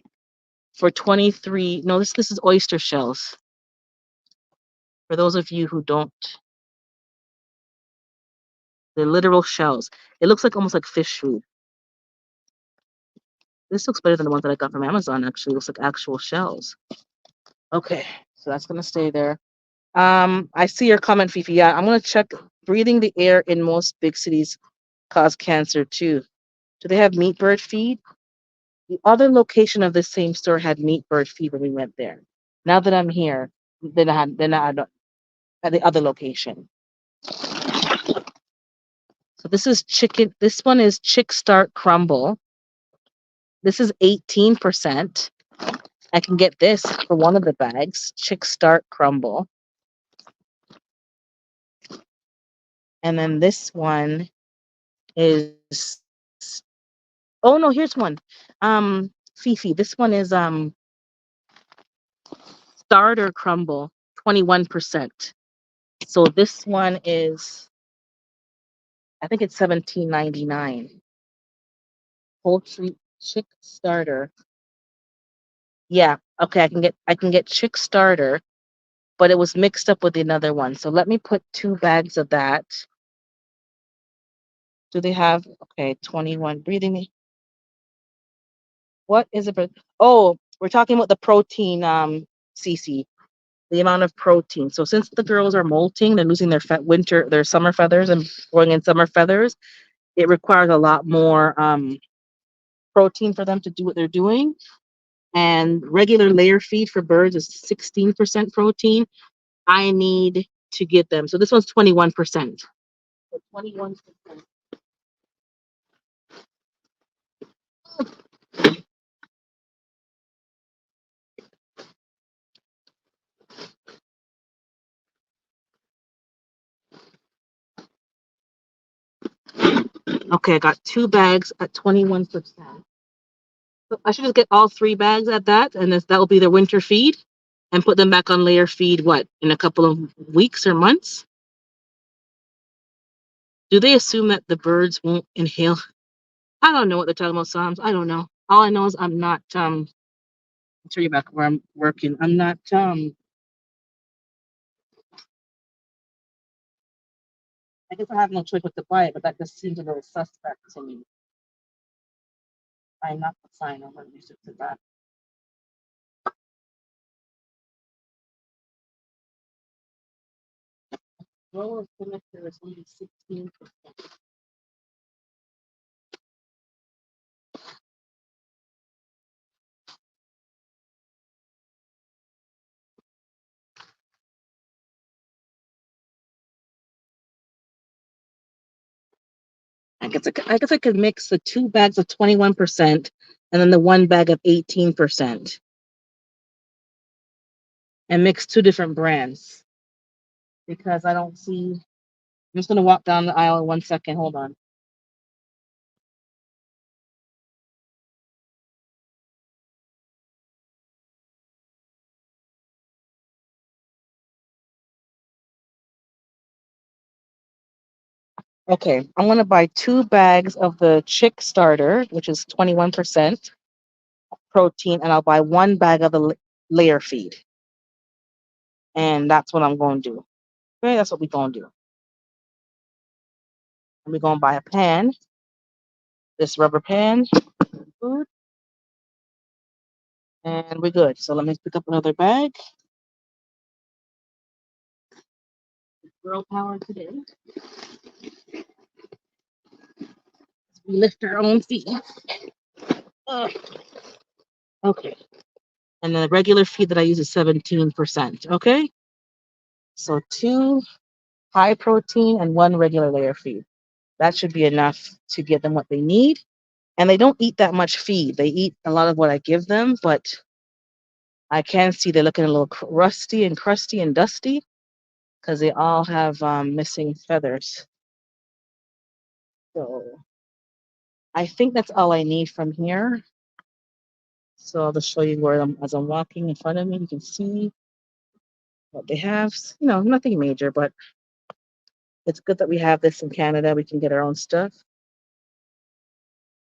for 23. No, this is oyster shells. For those of you who don't, they're literal shells. It looks like almost like fish food. This looks better than the ones that I got from Amazon. Actually, it looks like actual shells. Okay, so that's gonna stay there. I see your comment, Fifi. Yeah, I'm gonna check. Breathing the air in most big cities cause cancer too. Do they have meat bird feed? The other location of the same store had meat bird feed when we went there. Now that I'm here, they're not at the other location. So this is chicken. This one is Chick Start Crumble. This is 18%. I can get this for one of the bags. Chick Start Crumble. And then this one is oh no, here's one. Fifi. This one is Starter Crumble, 21%. So this one is I think it's 17.99. Poultry chick starter. Yeah, okay, I can get chick starter, but it was mixed up with another one. So let me put 2 bags of that. Do they have okay, 21 breathing? What is it? Oh, we're talking about the protein CC, the amount of protein. So since the girls are molting, they're losing their summer feathers and growing in summer feathers, it requires a lot more protein for them to do what they're doing. And regular layer feed for birds is 16% protein. I need to get them. So this one's 21%. So 21%. Okay, I got 2 bags at 21%. So I should just get all 3 bags at that, and that will be the winter feed, and put them back on layer feed. What, in a couple of weeks or months? Do they assume that the birds won't inhale? I don't know what they're talking about, Psalms. I don't know. All I know is I'm not. I'll tell you back where I'm working. I'm not. I guess I have no choice but to buy it, but that just seems a little suspect to me. I'm not the sign over to that. Grower connector is only 16%. I guess I could mix the 2 bags of 21% and then the 1 bag of 18% and mix 2 different brands because I don't see. I'm just gonna walk down the aisle in 1 second. Hold on. Okay, I'm gonna buy 2 bags of the chick starter, which is 21% protein, and I'll buy 1 bag of the layer feed, and that's what I'm going to do. Okay, that's what we're gonna do. And we're gonna buy a pan, this rubber pan, food, and we're good. So let me pick up another bag. Girl power today. We lift our own feet. Ugh. Okay. And the regular feed that I use is 17%. Okay. So 2 high protein and 1 regular layer feed. That should be enough to get them what they need. And they don't eat that much feed. They eat a lot of what I give them, but I can see they're looking a little rusty and crusty and dusty because they all have missing feathers. So I think that's all I need from here. So I'll just show you where as I'm walking in front of me, you can see what they have. Nothing major, but it's good that we have this in Canada. We can get our own stuff.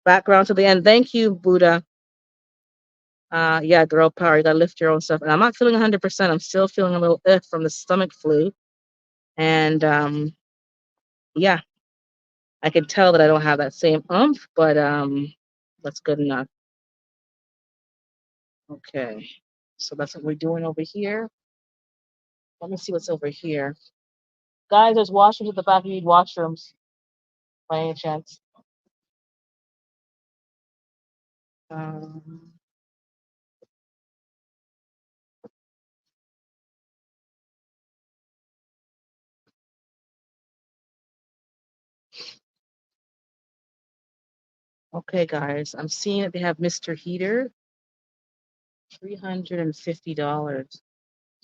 Background to the end. Thank you, Buddha. Yeah, girl power. You gotta lift your own stuff. And I'm not feeling 100%. I'm still feeling a little from the stomach flu. And yeah, I can tell that I don't have that same umph, but that's good enough. Okay, so that's what we're doing over here. Let me see what's over here. Guys, there's washrooms at the back. You need washrooms by any chance. Um, okay, guys, I'm seeing that they have Mr. Heater, $350.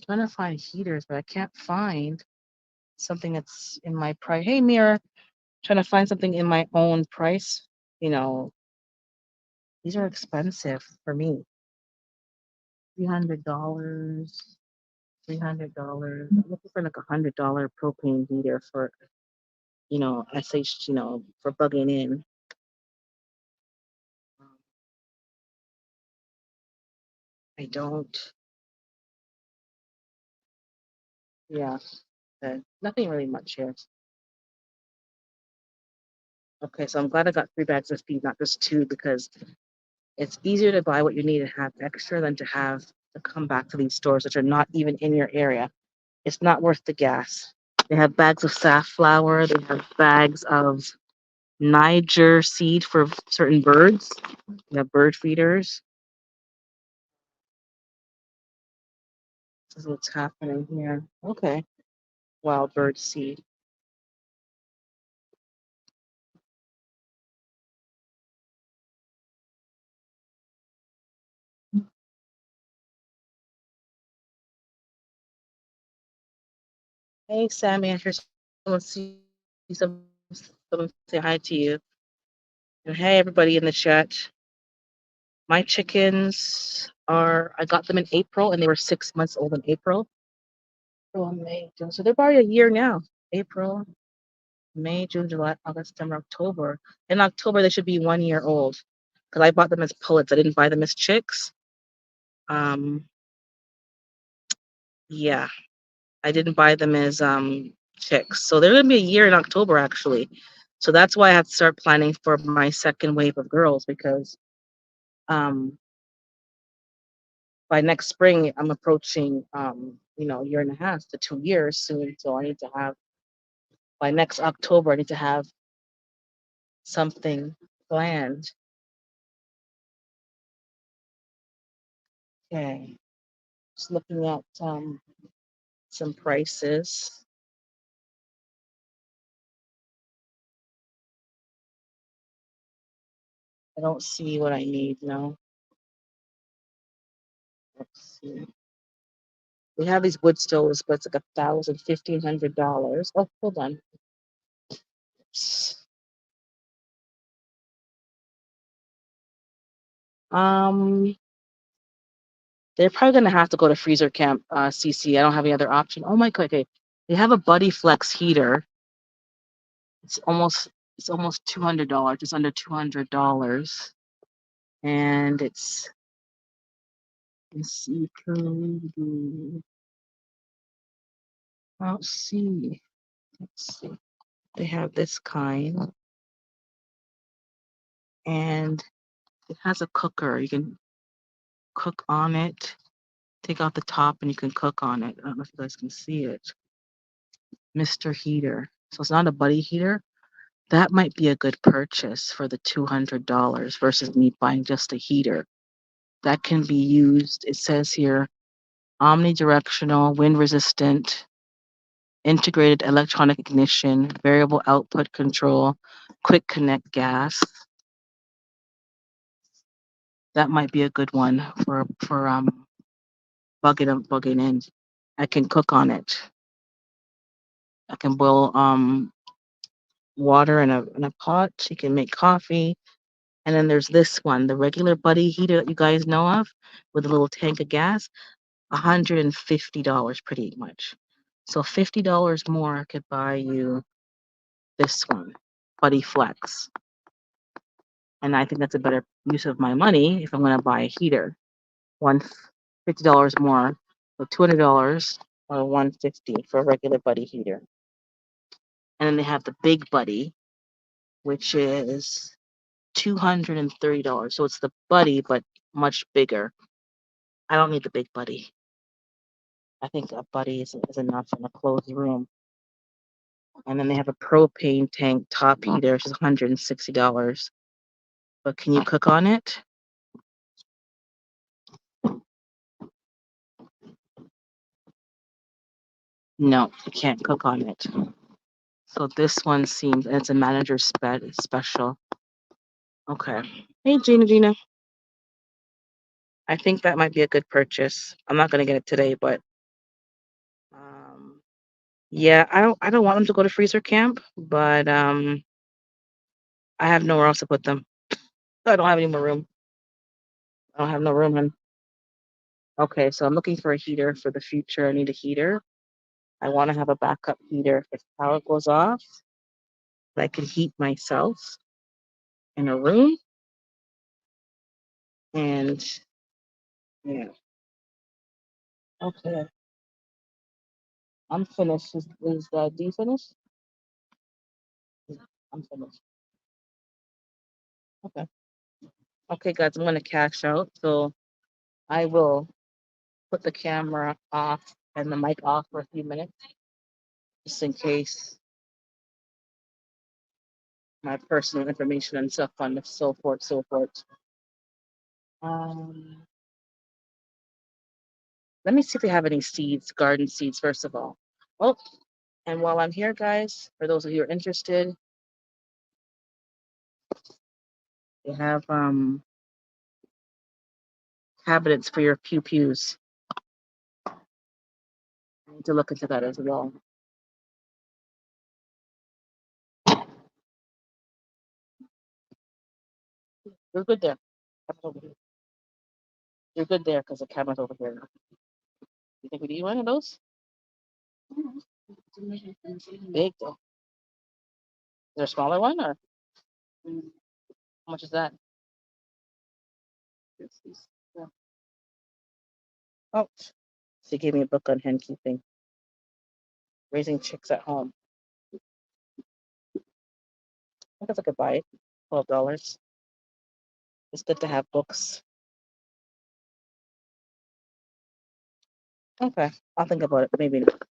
Trying to find heaters, but I can't find something that's in my price. Hey, Mirror, trying to find something in my own price. You know, these are expensive for me. $300, $300. I'm looking for like $100 propane heater for SH. For bugging in. Um, I don't. Yeah, nothing really much here. Okay, so I'm glad I got 3 bags of feed, not just 2, because it's easier to buy what you need and have extra than to have to come back to these stores which are not even in your area. It's not worth the gas. They have bags of safflower. They have bags of Niger seed for certain birds. They have bird feeders. This is what's happening here. Okay. Wild bird seed. Hey, Sammy, I hear someone say hi to you. And hey, everybody in the chat. My chickens are, I got them in April and they were 6 months old in April. Oh, May, June. So they're probably a year now. April, May, June, July, August, September, October. In October, they should be 1 year old because I bought them as pullets. I didn't buy them as chicks. Um, yeah, I didn't buy them as chicks. So they're gonna be a year in October actually. So that's why I have to start planning for my second wave of girls because um by next spring I'm approaching a year and a half to 2 years soon. So I need to have by next October I need to have something planned. Okay. Just looking at some prices. I don't see what I need now. Let's see. We have these wood stoves, but it's like $1,000, $1,500. Oh, hold on. Um, they're probably gonna have to go to freezer camp, CC. I don't have any other option. Oh my god, okay. They have a Buddy Flex heater. It's almost it's almost $200, just under $200. And it's let's see, let's see. Let's see. They have this kind and it has a cooker. You can cook on it. Take out the top and you can cook on it. I don't know if you guys can see it. Mr. Heater. So it's not a buddy heater. That might be a good purchase for the $200 versus me buying just a heater. That can be used, it says here, omnidirectional, wind resistant, integrated electronic ignition, variable output control, quick connect gas. That might be a good one for bugging in. I can cook on it. I can boil water in a pot. You can make coffee. And then there's this one, the regular buddy heater that you guys know of with a little tank of gas, $150 pretty much. So $50 more could buy you this one, Buddy Flex. And I think that's a better use of my money if I'm gonna buy a heater. One $50 more, or $200 or 150 for a regular buddy heater. And then they have the big buddy, which is $230. So it's the buddy, but much bigger. I don't need the big buddy. I think a buddy is enough in a closed room. And then they have a propane tank top heater, which is $160. But can you cook on it? No, you can't cook on it. So this one seems, and it's a manager special. Okay. Hey, Gina. I think that might be a good purchase. I'm not gonna get it today, but um, yeah, I don't want them to go to freezer camp, but I have nowhere else to put them. I don't have any more room. I don't have no room. And okay, so I'm looking for a heater for the future. I need a heater. I want to have a backup heater if power goes off. That I can heat myself in a room. And yeah, okay, I'm finished. Is D finished? I'm finished. Okay. Okay, guys, I'm gonna cash out. So I will put the camera off and the mic off for a few minutes, just in case my personal information and stuff on so forth, so forth. Um, Let me see if they have any seeds, garden seeds, first of all. Oh, and while I'm here, guys, for those of you who are interested, they have cabinets for your pews. I need to look into that as well. You're good there. Camera's over here. You're good there because the camera's over here now. You think we need one of those? Big though. Is there a smaller one or how much is that? Yeah. Oh, she gave me a book on hen keeping, raising chicks at home. I guess I could buy it. $12. It's good to have books. Okay, I'll think about it. Maybe not.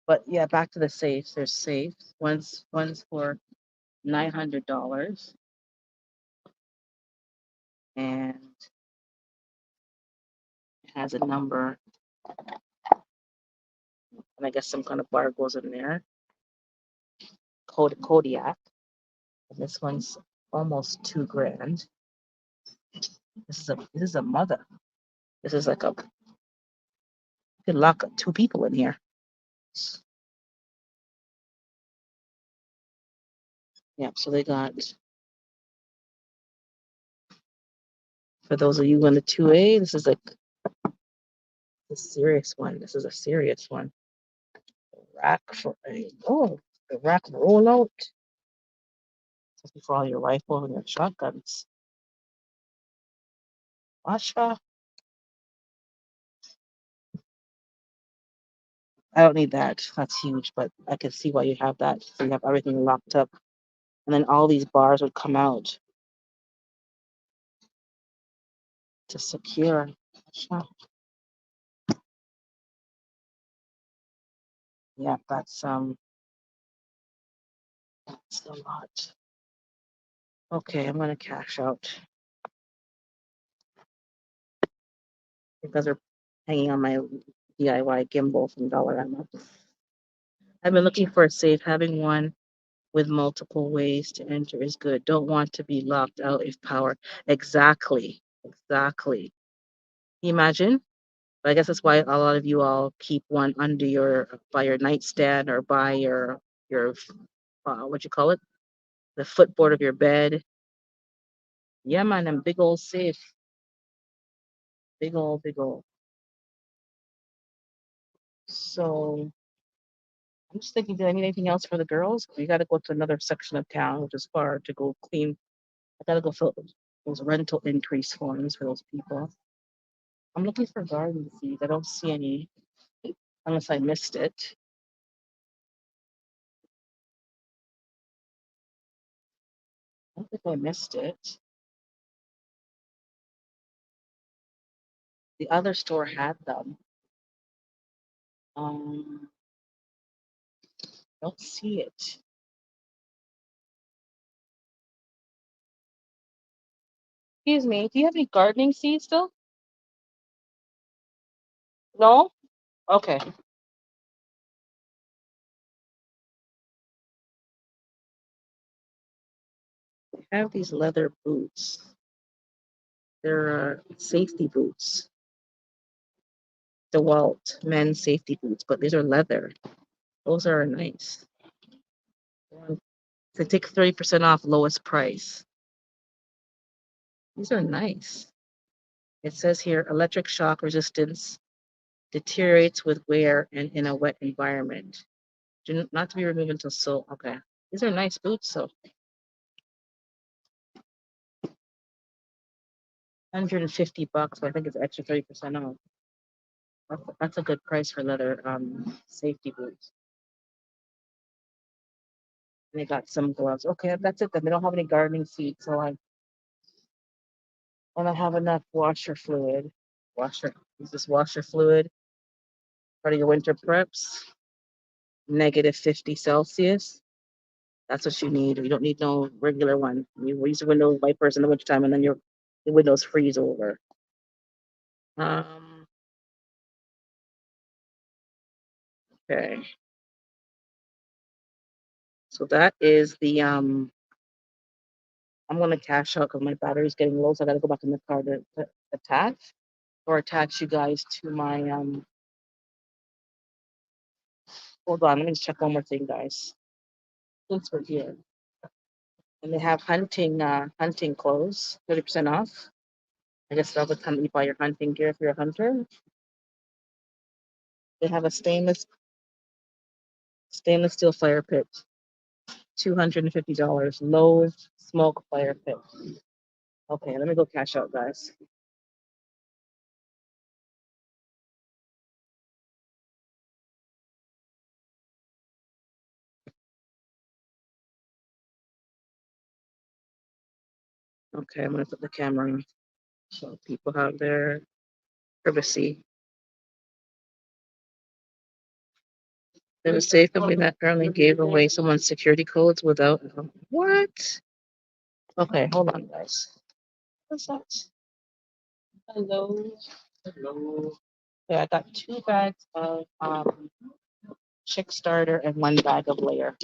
But yeah, back to the safes. There's safes. One's for $900 and it has a number and I guess some kind of bar goes in there. Kodiak. And this one's almost 2 grand. This is a mother. This is like a you can lock 2 people in here. Yep. So they got for those of you in the 2A. This is like the serious one. This is a serious one. Rack for the rack rollout. For all your rifles and your shotguns. Asha. I don't need that. That's huge, but I can see why you have that. So you have everything locked up. And then all these bars would come out to secure. Yeah, that's that's a lot. Okay, I'm gonna cash out. Because they're hanging on my DIY gimbal from Dollarama. I've been looking for a safe. Having one with multiple ways to enter is good. Don't want to be locked out if power. Exactly. Exactly. Can you imagine? But I guess that's why a lot of you all keep one under your by your nightstand or by your what you call it, the footboard of your bed. Yeah, man, them big old safe, big old, big old. So I'm just thinking, do I need anything else for the girls? We got to go to another section of town, which is far to go clean. I got to go fill out those rental increase forms for those people. I'm looking for garden seeds. I don't see any unless I missed it. I don't think I missed it. The other store had them. Don't see it. Excuse me. Do you have any gardening seeds still? No? Okay. I have these leather boots. They're safety boots. DeWalt men's safety boots, but these are leather. Those are nice. They take 30% off lowest price. These are nice. It says here electric shock resistance deteriorates with wear and in a wet environment. Do not to be removed until so. Okay. These are nice boots, so $150, but I think it's extra 30% off. That's a good price for leather safety boots. And they got some gloves. Okay, that's it then. They don't have any gardening seeds, so I have enough washer fluid. Use this washer fluid. Part of your winter preps. -50 Celsius. That's what you need. You don't need no regular one. You use the window wipers in the wintertime and then your the windows freeze over. Um, okay. So that is the I'm gonna cash out because my battery's getting low, so I gotta go back in the car to attach you guys to my hold on, let me just check one more thing, guys. Since we're here. And they have hunting clothes, 30% off. I guess all the time that you buy your hunting gear if you're a hunter. They have a stainless steel fire pit, $250. Low smoke fire pit. Okay, let me go cash out, guys. Okay, I'm gonna put the camera on so people have their privacy. There's a safe company that apparently gave away someone's security codes without what? Okay, hold on, guys. What's that? Hello. Hello. Okay, I got 2 bags of chick starter and 1 bag of layer.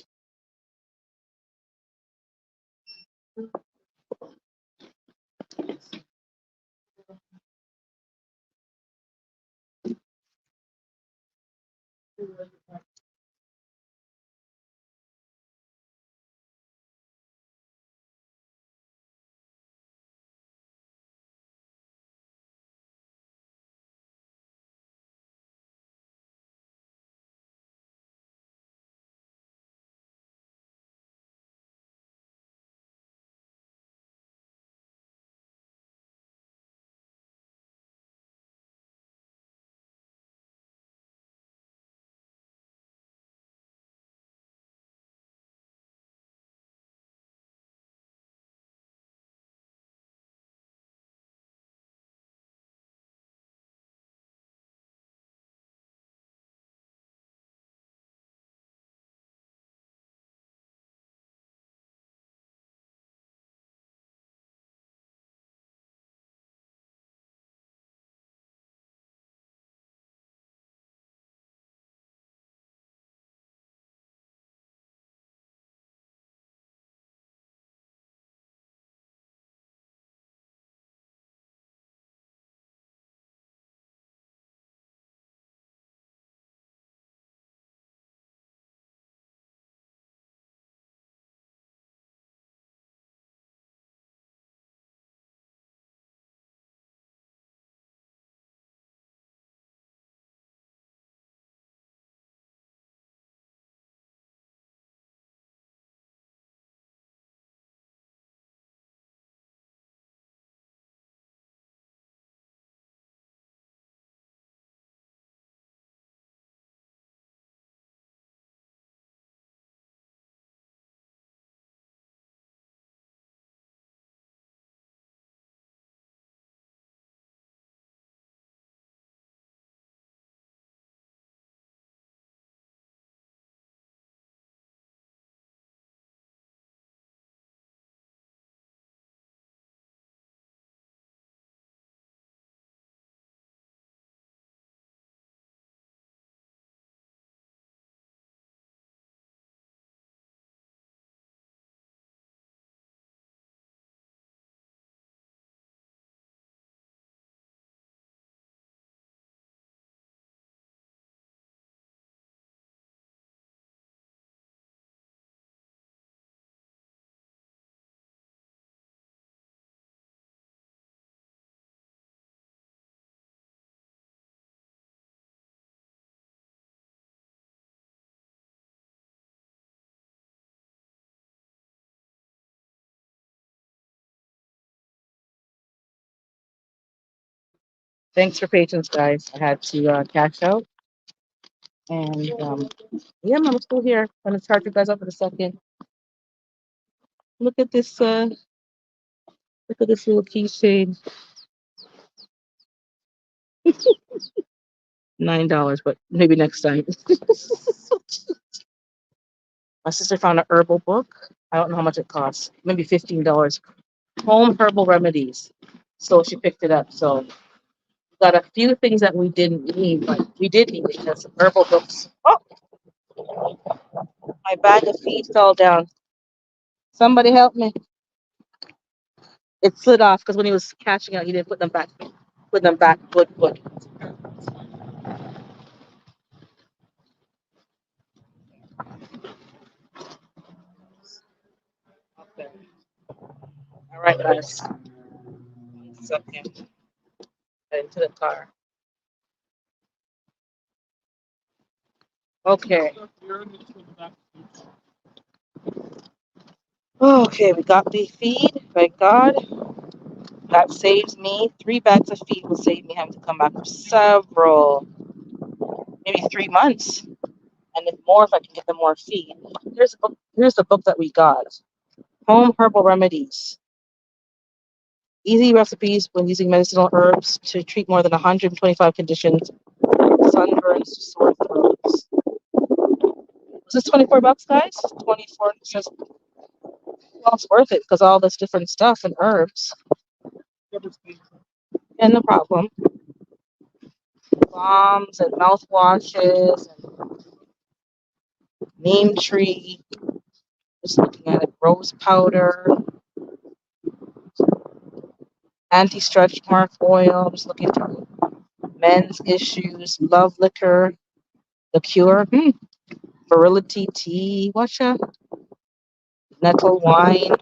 Thanks for patience, guys. I had to cash out, and yeah, I'm still here. I'm gonna start you guys up in a second. Look at this. Look at this little keychain. $9, but maybe next time. My sister found a herbal book. I don't know how much it costs. Maybe $15. Home herbal remedies. So she picked it up. So got a few things that we didn't need, but we did need because herbal books. Oh, my bag of feed fell down. Somebody help me. It slid off because when he was catching out, he didn't put them back. Put them back. Good, good. Okay. All right, guys. 1 second. Get into the car. Okay. Okay, we got the feed. Thank God. That saves me. 3 bags of feed will save me having to come back for several, maybe 3 months. And if more, if I can get them more feed. Here's a book. Here's the book that we got. Home Herbal Remedies. Easy recipes when using medicinal herbs to treat more than 125 conditions. Sunburns to sore throats. Was this $24, guys? 24. It says, well, it's worth it because all this different stuff and herbs. Yeah, no problem. Balms and mouthwashes and neem tree. Just looking at it. Rose powder, anti-stretch mark oil. I'm just looking through men's issues, love liquor, the cure, virility tea, whatcha, nettle wine,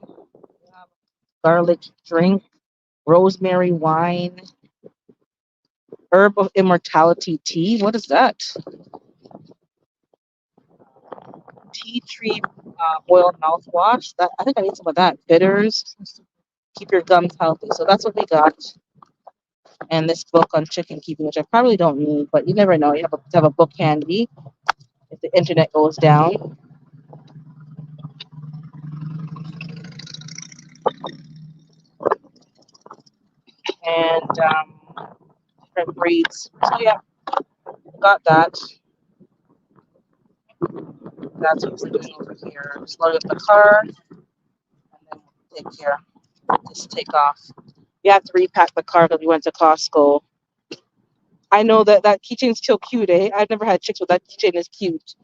garlic drink, rosemary wine, herb of immortality tea. What is that? Tea tree oil mouthwash. That I think I need some of that. Bitters. Keep your gums healthy. So that's what we got. And this book on chicken keeping, which I probably don't need, but you never know. You have a book handy if the internet goes down. And different breeds. So yeah, got that. That's what we're doing over here. Just load up the car and then take care. Just take off. You have to repack the car because we went to Costco. I know that keychain's still cute, eh? I've never had chicks, but that keychain is cute.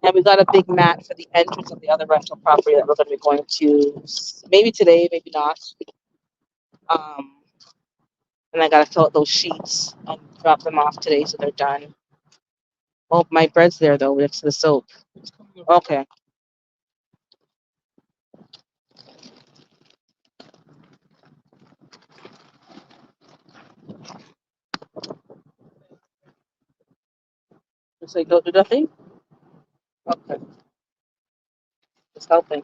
And we got a big mat for the entrance of the other rental property that we're going to be going to maybe today, maybe not. Um, and I got to fill out those sheets and drop them off today so they're done. Oh, my bread's there though next to the soap. Okay. So you don't do nothing? Okay. Just helping.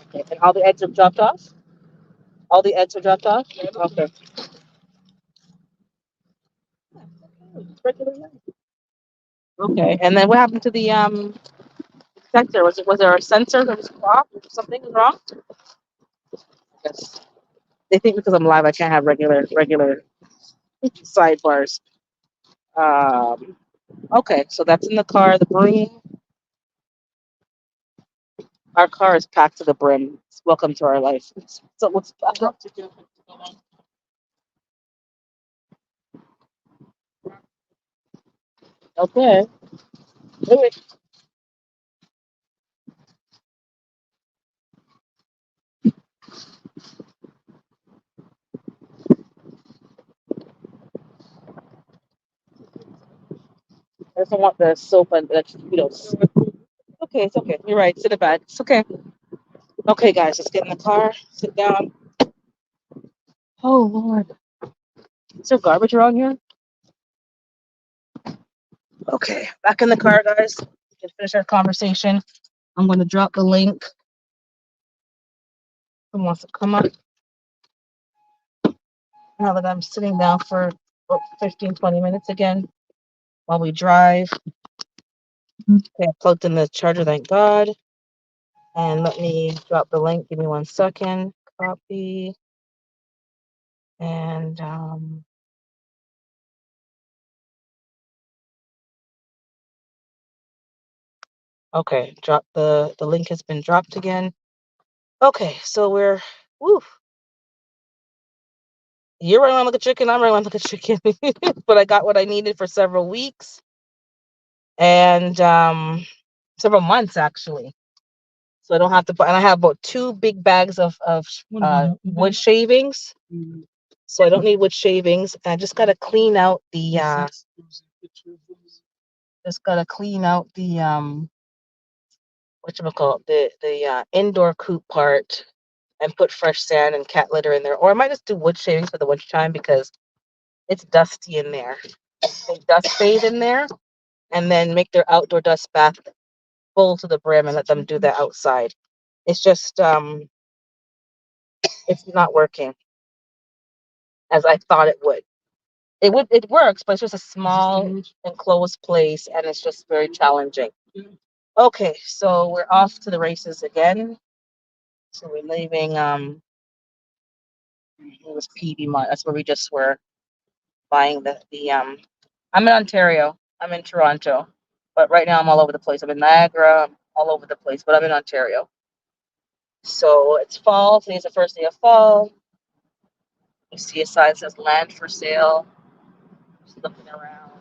Okay. And all the eggs are dropped off? All the eggs are dropped off? Okay. Okay. And then what happened to the detector? Was there a sensor that was off? Something was wrong? Yes. They think because I'm live I can't have regular sidebars. Um okay, so that's in the car, the broom. Our car is packed to the brim. Welcome to our life. So let's back up. Okay. Wait. I just don't want the soap and Okay, it's okay. You're right. Sit in bed. It's okay. Okay, guys, let's get in the car. Sit down. Oh Lord. Is there garbage around here? Okay, back in the car, guys. We can finish our conversation. I'm going to drop the link. Who wants to come up now that I'm sitting down for 15, 20 minutes again while we drive? Okay, I plugged in the charger, thank God. And let me drop the link. Give me 1 second. Copy. And okay, the link has been dropped again. Okay, so woo. You're running around like a chicken, I'm running around like a chicken. But I got what I needed for several weeks and several months actually. So I don't have to and I have about 2 big bags of wood shavings. So I don't need wood shavings. I just gotta clean out the Just gotta clean out the whatchamacallit, the indoor coop part and put fresh sand and cat litter in there. Or I might just do wood shavings for the winter time because it's dusty in there. They dust bathe in there and then make their outdoor dust bath full to the brim and let them do that outside. It's just it's not working as I thought it would. It works, but it's just a small enclosed place and it's just very challenging. Okay, so we're off to the races again. So we're leaving it was PV Mart. That's where we just were buying the. I'm in Ontario. I'm in Toronto. But right now I'm all over the place. I'm in Niagara, I'm all over the place, but I'm in Ontario. So it's fall. Today's the first day of fall. You see a sign that says land for sale. Just looking around.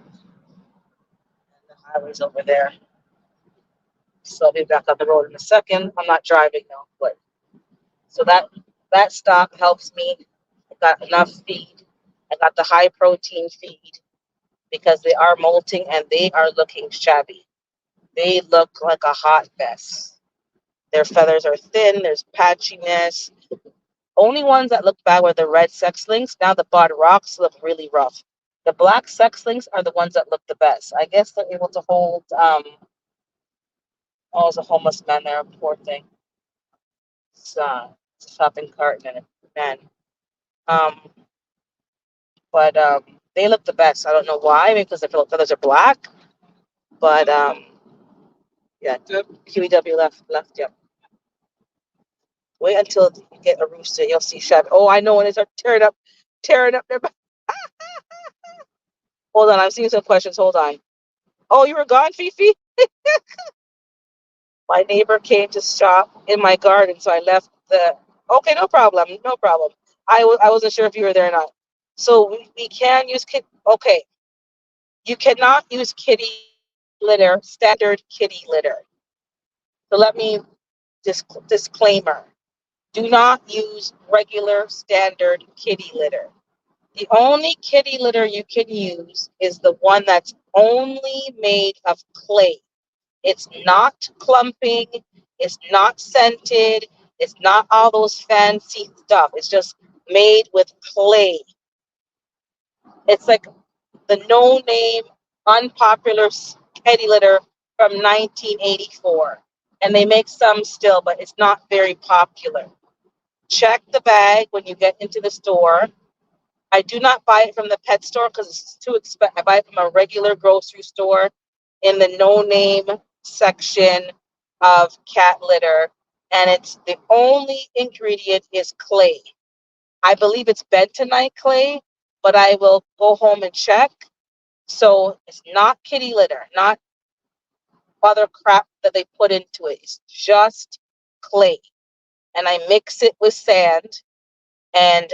And the highway's over there. So I'll be back on the road in a second. I'm not driving though, but so that stock helps me. I got enough feed. I got the high protein feed because they are molting and they are looking shabby. They look like a hot mess. Their feathers are thin, there's patchiness. Only ones that look bad were the red sex links. Now the bud rocks look really rough. The black sex links are the ones that look the best. I guess they're able to hold oh, it's a homeless man there, poor thing. It's a shopping cart and a man. Um but they look the best. I don't know why, because their feathers are black. But yeah, QEW left, yep. Wait until you get a rooster, you'll see shabby. Oh, I know when they start tearing up their. Hold on, I'm seeing some questions. Hold on. Oh, you were gone, Fifi? My neighbor came to shop in my garden, so I left the. Okay, no problem, no problem. I wasn't sure if you were there or not. So we can use kit. Okay, you cannot use kitty litter, standard kitty litter. So let me disclaimer. Do not use regular standard kitty litter. The only kitty litter you can use is the one that's only made of clay. It's not clumping, it's not scented, it's not all those fancy stuff. It's just made with clay. It's like the no name, unpopular kitty litter from 1984. And they make some still, but it's not very popular. Check the bag when you get into the store. I do not buy it from the pet store because it's too expensive. I buy it from a regular grocery store in the no name section of cat litter, and it's the only ingredient is clay. I believe it's bentonite clay, but I will go home and check. So it's not kitty litter, not other crap that they put into it. It's just clay, and I mix it with sand and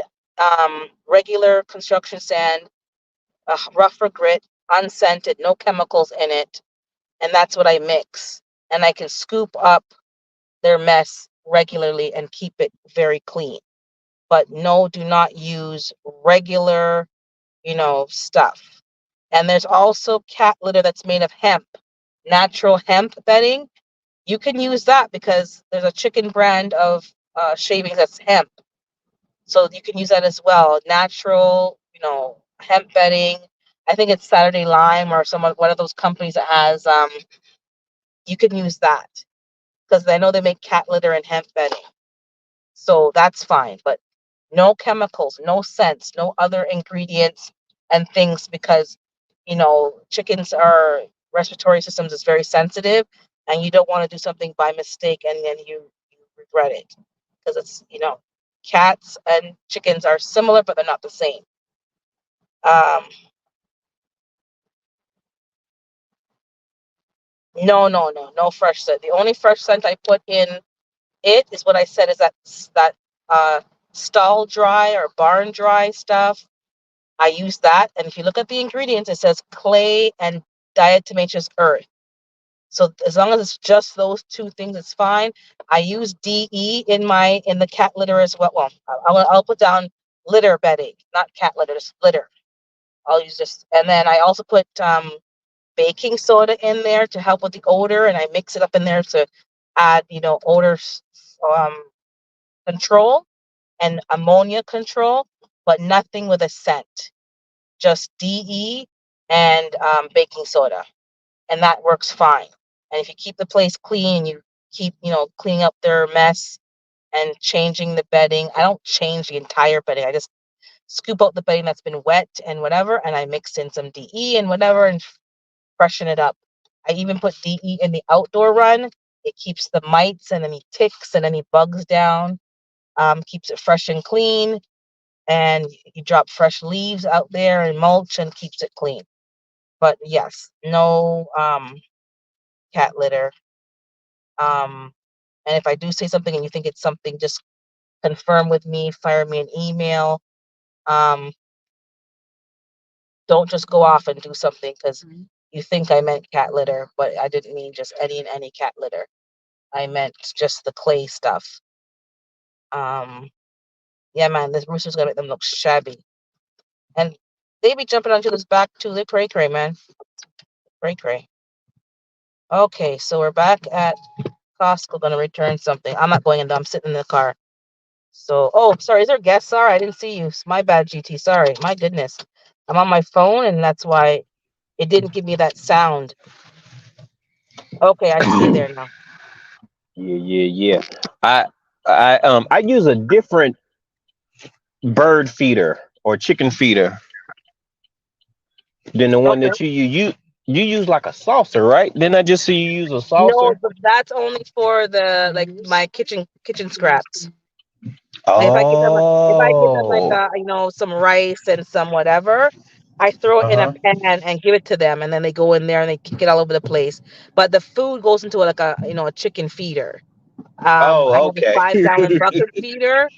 regular construction sand, rougher grit, unscented, no chemicals in it, and that's what I mix. And I can scoop up their mess regularly and keep it very clean. But no, do not use regular, stuff. And there's also cat litter that's made of hemp, natural hemp bedding. You can use that because there's a chicken brand of shavings that's hemp. So you can use that as well. Natural, hemp bedding. I think it's Saturday Lime or one of those companies that has you can use that because I know they make cat litter and hemp bedding. So that's fine, but no chemicals, no scents, no other ingredients and things because chickens are respiratory systems is very sensitive and you don't want to do something by mistake and then you regret it because it's cats and chickens are similar but they're not the same. um no fresh scent. The only fresh scent I put in it is what I said is that uh stall dry or barn dry stuff. I use that, and if you look at the ingredients, it says clay and diatomaceous earth. So as long as it's just those two things, it's fine. I use DE in the cat litter as well. Well, I'll put down litter bedding, not cat litter, just litter. I'll use this, and then I also put baking soda in there to help with the odor, and I mix it up in there to add, odor um, control and ammonia control, but nothing with a scent. Just DE and baking soda, and that works fine. And if you keep the place clean, you keep, cleaning up their mess and changing the bedding. I don't change the entire bedding. I just scoop out the bedding that's been wet and whatever, and I mix in some DE and whatever and freshen it up. I even put DE in the outdoor run. It keeps the mites and any ticks and any bugs down, keeps it fresh and clean. And you drop fresh leaves out there and mulch and keeps it clean. But yes, no cat litter. Um, and if I do say something and you think it's something, just confirm with me, fire me an email. Um, don't just go off and do something because you think I meant cat litter, but I didn't mean just any and any cat litter. I meant just the clay stuff. Um, yeah, man, this rooster's gonna make them look shabby. And they be jumping onto this back too. They cray cray, man. Cray cray. Okay, so we're back at Costco, gonna return something. I'm not going in though, I'm sitting in the car. So, oh, sorry, is there guests? Sorry, I didn't see you. It's my bad, GT. Sorry, my goodness. I'm on my phone, and that's why it didn't give me that sound. Okay, I see you there now. Yeah, yeah, yeah. I use a different bird feeder or chicken feeder than the one Okay. that you use like a saucer, right? Didn't I just see you use a No, saucer? but that's only for the like my kitchen scraps. And if I give them like Oh, some rice and some whatever, I throw it in a uh-huh. pan and give it to them, and then they go in there and they kick it all over the place. But the food goes into like a chicken feeder. I Oh, have a okay. 5-gallon bucket feeder,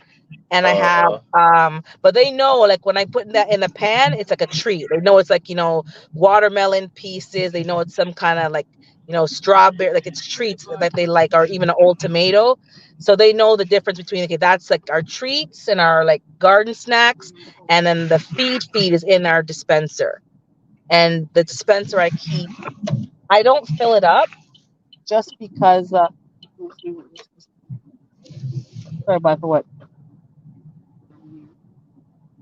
and I have Uh-huh. but they know like when I put that in the pan, it's like a treat. They know it's like, watermelon pieces. They know it's some kind of like, strawberry, like it's treats that they like, or even an old tomato. So they know the difference between, okay, that's like our treats and our like garden snacks, and then the feed is in our dispenser. And the dispenser I keep, I don't fill it up just because sorry about for what?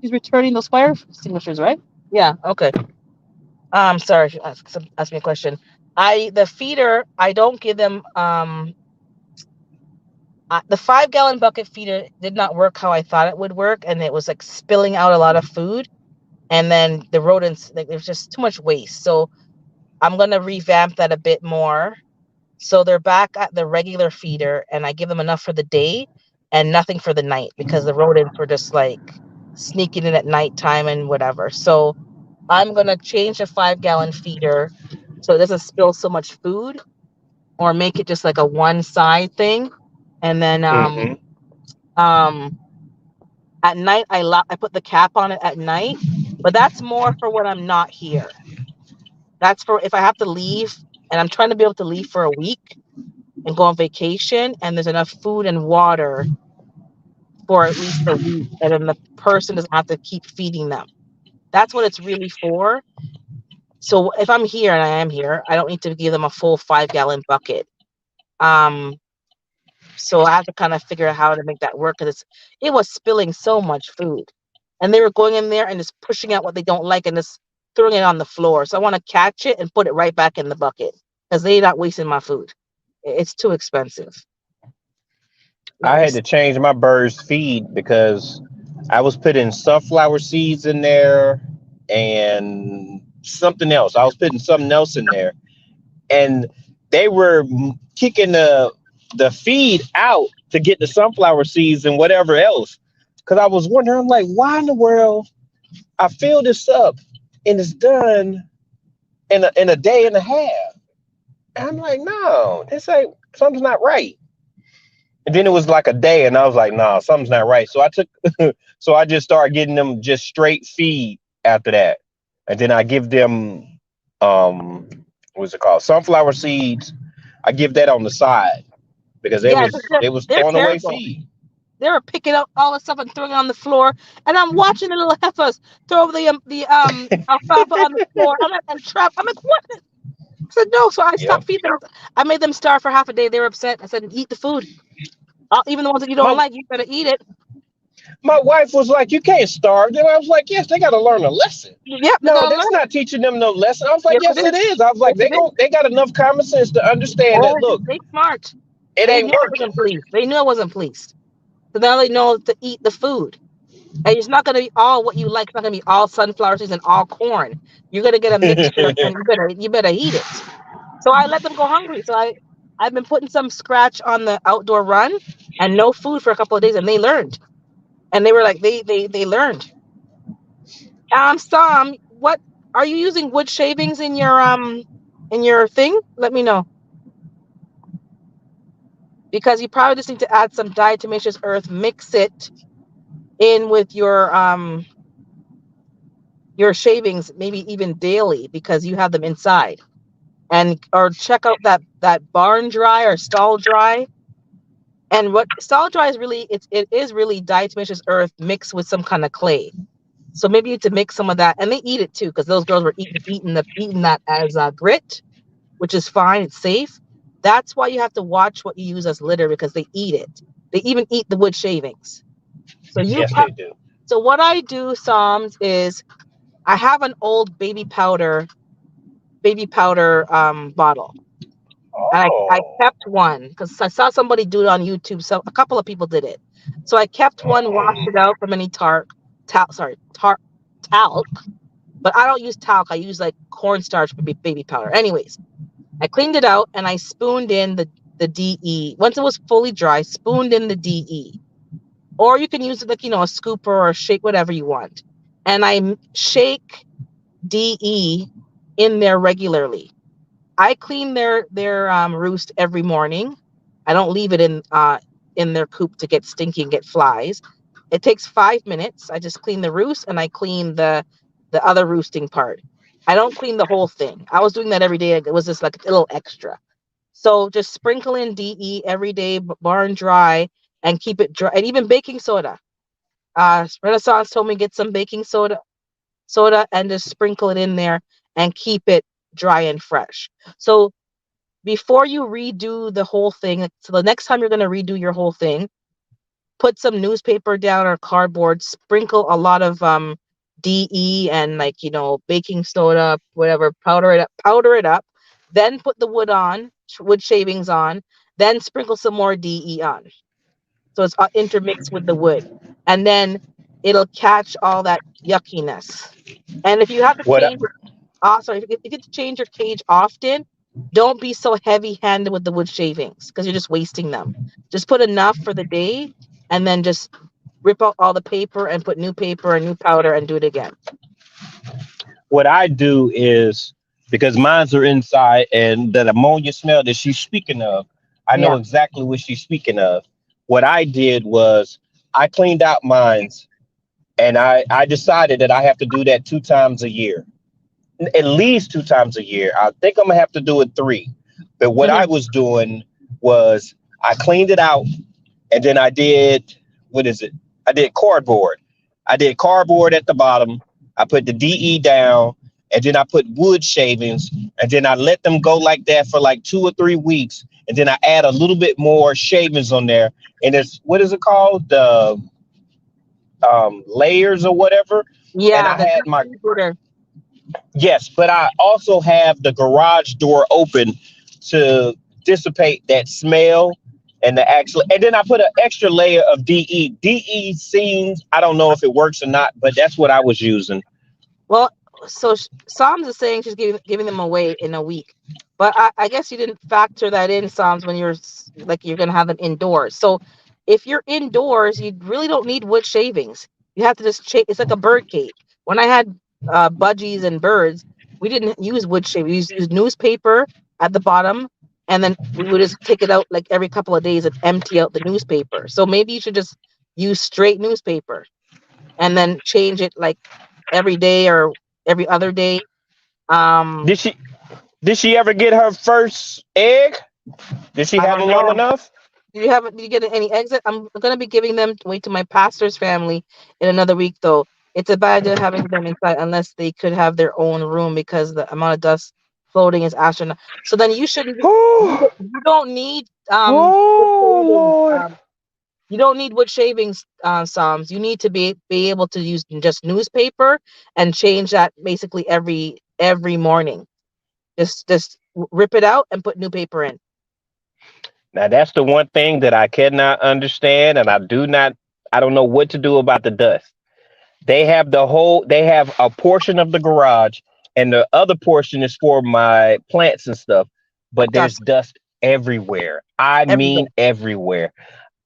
He's returning those fire extinguishers, right? Yeah, okay. Sorry, ask me a question. The feeder, I don't give them the 5-gallon bucket feeder did not work how I thought it would work, and it was like spilling out a lot of food, and then the rodents, like there's just too much waste. So I'm gonna revamp that a bit more. So they're back at the regular feeder, and I give them enough for the day and nothing for the night because the rodents were just like sneaking in at nighttime and whatever. So I'm gonna change a 5-gallon feeder so it doesn't spill so much food, or make it just like a one side thing. And then Mm-hmm. um at night I put the cap on it at night, but that's more for when I'm not here. That's for if I have to leave, and I'm trying to be able to leave for a week and go on vacation, and there's enough food and water for at least a week, and then the person doesn't have to keep feeding them. That's what it's really for. So if I'm here, and I am here, I don't need to give them a full 5-gallon bucket. Um, so I have to kind of figure out how to make that work because it was spilling so much food, and they were going in there and just pushing out what they don't like and just throwing it on the floor. So I want to catch it and put it right back in the bucket because they're not wasting my food. It's too expensive. Let I me had see. to change my bird's feed because I was putting sunflower seeds in there and something else. I was putting something else in there, and they were kicking the feed out to get the sunflower seeds and whatever else. Because I was wondering, I'm like, why in the world I fill this up and it's done in a day and a half? And I'm like, no, this ain't something's not right. And then it was like a day, and I was like, nah, something's not right. So I took, so I just started getting them just straight feed after that, and then I give them, um, what's it called, sunflower seeds. I give that on the side because Yeah, 'cause they was they're throwing away terrible. feed. They were picking up all the stuff and throwing it on the floor, and I'm watching the little heifers throw the alfalfa on the floor. I'm like, and trap. I'm like, what? I said no, so I Yep. stopped feeding them. I made them starve for half a day. They were upset. I said, eat the food. Even the ones that you don't My like, you better eat it. my wife was like, "You can't starve them." I was like, "Yes, they got to learn a lesson." Yep, they're No, gonna that's learn. not teaching them no lesson. I was like, Yes, it "Yes, is. it is." I was like, Yes, it is. they got enough common sense to understand that. Oh, Look, they smart. it They ain't knew I working. wasn't pleased. They knew I wasn't pleased. So now they know to eat the food. And it's not gonna be all what you like. It's not gonna be all sunflower seeds and all corn. You're gonna get a mixture, and you better eat it. So I let them go hungry. So I've been putting some scratch on the outdoor run and no food for a couple of days, and they learned. And they were like they learned. Sam, what are you using wood shavings in your thing? Let me know because you probably just need to add some diatomaceous earth, mix it in with your shavings, maybe even daily because you have them inside. And or check out that barn dry or stall dry. And what stall dry is really it is really diatomaceous earth mixed with some kind of clay. So maybe you need to mix some of that, and they eat it too because those girls were eating that as grit, which is fine. It's safe. That's why you have to watch what you use as litter because they eat it. They even eat the wood shavings. So you Yes, have. they do. So what I do, Psalms, is I have an old baby powder bottle. And I Oh. kept one because I saw somebody do it on YouTube. So a couple of people did it. So I kept one, washed it Mm. out from any talc. But I don't use talc. I use like cornstarch baby powder. Anyways, I cleaned it out and I spooned in the DE. Once it was fully dry, spooned in the DE. Or you can use it like a scooper or a shake, whatever you want. And shake DE in there regularly. I clean their roost every morning. I don't leave it in their coop to get stinky and get flies. It takes 5 minutes. I just clean the roost and I clean the other roosting part. I don't clean the whole thing. I was doing that every day. It was just like a little extra. So just sprinkle in DE every day, barn dry, and keep it dry. And even baking soda. Renaissance told me get some baking soda and just sprinkle it in there and keep it dry and fresh. So before you redo the whole thing, so the next time you're going to redo your whole thing, put some newspaper down or cardboard, sprinkle a lot of DE and like baking soda, whatever, powder it up, then put the wood shavings on, then sprinkle some more DE on, so it's intermixed with the wood, and then it'll catch all that yuckiness. And if you have to What I, change sorry, if you have to change your cage often, don't be so heavy handed with the wood shavings because you're just wasting them. Just put enough for the day and then just rip out all the paper and put new paper and new powder and do it again. what I do is, because mines are inside and that ammonia smell that she's speaking of, I know Yeah. exactly what she's speaking of. What I did was I cleaned out mines, and I decided that I have to do that 2 times a year, at least 2 times a year. I think I'm gonna have to do it three. But what I Hmm. was doing was I cleaned it out, and then I did, what is it? I did cardboard. I did cardboard at the bottom. I put the DE down, and then I put wood shavings, and then I let them go like that for like 2 or 3 weeks, and then I add a little bit more shavings on there. And it's, what is it called? The layers or whatever. And Yeah, I the had my, DE booter. yes, but I also have the garage door open to dissipate that smell and the actual. And then I put an extra layer of DE. DE seems, I don't know if it works or not, but that's what I was using. Well, so Psalms is saying she's giving them away in a week, but I guess you didn't factor that in, Psalms, when like you're gonna have them indoors. So if you're indoors, you really don't need wood shavings. You have to just it's like a bird cage. When I had budgies and birds, we didn't use wood shavings. We used newspaper at the bottom, and then we would just take it out like every couple of days and empty out the newspaper. So maybe you should just use straight newspaper and then change it like every day or every other day. Um, Did she did she ever get her first egg? Did she I have don't them long know. enough? Did you get any exit? I'm gonna be giving them away to my pastor's family in another week, though. It's a bad idea having them inside unless they could have their own room because the amount of dust floating is astronaut. So then you shouldn't. Oh, You don't need wood oh shavings. Lord. You don't need wood shavings, Psalms. You need to be able to use just newspaper and change that basically every morning. Just rip it out and put new paper in. Now that's the one thing that I cannot understand, and I don't know what to do about the dust. They have a portion of the garage, and the other portion is for my plants and stuff, but there's Dust dust everywhere. I everywhere. mean, everywhere.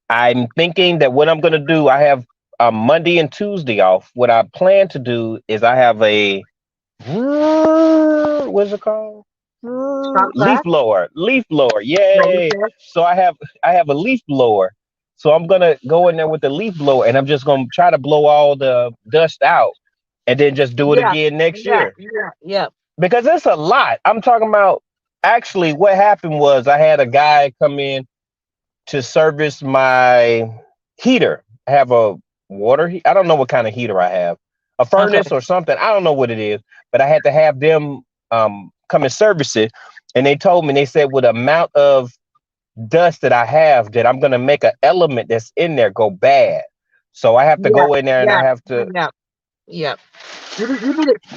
I'm thinking that what I'm going to do, I have Monday and Tuesday off. What I plan to do is I have a what's it called? Shop Leaf vac, blower. Leaf blower. right Yay. there. So I have a leaf blower. So I'm gonna go in there with the leaf blower and I'm just gonna try to blow all the dust out and then just do it Yeah, again next yeah, year. yeah, yeah. Because it's a lot. I'm talking about actually what happened was I had a guy come in to service my heater. I have a I don't know what kind of heater I have. A Okay. furnace or something. I don't know what it is, but I had to have them come and service it. And they told me, they said with the amount of dust that I have, that I'm gonna make an element that's in there go bad. So I have to Yeah, go in there and I yeah, have to yeah, yeah.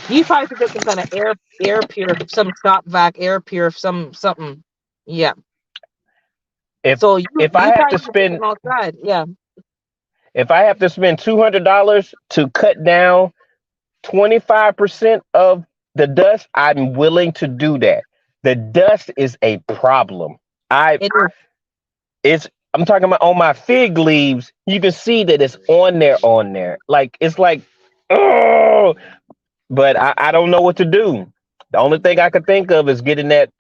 You probably could get some kind of air pure, some shop vac air pure, something. Yeah. if So if I you have probably to could get spend them outside. Yeah. if I have to spend $200 to cut down 25% of the dust, I'm willing to do that. The dust is a problem. I It is. it's I'm talking about on my fig leaves, you can see that it's on there. Like it's like oh, but I don't know what to do. The only thing I could think of is getting that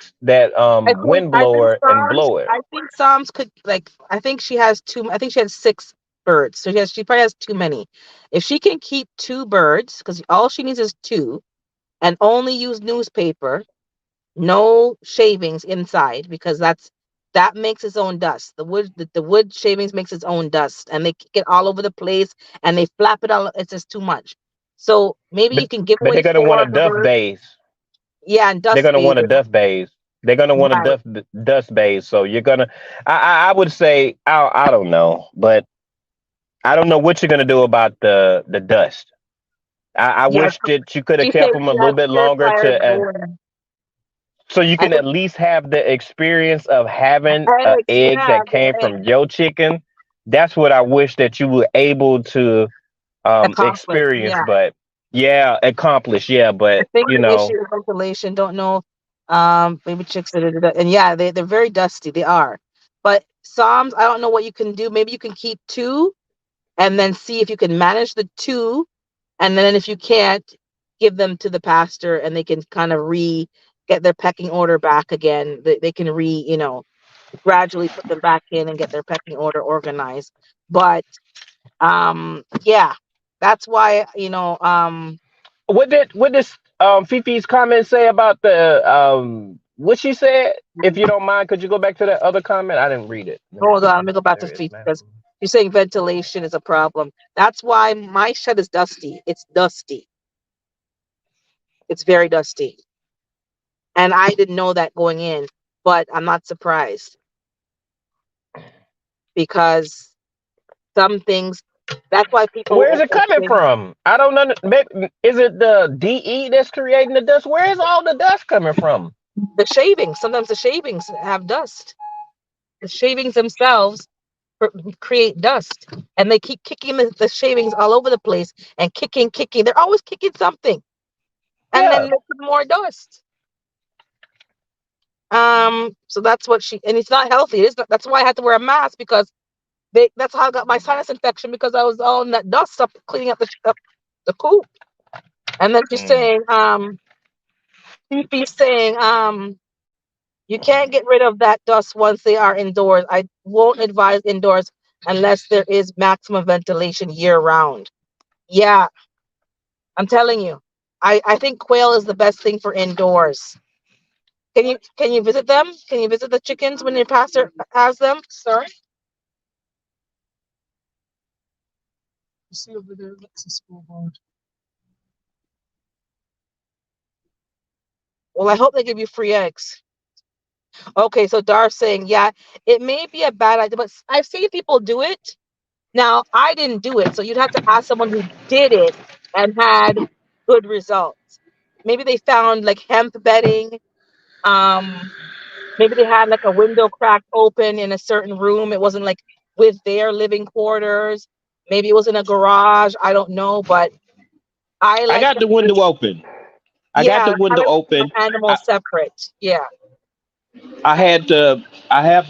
wind I think blower and blow it. Psalms could like I think she has two I think she has six birds. So she probably has too many. If she can keep two birds, because all she needs is two, and only use newspaper, no shavings inside, because that makes its own dust. The wood shavings makes its own dust and they kick it all over the place and they flap it all. It's just too much. So maybe you But can give but away they're gonna want four a of the dust birds. base. Yeah, and They're dust gonna want bathe. a dust base. They're gonna want a Right. dust base. So you're gonna. I would say I don't know, but I don't know what you're gonna do about the dust. I Yeah. wish that you could have She said kept them a she little has bit longer purifiers to, going. so you And can at least have the experience of having an eggs, egg yeah, that the came eggs from your chicken. That's what I wish that you were able to accomplished. experience. Yeah. But yeah, accomplish. Yeah, I but think the issue is ventilation. Don't know. Maybe chicks and yeah, they're very dusty. They are. But Psalms, I don't know what you can do. Maybe you can keep two and then see if you can manage the two. And then if you can't, give them to the pastor and they can kind of get their pecking order back again. They can gradually put them back in and get their pecking order organized. But yeah, that's why, what did Fifi's comment say about the what she said? If you don't mind, could you go back to that other comment? I didn't read it. Let me hold on, see. let me go back to There is feet because maximum. you're saying ventilation is a problem. That's why my shed is dusty. It's dusty. It's very dusty. And I didn't know that going in, but I'm not surprised because some things, that's why Where is people it coming from? I don't know. Is it the DE that's creating the dust? Where is all the dust coming from? the shavings, sometimes the shavings have dust. The shavings themselves create dust and they keep kicking the shavings all over the place and kicking. They're always kicking something and then Yeah. making more dust. So that's what and it's not healthy. It is not, that's why I had to wear a mask because that's how I got my sinus infection because I was all in that dust up cleaning up the coop. And then she's Mm. saying, Fifi's saying, you can't get rid of that dust once they are indoors. I won't advise indoors unless there is maximum ventilation year round. Yeah, I'm telling you. I think quail is the best thing for indoors. Can you visit them? Can you visit the chickens when your pastor has them? Sorry. You see over there, that's a school board. Well, I hope they give you free eggs. Okay, so Dar's saying, yeah, it may be a bad idea, but I've seen people do it. Now, I didn't do it, so you'd have to ask someone who did it and had good results. Maybe they found like hemp bedding. Um, Maybe they had like a window cracked open in a certain room. It wasn't like with their living quarters. Maybe it was in a garage. I don't know, but I I like got that. the window open. I got Yeah, the window having open. the I, animals separate. Yeah. I had the I have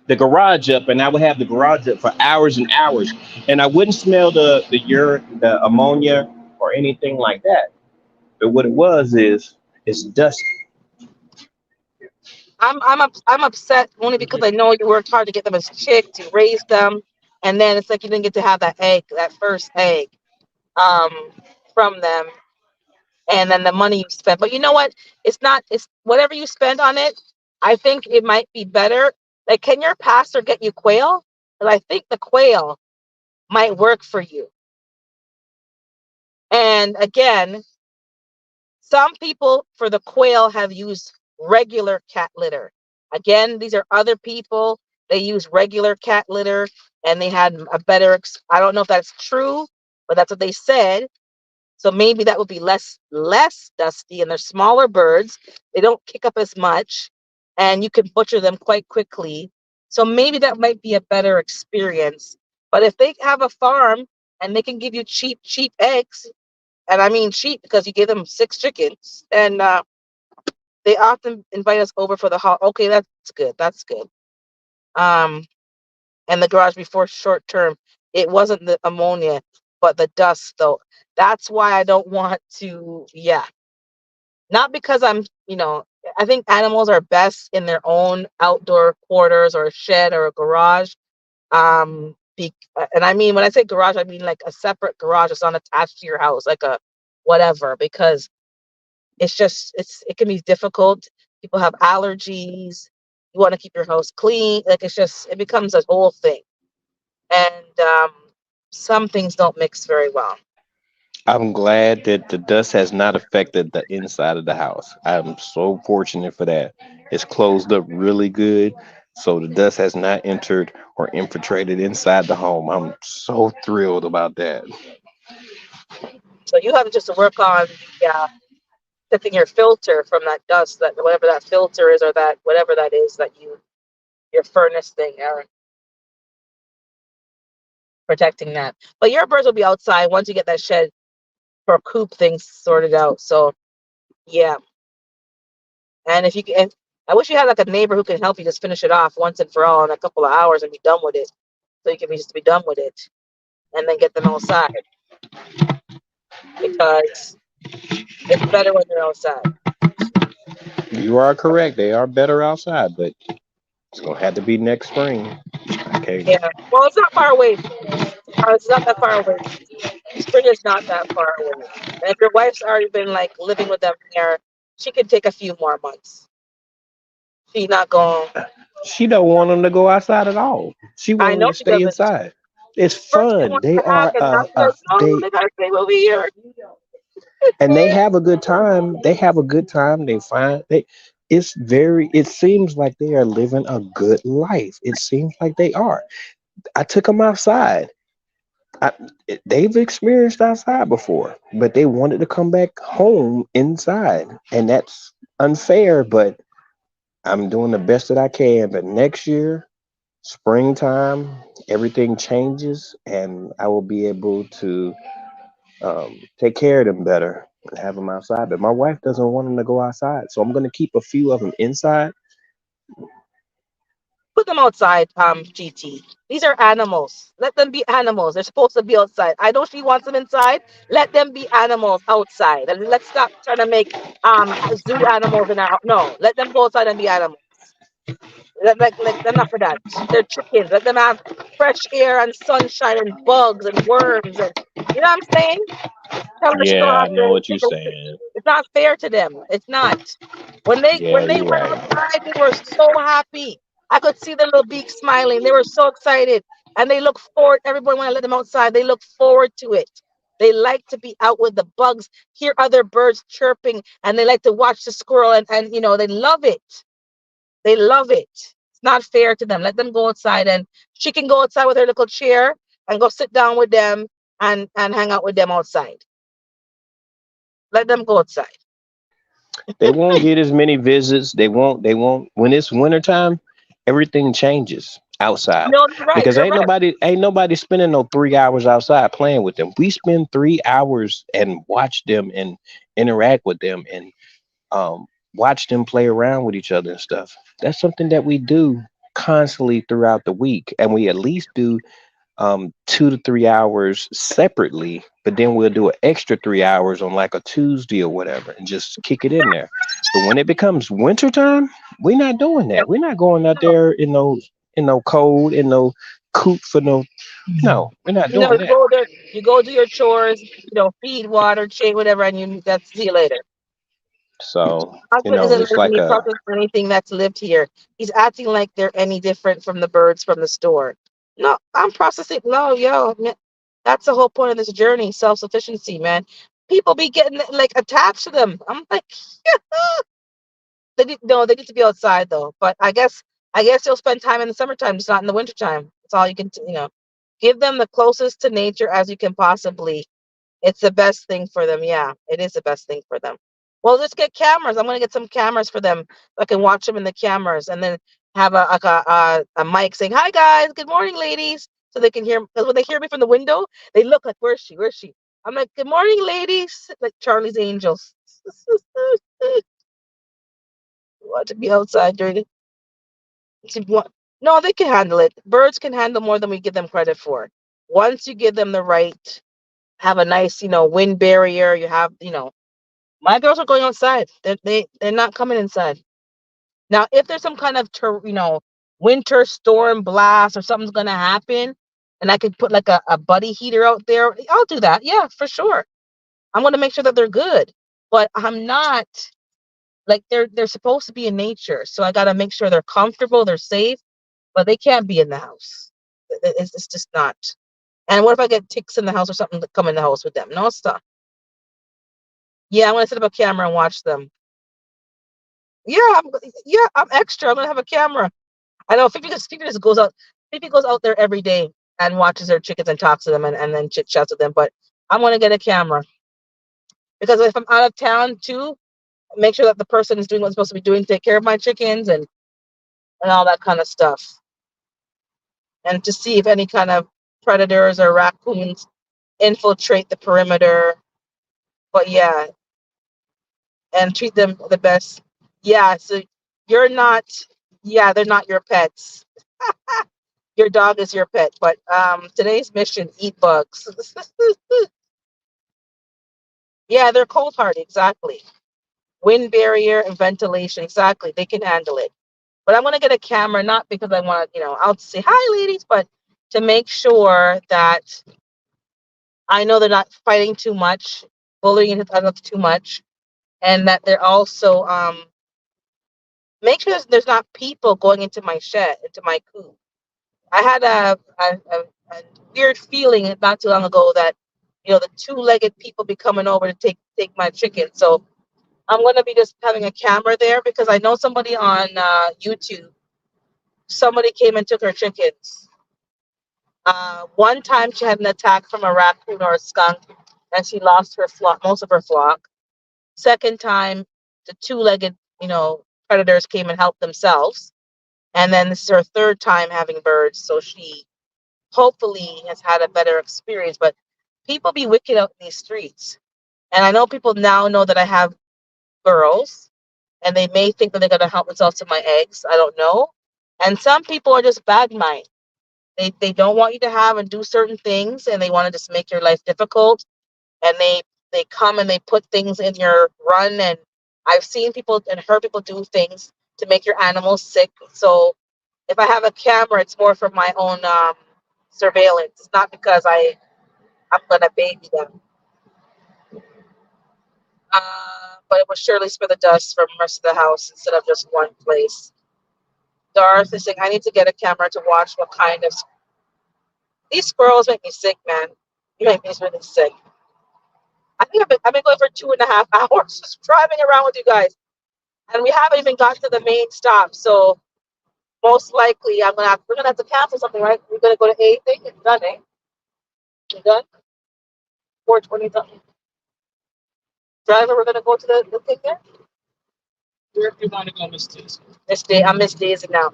the garage up, and I would have the garage up for hours and hours, and I wouldn't smell the urine, the ammonia, or anything like that. But what it was is it's dusty. I'm upset only because I know you worked hard to get them as chicks, you raised them, and then it's like you didn't get to have that egg, that first egg, um, from them, and then the money you spent. But you know what? It's not. It's whatever you spend on it. I think it might be better. Like, can your pastor get you quail? Because I think the quail might work for you. And again, some people for the quail have used regular cat litter. Again, these are other people. They use regular cat litter and they had a better, I don't know if that's true, but that's what they said. So maybe that would be less dusty and they're smaller birds. They don't kick up as much and you can butcher them quite quickly. So maybe that might be a better experience. But if they have a farm and they can give you cheap eggs, and I mean cheap because you gave them 6 chickens, and they often invite us over for the okay, that's good. That's good. Um, and the garage before short term, it wasn't the ammonia, but the dust though. That's why I don't want to. Yeah, not because I think animals are best in their own outdoor quarters or a shed or a garage. And I mean when I say garage, I mean like a separate garage that's not attached to your house, like a whatever, because it can be difficult. People have allergies. You want to keep your house clean. Like it becomes a whole thing. And some things don't mix very well. I'm glad that the dust has not affected the inside of the house. I'm so fortunate for that. It's closed up really good, so the dust has not entered or infiltrated inside the home. I'm so thrilled about that. So you have just to work on the shifting your filter from that dust, that whatever that filter is, or that whatever that is that your furnace thing, or protecting that. But your birds will be outside once you get that shed or coop thing sorted out. So yeah, and if you can, I wish you had like a neighbor who can help you just finish it off once and for all in a couple of hours and be done with it. So you can just be done with it and then get them outside because it's better when they're outside. You are correct. They are better outside, but it's gonna have to be next spring. Okay. Yeah. Well, it's not far away. It's not that far away. Spring is not that far away. And if your wife's already been like living with them there, she could take a few more months. She's not going. She don't want them to go outside at all. She I want them know to she stay doesn't. inside. It's First she fun. wants They to have, are and now she's like, no, they they gotta stay over here. and they have a good time. They have a good time. They find they it's very it seems like they are living a good life. It seems like they are. I took them outside. I, they've experienced outside before, but they wanted to come back home inside, and that's unfair. But I'm doing the best that I can. But next year, springtime, everything changes, and I will be able to take care of them better and have them outside. But my wife doesn't want them to go outside, so I'm going to keep a few of them inside. Put them outside, GT. These are animals. Let them be animals. They're supposed to be outside. I know she wants them inside. Let them be animals outside. And let's stop trying to make zoo animals in our house. No, let them go outside and be animals. Like enough of that. They're chickens. Let them have fresh air and sunshine and bugs and worms and you know what I'm saying? Tell them they should go Yeah, out I there know and what you're take a saying. it's not fair to them. It's not. Yeah, When they you're went right. outside, they were so happy. I could see their little beaks smiling. They were so excited. And they look forward, everyone when I let them outside, they look forward to it. They like to be out with the bugs, hear other birds chirping, and they like to watch the squirrel, and they love it. They love it. It's not fair to them. Let them go outside, and she can go outside with her little chair and go sit down with them and hang out with them outside. Let them go outside. They won't get as many visits. They won't when it's wintertime, everything changes outside. No, you're right. Because You're right. ain't nobody spending no 3 hours outside playing with them. We spend 3 hours and watch them and interact with them and um watch them play around with each other and stuff. That's something that we do constantly throughout the week. And we at least do 2 to 3 hours separately, but then we'll do an extra 3 hours on like a Tuesday or whatever and just kick it in there. But when it becomes wintertime, we're not doing Yeah. that. We're not going out there in no cold, in no coop for no, we're not doing You that. go there. You go do your chores. Feed, water, change, whatever, and that's see you later. So, Husband isn't it's letting like me a process anything that's lived here. He's acting like they're any different from the birds from the store. No, I'm processing. No, yo, man, that's the whole point of this journey, self sufficiency, man. People be getting like attached to them. I'm like, no, they need to be outside though. But I guess you'll spend time in the summertime, just not in the wintertime. That's all you can, give them the closest to nature as you can possibly. It's the best thing for them. Yeah, it is the best thing for them. Well, let's get cameras. I'm gonna get some cameras for them. So I can watch them in the cameras, and then have a mic saying, "Hi guys, good morning, ladies," so they can hear. Because when they hear me from the window, they look like, "Where's she? Where's she?" I'm like, "Good morning, ladies," like Charlie's Angels. Want to be outside during it? No, they can handle it. Birds can handle more than we give them credit for. Once you give them the right, have a nice, wind barrier. You have, my girls are going outside. They're not coming inside. Now, if there's some kind of winter storm blast or something's gonna happen, and I could put like a buddy heater out there, I'll do that. Yeah, for sure. I'm gonna make sure that they're good. But I'm not like they're supposed to be in nature, so I gotta make sure they're comfortable, they're safe, but they can't be in the house. It's just not. And what if I get ticks in the house or something that come in the house with them? No stuff. Yeah, I'm gonna set up a camera and watch them. Yeah, I'm extra. I'm gonna have a camera. I know Fifi just goes out. Fifi goes out there every day and watches their chickens and talks to them and then chit chats with them. But I'm gonna get a camera because if I'm out of town too, make sure that the person is doing what's supposed to be doing, take care of my chickens and all that kind of stuff, and to see if any kind of predators or raccoons infiltrate the perimeter. But yeah, and treat them the best. Yeah, so you're not. Yeah, they're not your pets. Your dog is your pet. But today's mission: eat bugs. Yeah, they're cold hardy. Exactly. Wind barrier and ventilation. Exactly. They can handle it. But I'm gonna get a camera not because I want to, out to say hi, ladies, but to make sure that I know they're not fighting too much, bullying each other too much, and that they're also make sure there's not people going into my shed, into my coop. I had a weird feeling not too long ago that the two-legged people be coming over to take my chicken. So I'm gonna be just having a camera there because I know somebody on YouTube. Somebody came and took her chickens. One time she had an attack from a raccoon or a skunk, and she lost her flock, most of her flock. Second time, the two-legged predators came and helped themselves. And then this is her third time having birds, so she hopefully has had a better experience. But people be wicked out in these streets. And I know people now know that I have girls, and they may think that they're going to help themselves to my eggs. I don't know. And some people are just bad mind. They don't want you to have and do certain things, and they want to just make your life difficult. And they come and they put things in your run. And I've seen people and heard people do things to make your animals sick. So if I have a camera, it's more for my own surveillance. It's not because I'm gonna baby them. But it was surely for the dust from the rest of the house instead of just one place. Darth is saying I need to get a camera to watch what kind of these squirrels make me sick, man. You make me really sick. I think I've been going for 2.5 hours just driving around with you guys, and we haven't even got to the main stop. So most likely, we're gonna have to cancel something, right? We're gonna go to A thing. It's done, eh? We're done. 4:20 something. Driver, we're gonna go to the thing there. You're going to go Miss Daisy. Miss Day, I'm Miss Daisy now.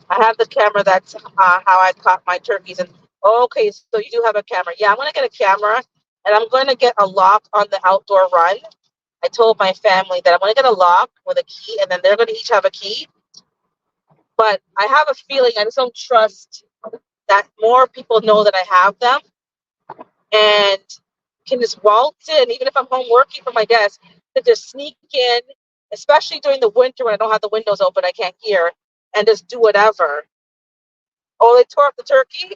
I have the camera. That's how I caught my turkeys. And okay, so you do have a camera. Yeah, I'm gonna get a camera, and I'm gonna get a lock on the outdoor run. I told my family that I'm gonna get a lock with a key, and then they're gonna each have a key. But I have a feeling I just don't trust that more people know that I have them and can just waltz in, even if I'm home working from my desk, to just sneak in, especially during the winter when I don't have the windows open, I can't hear, and just do whatever. Oh, they tore up the turkey.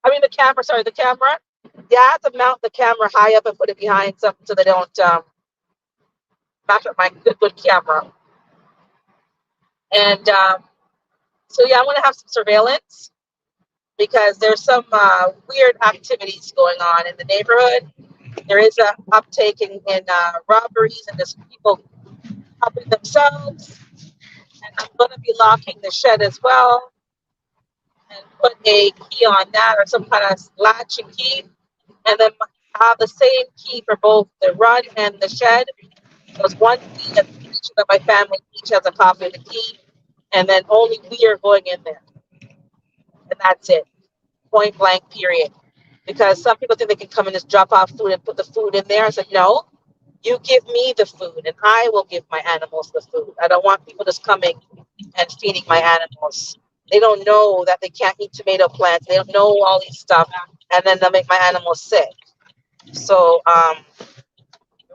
I mean the camera. Sorry, the camera. Yeah, I have to mount the camera high up and put it behind something so they don't match up my good camera. And so yeah, I'm gonna have some surveillance because there's some weird activities going on in the neighborhood. There is a uptake in robberies and just people helping themselves. And I'm going to be locking the shed as well and put a key on that or some kind of latch and key. And then have the same key for both the run and the shed. There's one key and each of my family each has a copy of the key. And then only we are going in there. And that's it. Point blank, period. Because some people think they can come and just drop off food and put the food in there. I said, no, you give me the food and I will give my animals the food. I don't want people just coming and feeding my animals. They don't know that they can't eat tomato plants. They don't know all these stuff. And then they'll make my animals sick. So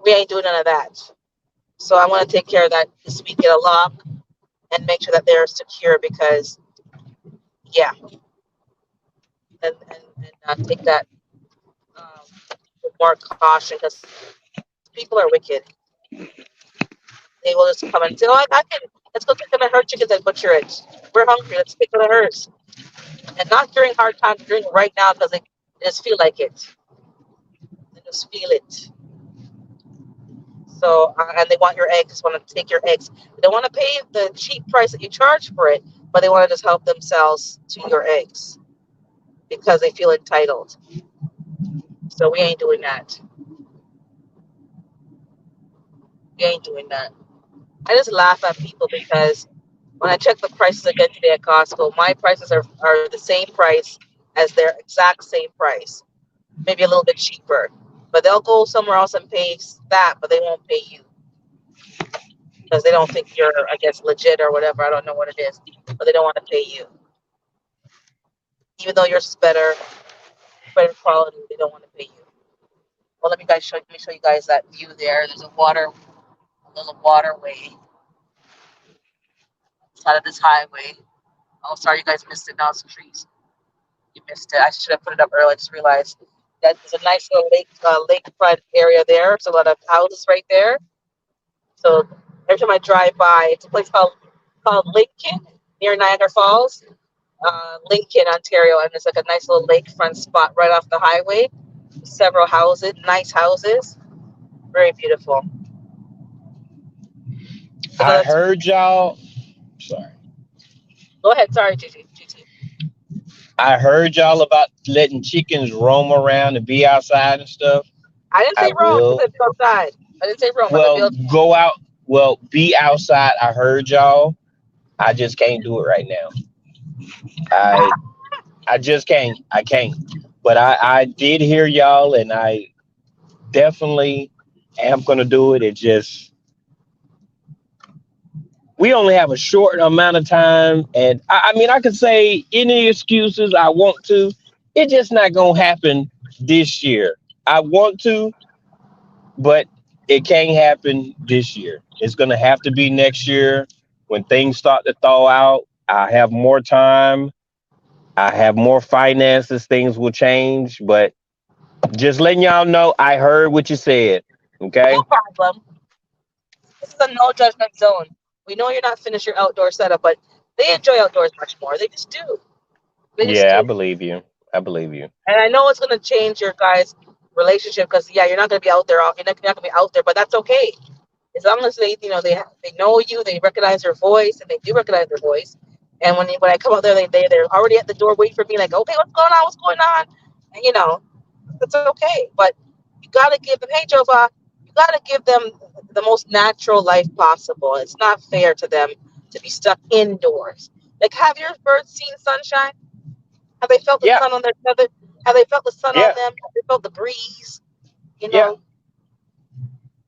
we ain't doing none of that. So I want to take care of that this week, get a lock and make sure that they're secure because, yeah, and take that with more caution because people are wicked. They will just come and say, "Oh, I can. Let's go pick on the herd chickens and butcher it. We're hungry. Let's pick on the herds." And not during hard times, during right now because they just feel like it. They just feel it. So and they want your eggs. Want to take your eggs. They don't want to pay the cheap price that you charge for it, but they want to just help themselves to your eggs because they feel entitled. So we ain't doing that. We ain't doing that. I just laugh at people because when I check the prices again today at Costco, my prices are the same price as their exact same price, maybe a little bit cheaper. But they'll go somewhere else and pay that, but they won't pay you because they don't think you're, I guess, legit or whatever. I don't know what it is, but they don't want to pay you, even though yours is better quality. They don't want to pay you. Well, let me show you guys that view there. There's a little waterway side of this highway. Oh, sorry, you guys missed it. Now it's trees. You missed it. I should have put it up earlier. I just realized that there's a nice little lakefront area there. There's a lot of houses right there. So every time I drive by, it's a place called Lincoln near Niagara Falls, Lincoln, Ontario, and it's like a nice little lakefront spot right off the highway. Several houses, nice houses, very beautiful. So I that's, heard y'all. Sorry. go ahead. Sorry, Gigi. I heard y'all about letting chickens roam around and be outside and stuff. I didn't I say roam. I will. said be outside. I didn't say roam. I said be Well, outside. go out. Well, be outside. I heard y'all. I just can't do it right now. I I just can't. I can't. But I did hear y'all, and I definitely am gonna do it. It just we only have a short amount of time, and I mean I could say any excuses I want to. It's just not gonna happen this year. I want to, but it can't happen this year. It's gonna have to be next year when things start to thaw out. I have more time. I have more finances. Things will change, but just letting y'all know, I heard what you said. No Okay. problem. This is a no judgment zone. We know you're not finished your outdoor setup, but they enjoy outdoors much more. They just do. They just Yeah, I do. believe you. I believe you. And I know it's going to change your guys. relationship because yeah, you're not gonna be out there. You're not gonna be out there, but that's okay as long as they know you, they recognize your voice, and they do recognize your voice. And when I come out there, they're already at the door waiting for me, like, okay, what's going on? What's going on? And it's okay. But you gotta give them, hey, Jova, you gotta give them the most natural life possible. It's not fair to them to be stuck indoors. Like, have your birds seen sunshine? Have they felt the Yeah, sun on their feathers? Have they felt the sun on yeah, them? Have they felt the breeze? You yeah. know,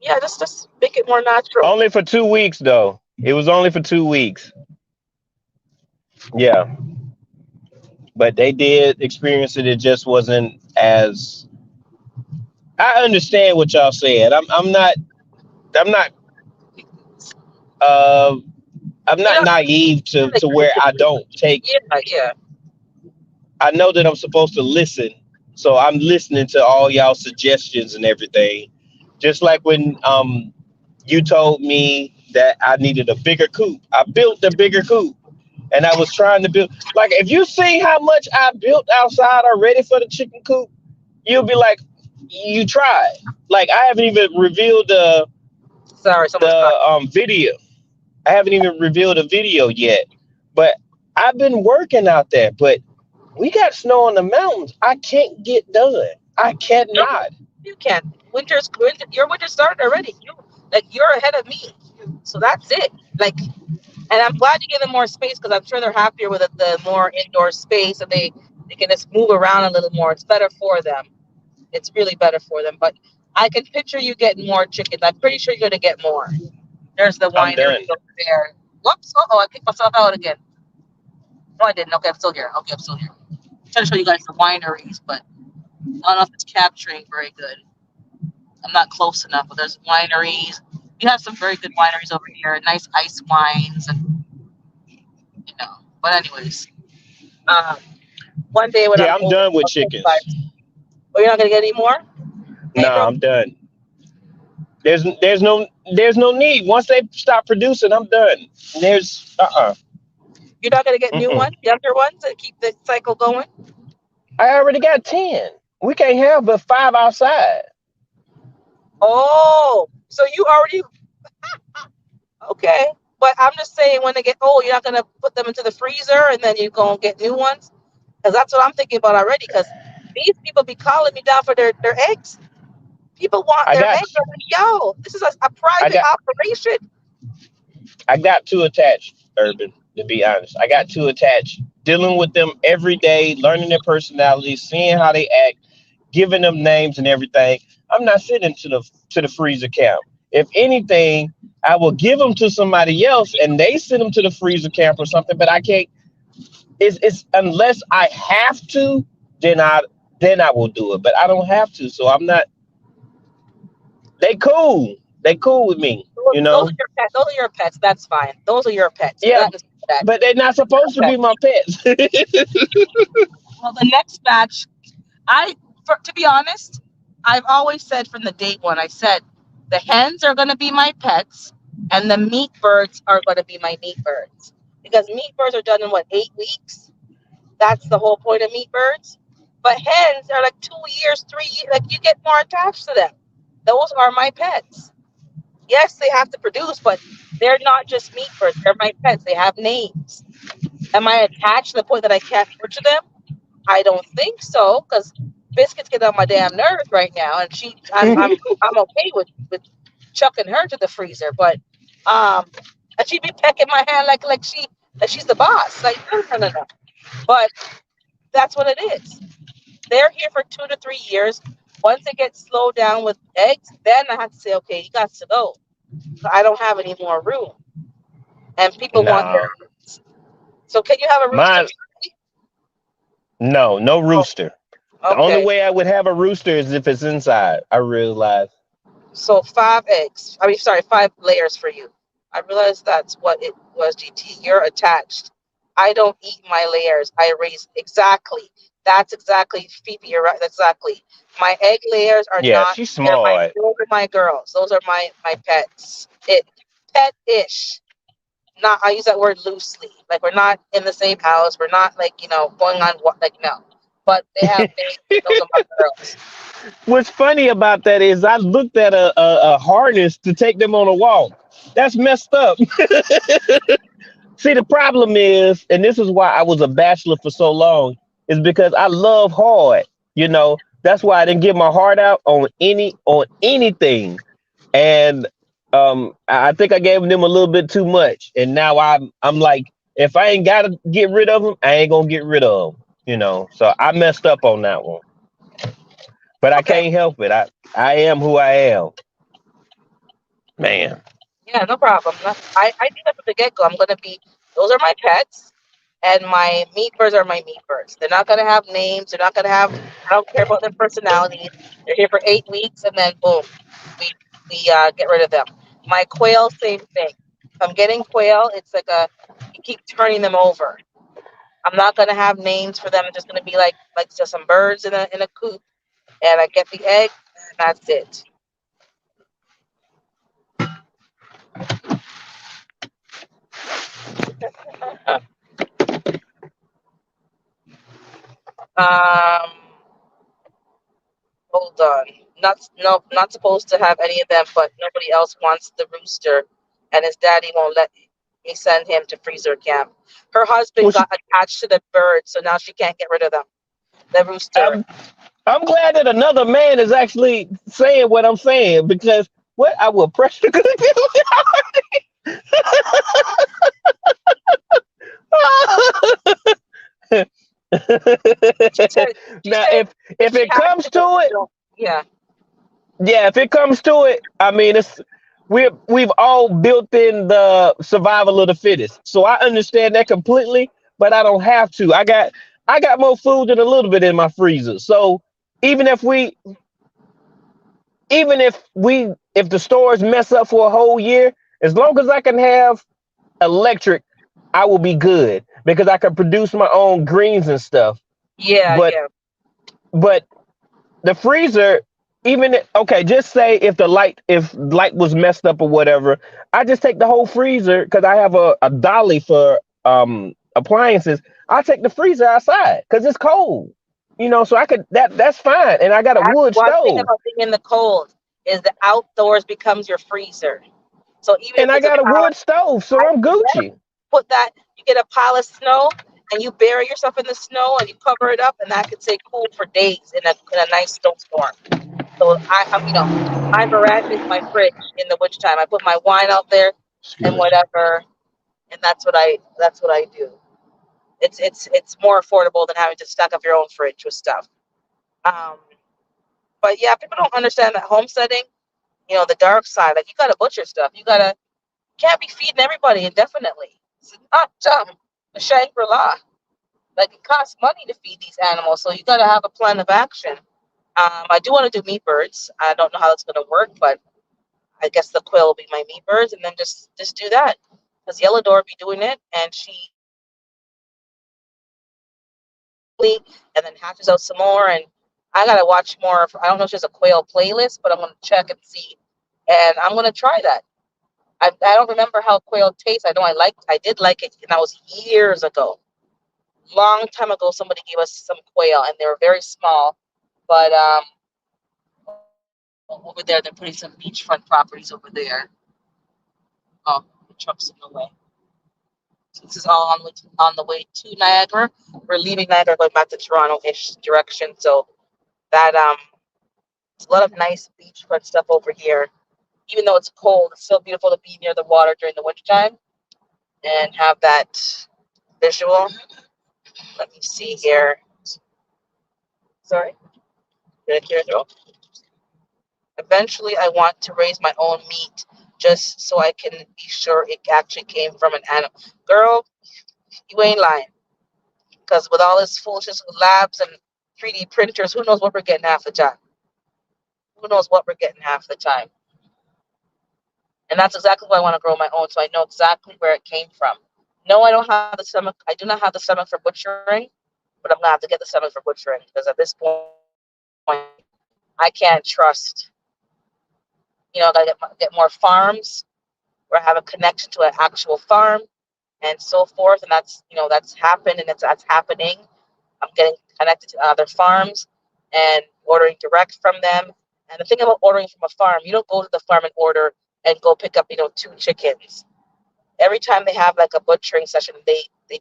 yeah, just make it more natural. Only for 2 weeks though. It was only for 2 weeks. Yeah, but they did experience it. It just wasn't as. I understand what y'all said. I'm not. Uh, I'm You not know, naive like, to where I don't take. yeah, yeah. I know that I'm supposed to listen, so I'm listening to all y'all suggestions and everything. Just like when you told me that I needed a bigger coop, I built the bigger coop, and I was trying to build. Like if you see how much I built outside already for the chicken coop, you'll be like, you tried. Like I haven't even revealed Sorry, someone's crying. the video. I haven't even revealed a video yet, but I've been working out there. But we got snow on the mountains. I can't get done. I No, cannot. you can't. Your winter started already. You're ahead of me. So that's it. Like, and I'm glad you give them more space because I'm sure they're happier with the more indoor space and they can just move around a little more. It's better for them. It's really better for them. But I can picture you getting more chickens. I'm pretty sure you're gonna get more. There's the I'm winery done. over there. Whoops! Oh, I kicked myself out again. No, I didn't. Okay, I'm still here. Okay, I'm still here. I'm trying to show you guys the wineries, but I don't know if it's capturing very good. I'm not close enough, but there's wineries. You have some very good wineries over here, nice ice wines, and you know. But anyways, um, one day when Yeah, I'm I'm older, done with I'll take you guys. chickens. Oh, you're not gonna get any more? Hey, Nah, bro, I'm done. There's no need. Once they stop producing, I'm done. There's you're not gonna get new mm-mm. ones, younger ones, to keep the cycle going. I already got 10. We can't have but 5 outside. Oh, so you already okay? But I'm just saying, when they get old, you're not gonna put them into the freezer, and then you're gonna get new ones, because that's what I'm thinking about already. Because these people be calling me down for their eggs. People want I their got eggs. I'm like, yo, this is a I private got operation. I got too attached, Urban, to be honest. I got too attached. Dealing with them every day, learning their personalities, seeing how they act, giving them names and everything. I'm not sitting to the freezer camp. If anything, I will give them to somebody else and they send them to the freezer camp or something. But I can't. It's unless I have to, then I will do it. But I don't have to, so I'm not. They cool. They cool with me. You Those know. are your pets. Those are your pets. That's fine. Those are your pets. Yeah, That is that. but they're not Your supposed to be pets. my pets. Well, the next batch, to be honest, I've always said from the date one, I said the hens are going to be my pets, and the meat birds are going to be my meat birds, because meat birds are done in what, 8 weeks? That's the whole point of meat birds. But hens are like 2 years, 3 years. Like, you get more attached to them. Those are my pets. Yes, they have to produce, but they're not just meat birds. They're my pets. They have names. Am I attached to the point that I can't nurture them? I don't think so, because Biscuits get on my damn nerves right now, and I'm okay with chucking her to the freezer, but um, and she'd be pecking my hand like she's the boss. Like, no, no, no, no. But that's what it is. They're here for 2 to 3 years. Once they get slowed down with eggs, then I have to say, okay, you got to go. I don't have any more room, and people want their No, eggs. So can you have a rooster? mine. No, no rooster. The only Okay. way I would have a rooster is if it's inside. I realize. So 5 eggs. I mean, sorry, 5 layers for you. I realize that's what it was, GT. You're attached. I don't eat my layers. I raise exactly. That's exactly, Phoebe. You're right. That's exactly. My egg layers are Yeah, not. she's They're my. smart. Those are my girls. Those are my pets. Pet-ish. Not. I use that word loosely. Like, we're not in the same house. We're not, like, going on what. Like, no. but they have names. Those are my girls. What's funny about that is I looked at a harness to take them on a walk. That's messed up. See, the problem is, and this is why I was a bachelor for so long, is because I love hard. That's why I didn't get my heart out on anything. And I think I gave them a little bit too much, and now I'm like, if I ain't gotta get rid of them, I ain't gonna get rid of them. So I messed up on that one, but I Okay. can't help it. I am who I am, man. Yeah, no problem. I did that from the get go. I'm gonna be. Those are my pets, and my meat birds are my meat birds. They're not gonna have names. They're not gonna have. I don't care about their personalities. They're here for 8 weeks, and then boom, we get rid of them. My quail, same thing. If I'm getting quail, it's like a you keep turning them over. I'm not gonna have names for them. It's just gonna be like just some birds in a coop, and I get the eggs, and that's it. Um, Hold on. Not no, not supposed to have any of them, but nobody else wants the rooster, and his daddy won't let me send him to freezer camp. Her husband Which got attached to the bird, so now she can't get rid of them. The rooster. I'm I'm glad that another man is actually saying what I'm saying because what I will pressure cook you. She said. She Now, said if if she it has comes to, to it, don't. Yeah. yeah, if it comes to it, I mean, we've all built in the survival of the fittest, so I understand that completely. But I don't have to. I got more food than a little bit in my freezer, so even if we if the stores mess up for a whole year, as long as I can have electric, I will be good because I can produce my own greens and stuff. Yeah. But Yeah. but the freezer, okay, just say if light was messed up or whatever, I just take the whole freezer because I have a dolly for appliances. I take the freezer outside because it's cold. So I could that's fine. And I got a That's wood one thing stove. about being in the cold is the outdoors becomes your freezer. So even if And I it's a got a pile, wood stove, so I'm Gucci. put that you get a pile of snow and you bury yourself in the snow and you cover it up and that could stay cool for days in a nice snowstorm. So my veranda is my fridge in the wintertime. I put my wine out there and Excuse me. whatever, and that's what I do. It's more affordable than having to stock up your own fridge with stuff. Um, but yeah, people don't understand that homesteading. The dark side. Like you gotta butcher stuff. Can't be feeding everybody indefinitely. It's not a Shangri La. Like it costs money to feed these animals, so you got to have a plan of action. I do want to do meat birds. I don't know how that's going to work, but I guess the quail will be my meat birds, and then just do that. Because Yellow Door will be doing it, and she and then hatches out some more. And I gotta watch more. I don't know if there's a quail playlist, but I'm gonna check and see, and I'm gonna try that. I don't remember how quail tastes. I did like it, and that was years ago. Long time ago, somebody gave us some quail, and they were very small. But over there, they're putting some beachfront properties over there. Oh, the truck's in the way. So this is all on the way to Niagara. We're leaving Niagara, going back to Toronto-ish direction. So that it's a lot of nice beachfront stuff over here. Even though it's cold, it's still beautiful to be near the water during the wintertime and have that visual. Let me see here. Sorry, did I clear the throat? Eventually, I want to raise my own meat just so I can be sure it actually came from an animal. Girl, you ain't lying. Because with all this foolishness with labs and 3D printers, who knows what we're getting half the time? Who knows what we're getting half the time? And that's exactly why I want to grow my own, so I know exactly where it came from. No, I don't have the stomach. I do not have the stomach for butchering, but I'm gonna have to get the stomach for butchering because at this point, I can't trust. I gotta get more farms where I have a connection to an actual farm and so forth. And that's happened and that's happening. I'm getting connected to other farms and ordering direct from them. And the thing about ordering from a farm, you don't go to the farm and order and go pick up, 2 chickens. Every time they have like a butchering session, you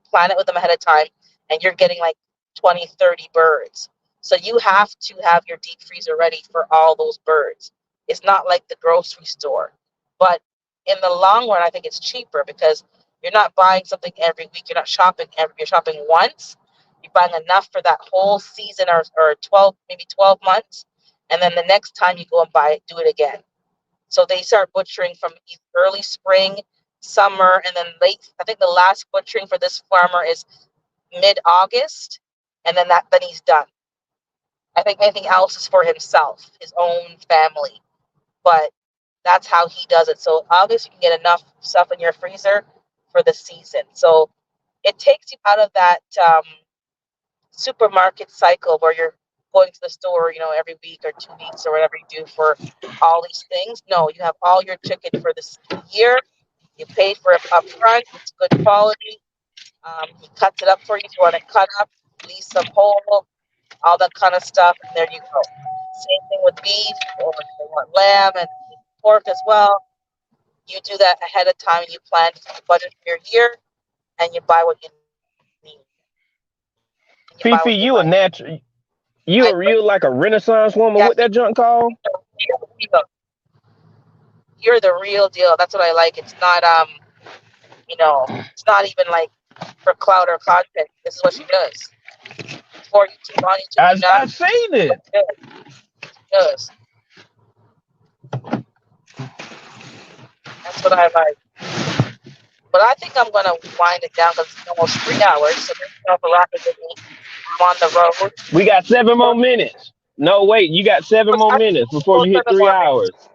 plan it with them ahead of time, and you're getting like 20, 30 birds. So you have to have your deep freezer ready for all those birds. It's not like the grocery store. But in the long run, I think it's cheaper because you're not buying something every week. You're shopping once. You're buying enough for that whole season, or 12, maybe 12 months. And then the next time you go and buy it, do it again. So they start butchering from early spring, summer, and then late. I think the last butchering for this farmer is mid-August, and then he's done. I think anything else is for himself, his own family. But that's how he does it. So August, you can get enough stuff in your freezer for the season. So it takes you out of that supermarket cycle where you're going to the store, every week or 2 weeks or whatever you do for all these things. No, you have all your chicken for this year. You pay for it up front. It's good quality. He cuts it up for you if you want it cut up, leave some whole, all that kind of stuff, and there you go. Same thing with beef, or if they want lamb and pork as well. You do that ahead of time. You plan to budget for your year, and you buy what you need, and you buy what you Fifi, like. you a natural. I You a real like a Renaissance woman. yeah, What that junk called? you're the real deal. That's what I like. It's not even like for cloud or content. This is what she does. For YouTube, on YouTube, I you not I seen it. does. That's what I like. But I think I'm gonna wind it down because it's almost 3 hours. So thank you all for rocking with me. I'm on the road. We got 7 more minutes. No, wait, you got seven more I think minutes before I'll go you hit 3 hours. 7 more minutes.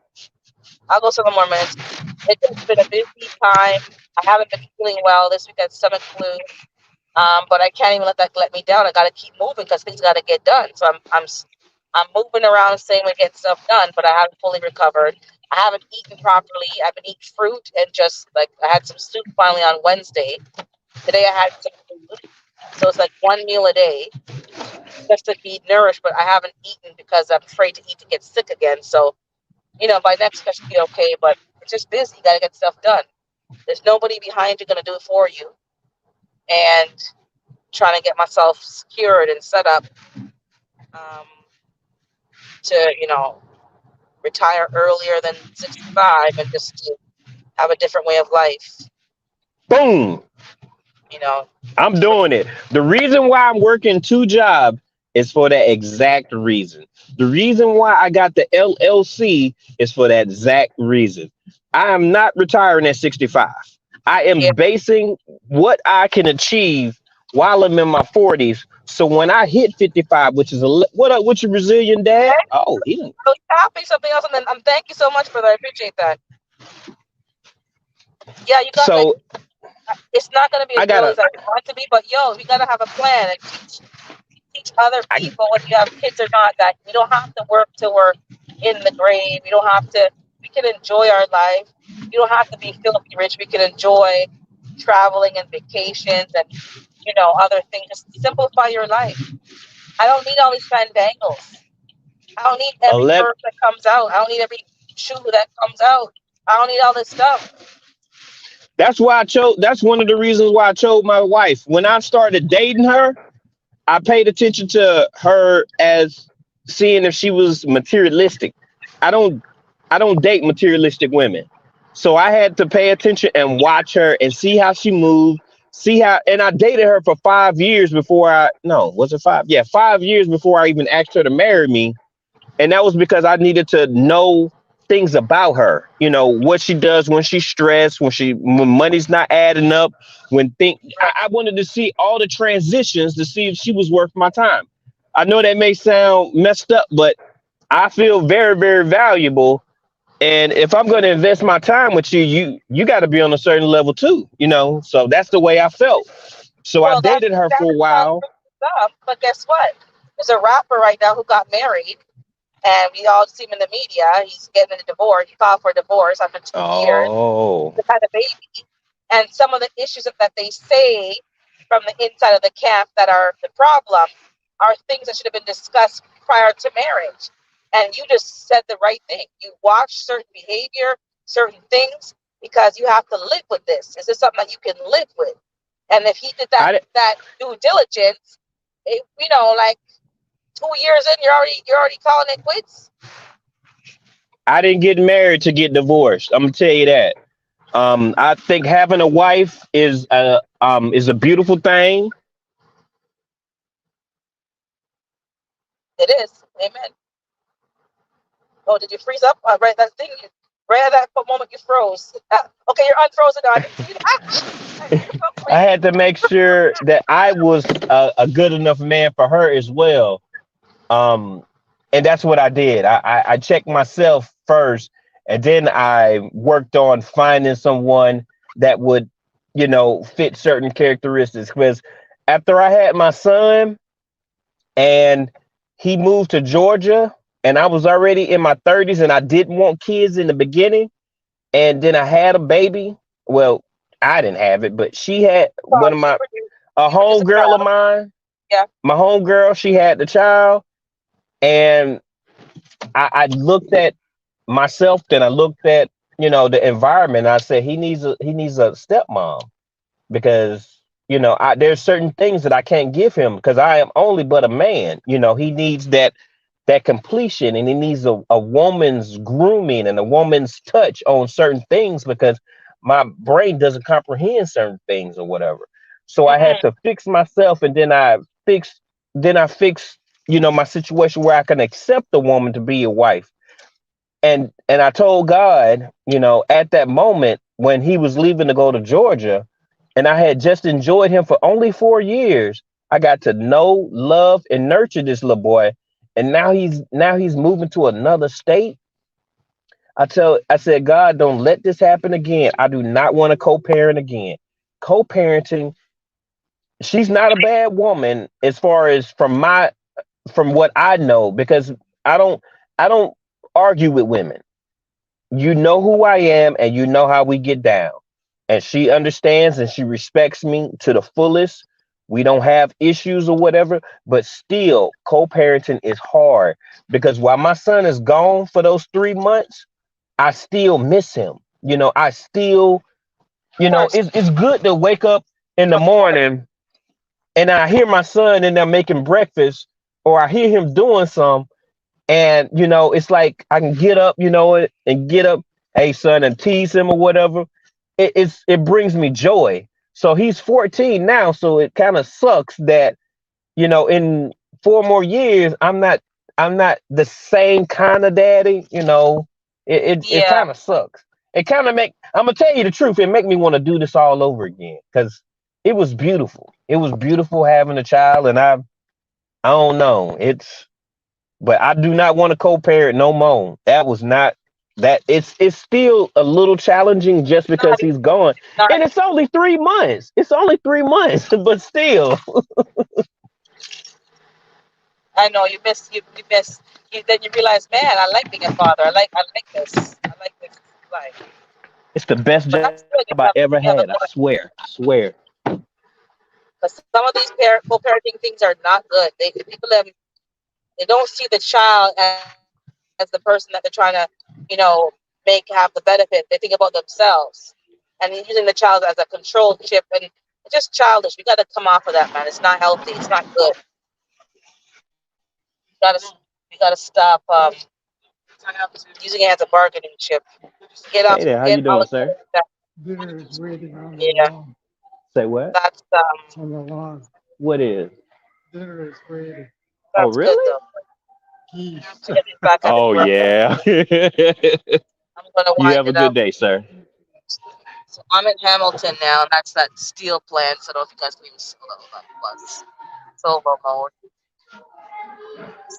I'll go 7 more minutes. It's just been a busy time. I haven't been feeling well this week. I had stomach flu. But I can't even let that let me down. I got to keep moving because things got to get done. So I'm moving around saying we get stuff done, but I haven't fully recovered. I haven't eaten properly. I've been eating fruit and just like I had some soup finally on Wednesday. Today I had some food, so it's like one meal a day just to be nourished. But I haven't eaten because I'm afraid to eat to get sick again. So by next week I should be okay. But it's just busy. You got to get stuff done. There's nobody behind you going to do it for you, and trying to get myself secured and set up um, to retire earlier than 65 and just to have a different way of life. Boom. You know, I'm it's pretty doing it. The reason why I'm working 2 jobs is for that exact reason. The reason why I got the LLC is for that exact reason. I am not retiring at 65. I yeah. am basing what I can achieve while I'm in my 40s. So when I hit 55, which is what up with your Brazilian dad? Okay. Oh, he didn't. Really happy something else, and then thank you so much for that. I appreciate that. Yeah, you got like So it's not gonna be as I real gotta. as I want it to be, but yo, we gotta have a plan and teach other I, people, whether you have kids or not, that we don't have to work till we're in the grave. We don't have to. We can enjoy our life. You don't have to be filthy rich. We can enjoy traveling and vacations and other things. Just simplify your life. I don't need all these fandangles. I don't need every 11, purse that comes out. I don't need every shoe that comes out. I don't need all this stuff. that's why I chose. That's one of the reasons why I chose my wife. When I started dating her, I paid attention to her as seeing if she was materialistic. I don't I don't date materialistic women. So I had to pay attention and watch her and see how she moved, see how and I dated her for 5 years before I no, was it 5? Yeah, 5 years before I even asked her to marry me. And that was because I needed to know things about her. You know what she does when she's stressed, when money's not adding up, when think. Right. I wanted to see all the transitions to see if she was worth my time. I know that may sound messed up, but I feel very, very valuable. And if I'm going to invest my time with you, you got to be on a certain level too. So that's the way I felt. So I Well, dated her that for a sounds while. good stuff. But guess what? There's a rapper right now who got married, and we all see him in the media. He's getting a divorce. He filed for a divorce after 2 years. Oh, He had a baby, and some of the issues that they say. from the inside of the camp that are the problem are things that should have been discussed prior to marriage. And you just said the right thing. You watch certain behavior, certain things, because you have to live with this. Is this something that you can live with? And if he did I that due diligence, like 2 years in, you're already calling it quits. I didn't get married to get divorced. I'm gonna tell you that. I think having a wife is a beautiful thing. It is. Amen. Oh, did you freeze up? Right, that thing. Right at that moment, you froze. Okay, you're unfrozen now. I didn't see that. You're so I quick. had to make sure that I was a good enough man for her as well. Um, and that's what I did. I checked myself first, and then I worked on finding someone that would, fit certain characteristics. Because after I had my son, and he moved to Georgia, and I was already in my 30s, and I didn't want kids in the beginning, and then I had a baby. Well, I didn't have it, but she had one of You my produce, a you produce home a girl of child. mine. Yeah. My home girl, she had the child, and I looked at myself, then I looked at the environment. I said he needs a stepmom because there's certain things that I can't give him because I am only but a man. He needs that completion, and he needs a woman's grooming and a woman's touch on certain things because my brain doesn't comprehend certain things or whatever. So I had Mm-hmm. to fix myself, and then I fix my situation where I can accept the woman to be a wife. And I told God, at that moment when he was leaving to go to Georgia, and I had just enjoyed him for only 4 years, I got to know, love, and nurture this little boy. And now he's moving to another state. I said, God, don't let this happen again. I do not want to co-parent again. Co-parenting, she's not a bad woman as far as from what I know, because I don't I don't argue with women. You know who I am, and you know how we get down. And she understands and she respects me to the fullest. We don't have issues or whatever, but still, co parenting is hard because while my son is gone for those 3 months, I still miss him. I still, Of course. it's good to wake up in the Of course. morning and I hear my son in there making breakfast, or I hear him doing some, and it's like I can get up, and get up, hey son, and tease him or whatever. It brings me joy. So he's 14 now, so it kind of sucks that in 4 more years I'm not the same kind of daddy. It Yeah. kind of sucks. It kind of make I'm gonna tell you the truth. It make me want to do this all over again because it was beautiful. It was beautiful having a child, and I don't know. But I do not want to co-parent no more. That was not that. It's still a little challenging just Not because he's gone, not. and it's only 3 months. It's only 3 months, but still, I know you miss you miss you. Then you realize, man, I like being a father. I like this. I like this life. it's the best But job that's I good. ever had. I You have a good. swear, swear. But some of these co-parenting things are not good. People they don't see the child as the person that they're trying to, you know, make have the benefit. They think about themselves, and using the child as a control chip, and it's just childish. We got to come off of that, man. It's not healthy. It's not good. We got to stop using it as a bargaining chip. Hey there, how Get you all doing, the sir? that. Dinner is waiting on the Yeah, lawn. Say what? that's On the lawn. What is? Dinner is waiting. Oh, good really? though. Geese. To get me back at Oh work. yeah. I'm gonna You wind have a it good up. day, sir. So I'm in Hamilton now, and that's that steel plant. So I don't know if you guys can even see that was silver mode.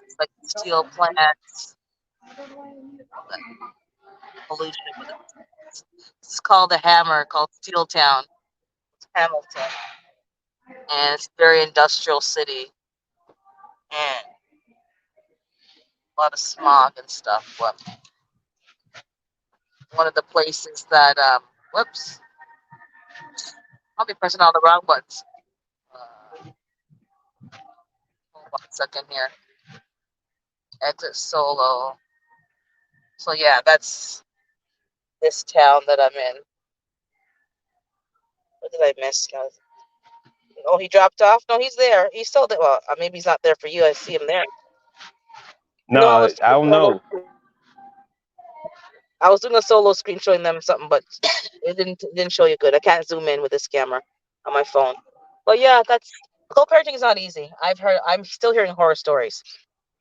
It's like steel plants, that pollution. But it's called the Hammer, called Steel Town, Hamilton, and it's a very industrial city and a lot of smog and stuff. But one of the places that whoops, I'll be pressing all the wrong buttons. second here. Exit solo. So yeah, that's this town that I'm in. What did I miss? No. Oh, he dropped off. No, he's there. He's still there. Well, maybe he's not there for you. I see him there. No, No, I I was doing a don't solo. know. I was doing a solo screen showing them something, but it didn't show you good. I can't zoom in with this camera on my phone. But yeah, that's co-parenting is not easy. I'm still hearing horror stories.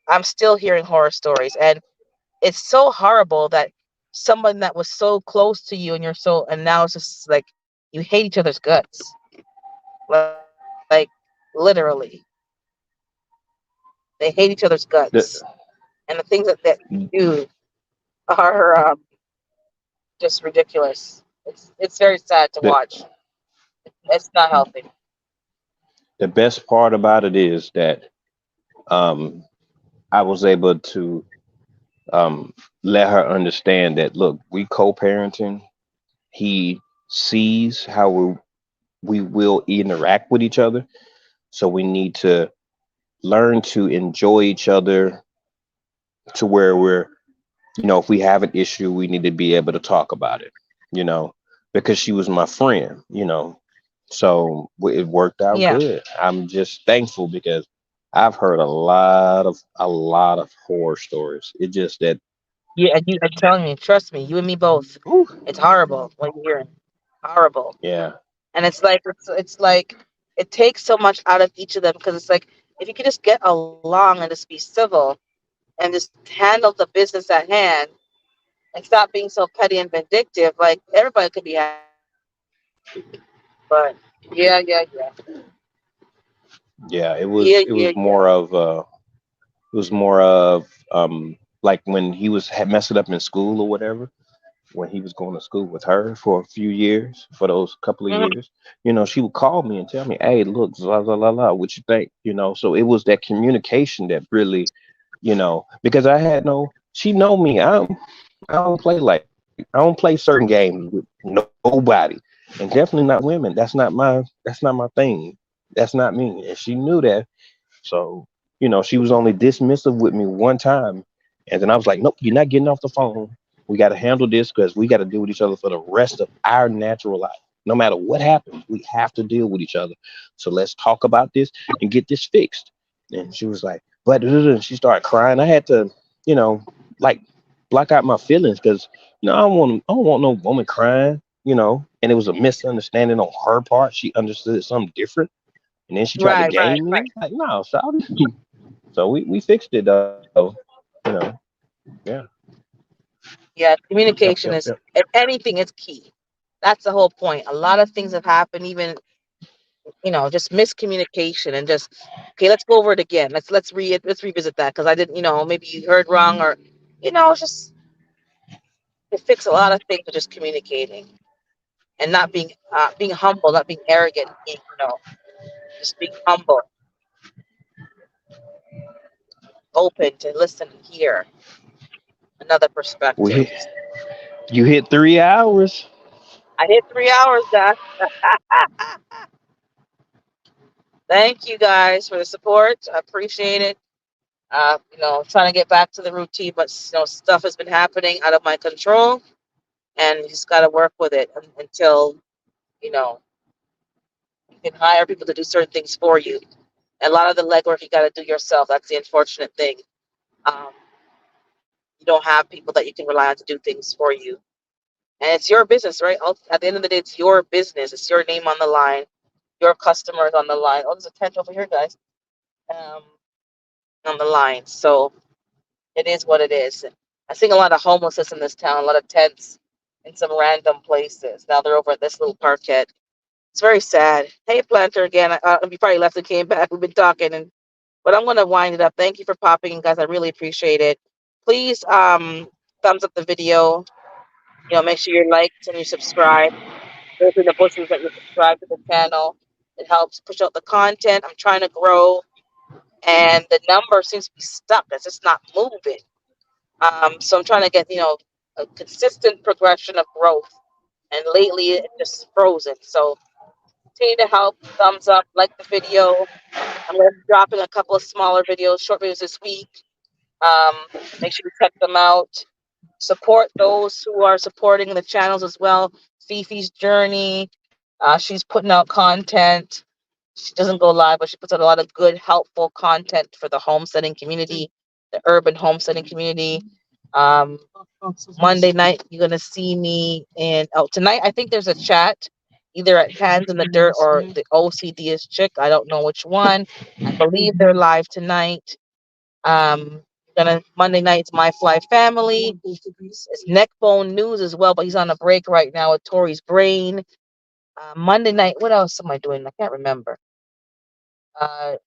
I'm still hearing horror stories, and it's so horrible that someone that was so close to you and you're so and now it's just like you hate each other's guts, like literally they hate each other's guts, The, and the things that you do are just ridiculous. It's very sad to the watch. It's not healthy. the best part about it is that um, I was able to let her understand that look, we co-parenting. He sees how we will interact with each other, so we need to learn to enjoy each other to where we're, if we have an issue, we need to be able to talk about it, you know, because she was my friend, so it worked out Yeah, good. I'm just thankful because I've heard a lot of horror stories. It just that, yeah. And I'm telling you, trust me, you and me both. whew, It's horrible what you're hearing. Horrible. yeah, And it's like it takes so much out of each of them because it's like if you could just get along and just be civil and just handle the business at hand and stop being so petty and vindictive, like everybody could be happy. But yeah, yeah, yeah, yeah. It yeah, was it yeah, was yeah. more of it was more of like when he was had messed it up in school or whatever, when he was going to school with her for a few years, for those couple of Hmm. years, she would call me and tell me, "Hey, look, blah blah blah blah, what you think?" So it was that communication that really, because I had no, she know me. I don't play certain games with nobody, and definitely not women. That's not my thing. That's not me, and she knew that. So, she was only dismissive with me one time. And then I was like, nope, you're not getting off the phone. We got to handle this because we got to deal with each other for the rest of our natural life. No matter what happens, we have to deal with each other. So let's talk about this and get this fixed. And she was like, but and she started crying. I had to, you know, like block out my feelings because, I don't want no woman crying, and it was a misunderstanding on her part. She understood something different, and then she tried to Right, right. game me. Like, no, sorry. So we fixed it though. You know, yeah. Yeah, Yep, yep, communication yep. is if anything is key. That's the whole point. A lot of things have happened, even just miscommunication and just okay. Let's go over it again. Let's revisit that because I didn't. Maybe you heard wrong or it's just it fix a lot of things with just communicating and not being humble, not being arrogant, being just being humble, open to listen and hear another We perspective. hit, you hit 3 hours. I hit 3 hours, guys. Thank you guys for the support. I appreciate it. Trying to get back to the routine, but stuff has been happening out of my control, and you just got to work with it until you know you can hire people to do certain things for you. And a lot of the legwork you got to do yourself. That's the unfortunate thing. Um, you don't have people that you can rely on to do things for you, and it's your business, right? At the end of the day, it's your business. It's your name on the line. Your customers on the line. Oh, there's a tent over here, guys. Um, on the line. So it is what it is. I seen a lot of homelessness in this town, a lot of tents in some random places. Now they're over at this little parkette. It's very sad. Hey, Planter, again. You probably left and came back. We've been talking, but I'm going to wind it up. Thank you for popping in, guys. I really appreciate it. Please, thumbs up the video. Make sure you like and you subscribe. Go through the bushes that you subscribe to the channel. It helps push out the content. I'm trying to grow, and the number seems to be stuck. It's just not moving. So I'm trying to get, a consistent progression of growth. And lately it's just frozen. So continue to help. Thumbs up, like the video. I'm going to be dropping a couple of smaller videos, short videos this week. Um, Make sure you check them out. Support those who are supporting the channels as well. Fifi's journey. She's putting out content. She doesn't go live, but she puts out a lot of good, helpful content for the homesteading community, the urban homesteading community. Um, Monday night, you're gonna see me in. Oh, tonight I think there's a chat, either at Hands in the Dirt or the OCD chick. I don't know which one. I believe they're live tonight. Um, gonna Monday night's My Fly Family. It's Neckbone News as well, but he's on a break right now with Tori's Brain. Monday night, what else am I doing? I can't remember.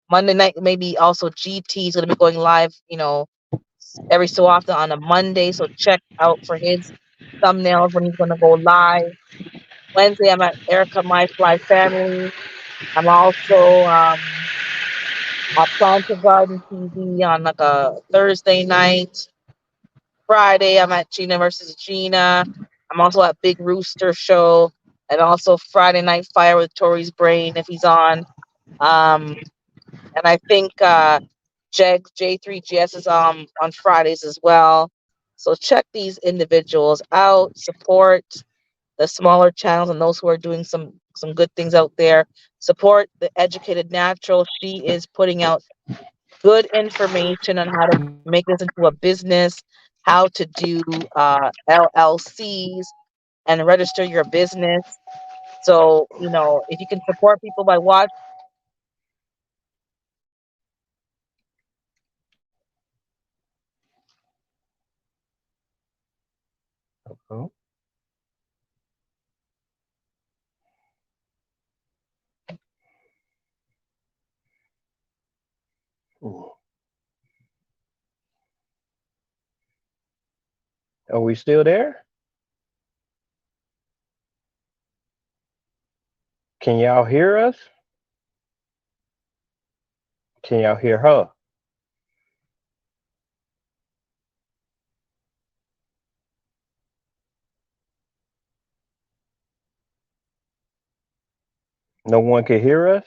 Monday night, maybe also GT is gonna be going live. Every so often on a Monday, so check out for his thumbnails when he's gonna go live. Wednesday, I'm at Erica My Fly Family. I'm also at Planter Garden TV on like a Thursday night. Friday, I'm at Gina versus Gina. I'm also at Big Rooster Show, and also Friday Night Fire with Tori's Brain if he's on. Um, and I think J3GS is on Fridays as well. So check these individuals out. Support the smaller channels and those who are doing some good things out there. Support the Educated Natural. She is putting out good information on how to make this into a business, how to do LLCs and register your business. So, if you can support people by watching. Oh, ooh. Are we still there? Can y'all hear us? Can y'all hear her? No one can hear us?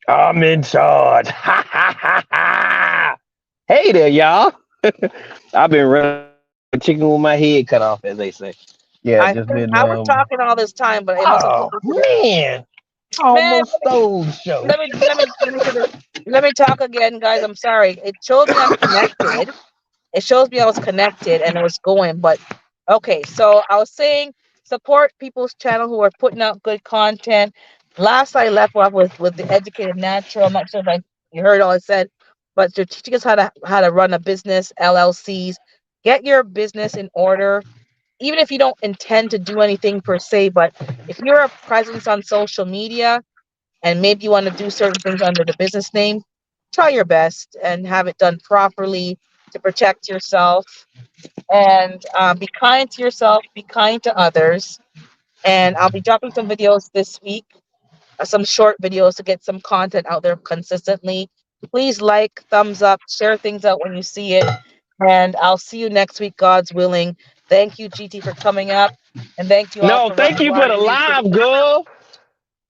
I'm in charge. Ha ha ha ha. Hey there, y'all. I've been running chicken with my head cut off, as they say. Yeah, I just think been I was talking all this time, but it must have oh focused. man. Man, Almost stole the show. let me talk again, guys. I'm sorry. It showed me I'm connected. It shows me I was connected and it was going. But okay, so I was saying support people's channel who are putting out good content. Last I left off with the Educated Natural. I'm not sure if you heard all I said, but they're teaching us how to run a business, LLCs. Get your business in order, even if you don't intend to do anything per se. But if you're a presence on social media and maybe you want to do certain things under the business name, try your best and have it done properly to protect yourself. And be kind to yourself, be kind to others. And I'll be dropping some videos this week, some short videos to get some content out there consistently. Please like, thumbs up, share things out when you see it. And I'll see you next week, God's willing. Thank you, GT, for coming up. And thank you all No, for thank you for the watching. live, girl.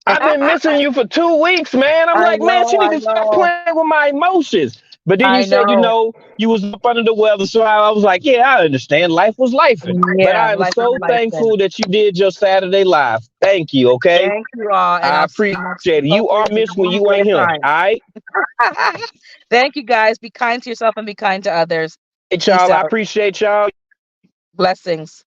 I've been missing you for 2 weeks, man. I'm I like, man, know, she need I to stop know, playing with my emotions. But then you I said, know. you was up under the weather, so I was like, yeah, I understand. Life was life. But Yeah, I am life is so life then. thankful that you did your Saturday live. Thank you, okay? Thank you all, and I I'll see appreciate you next week. it. You are Hopefully, in a missed when normal you day ain't of here. time. All right? Thank you, guys. Be kind to yourself and be kind to others. Hey, Peace y'all, I out. appreciate y'all. Blessings.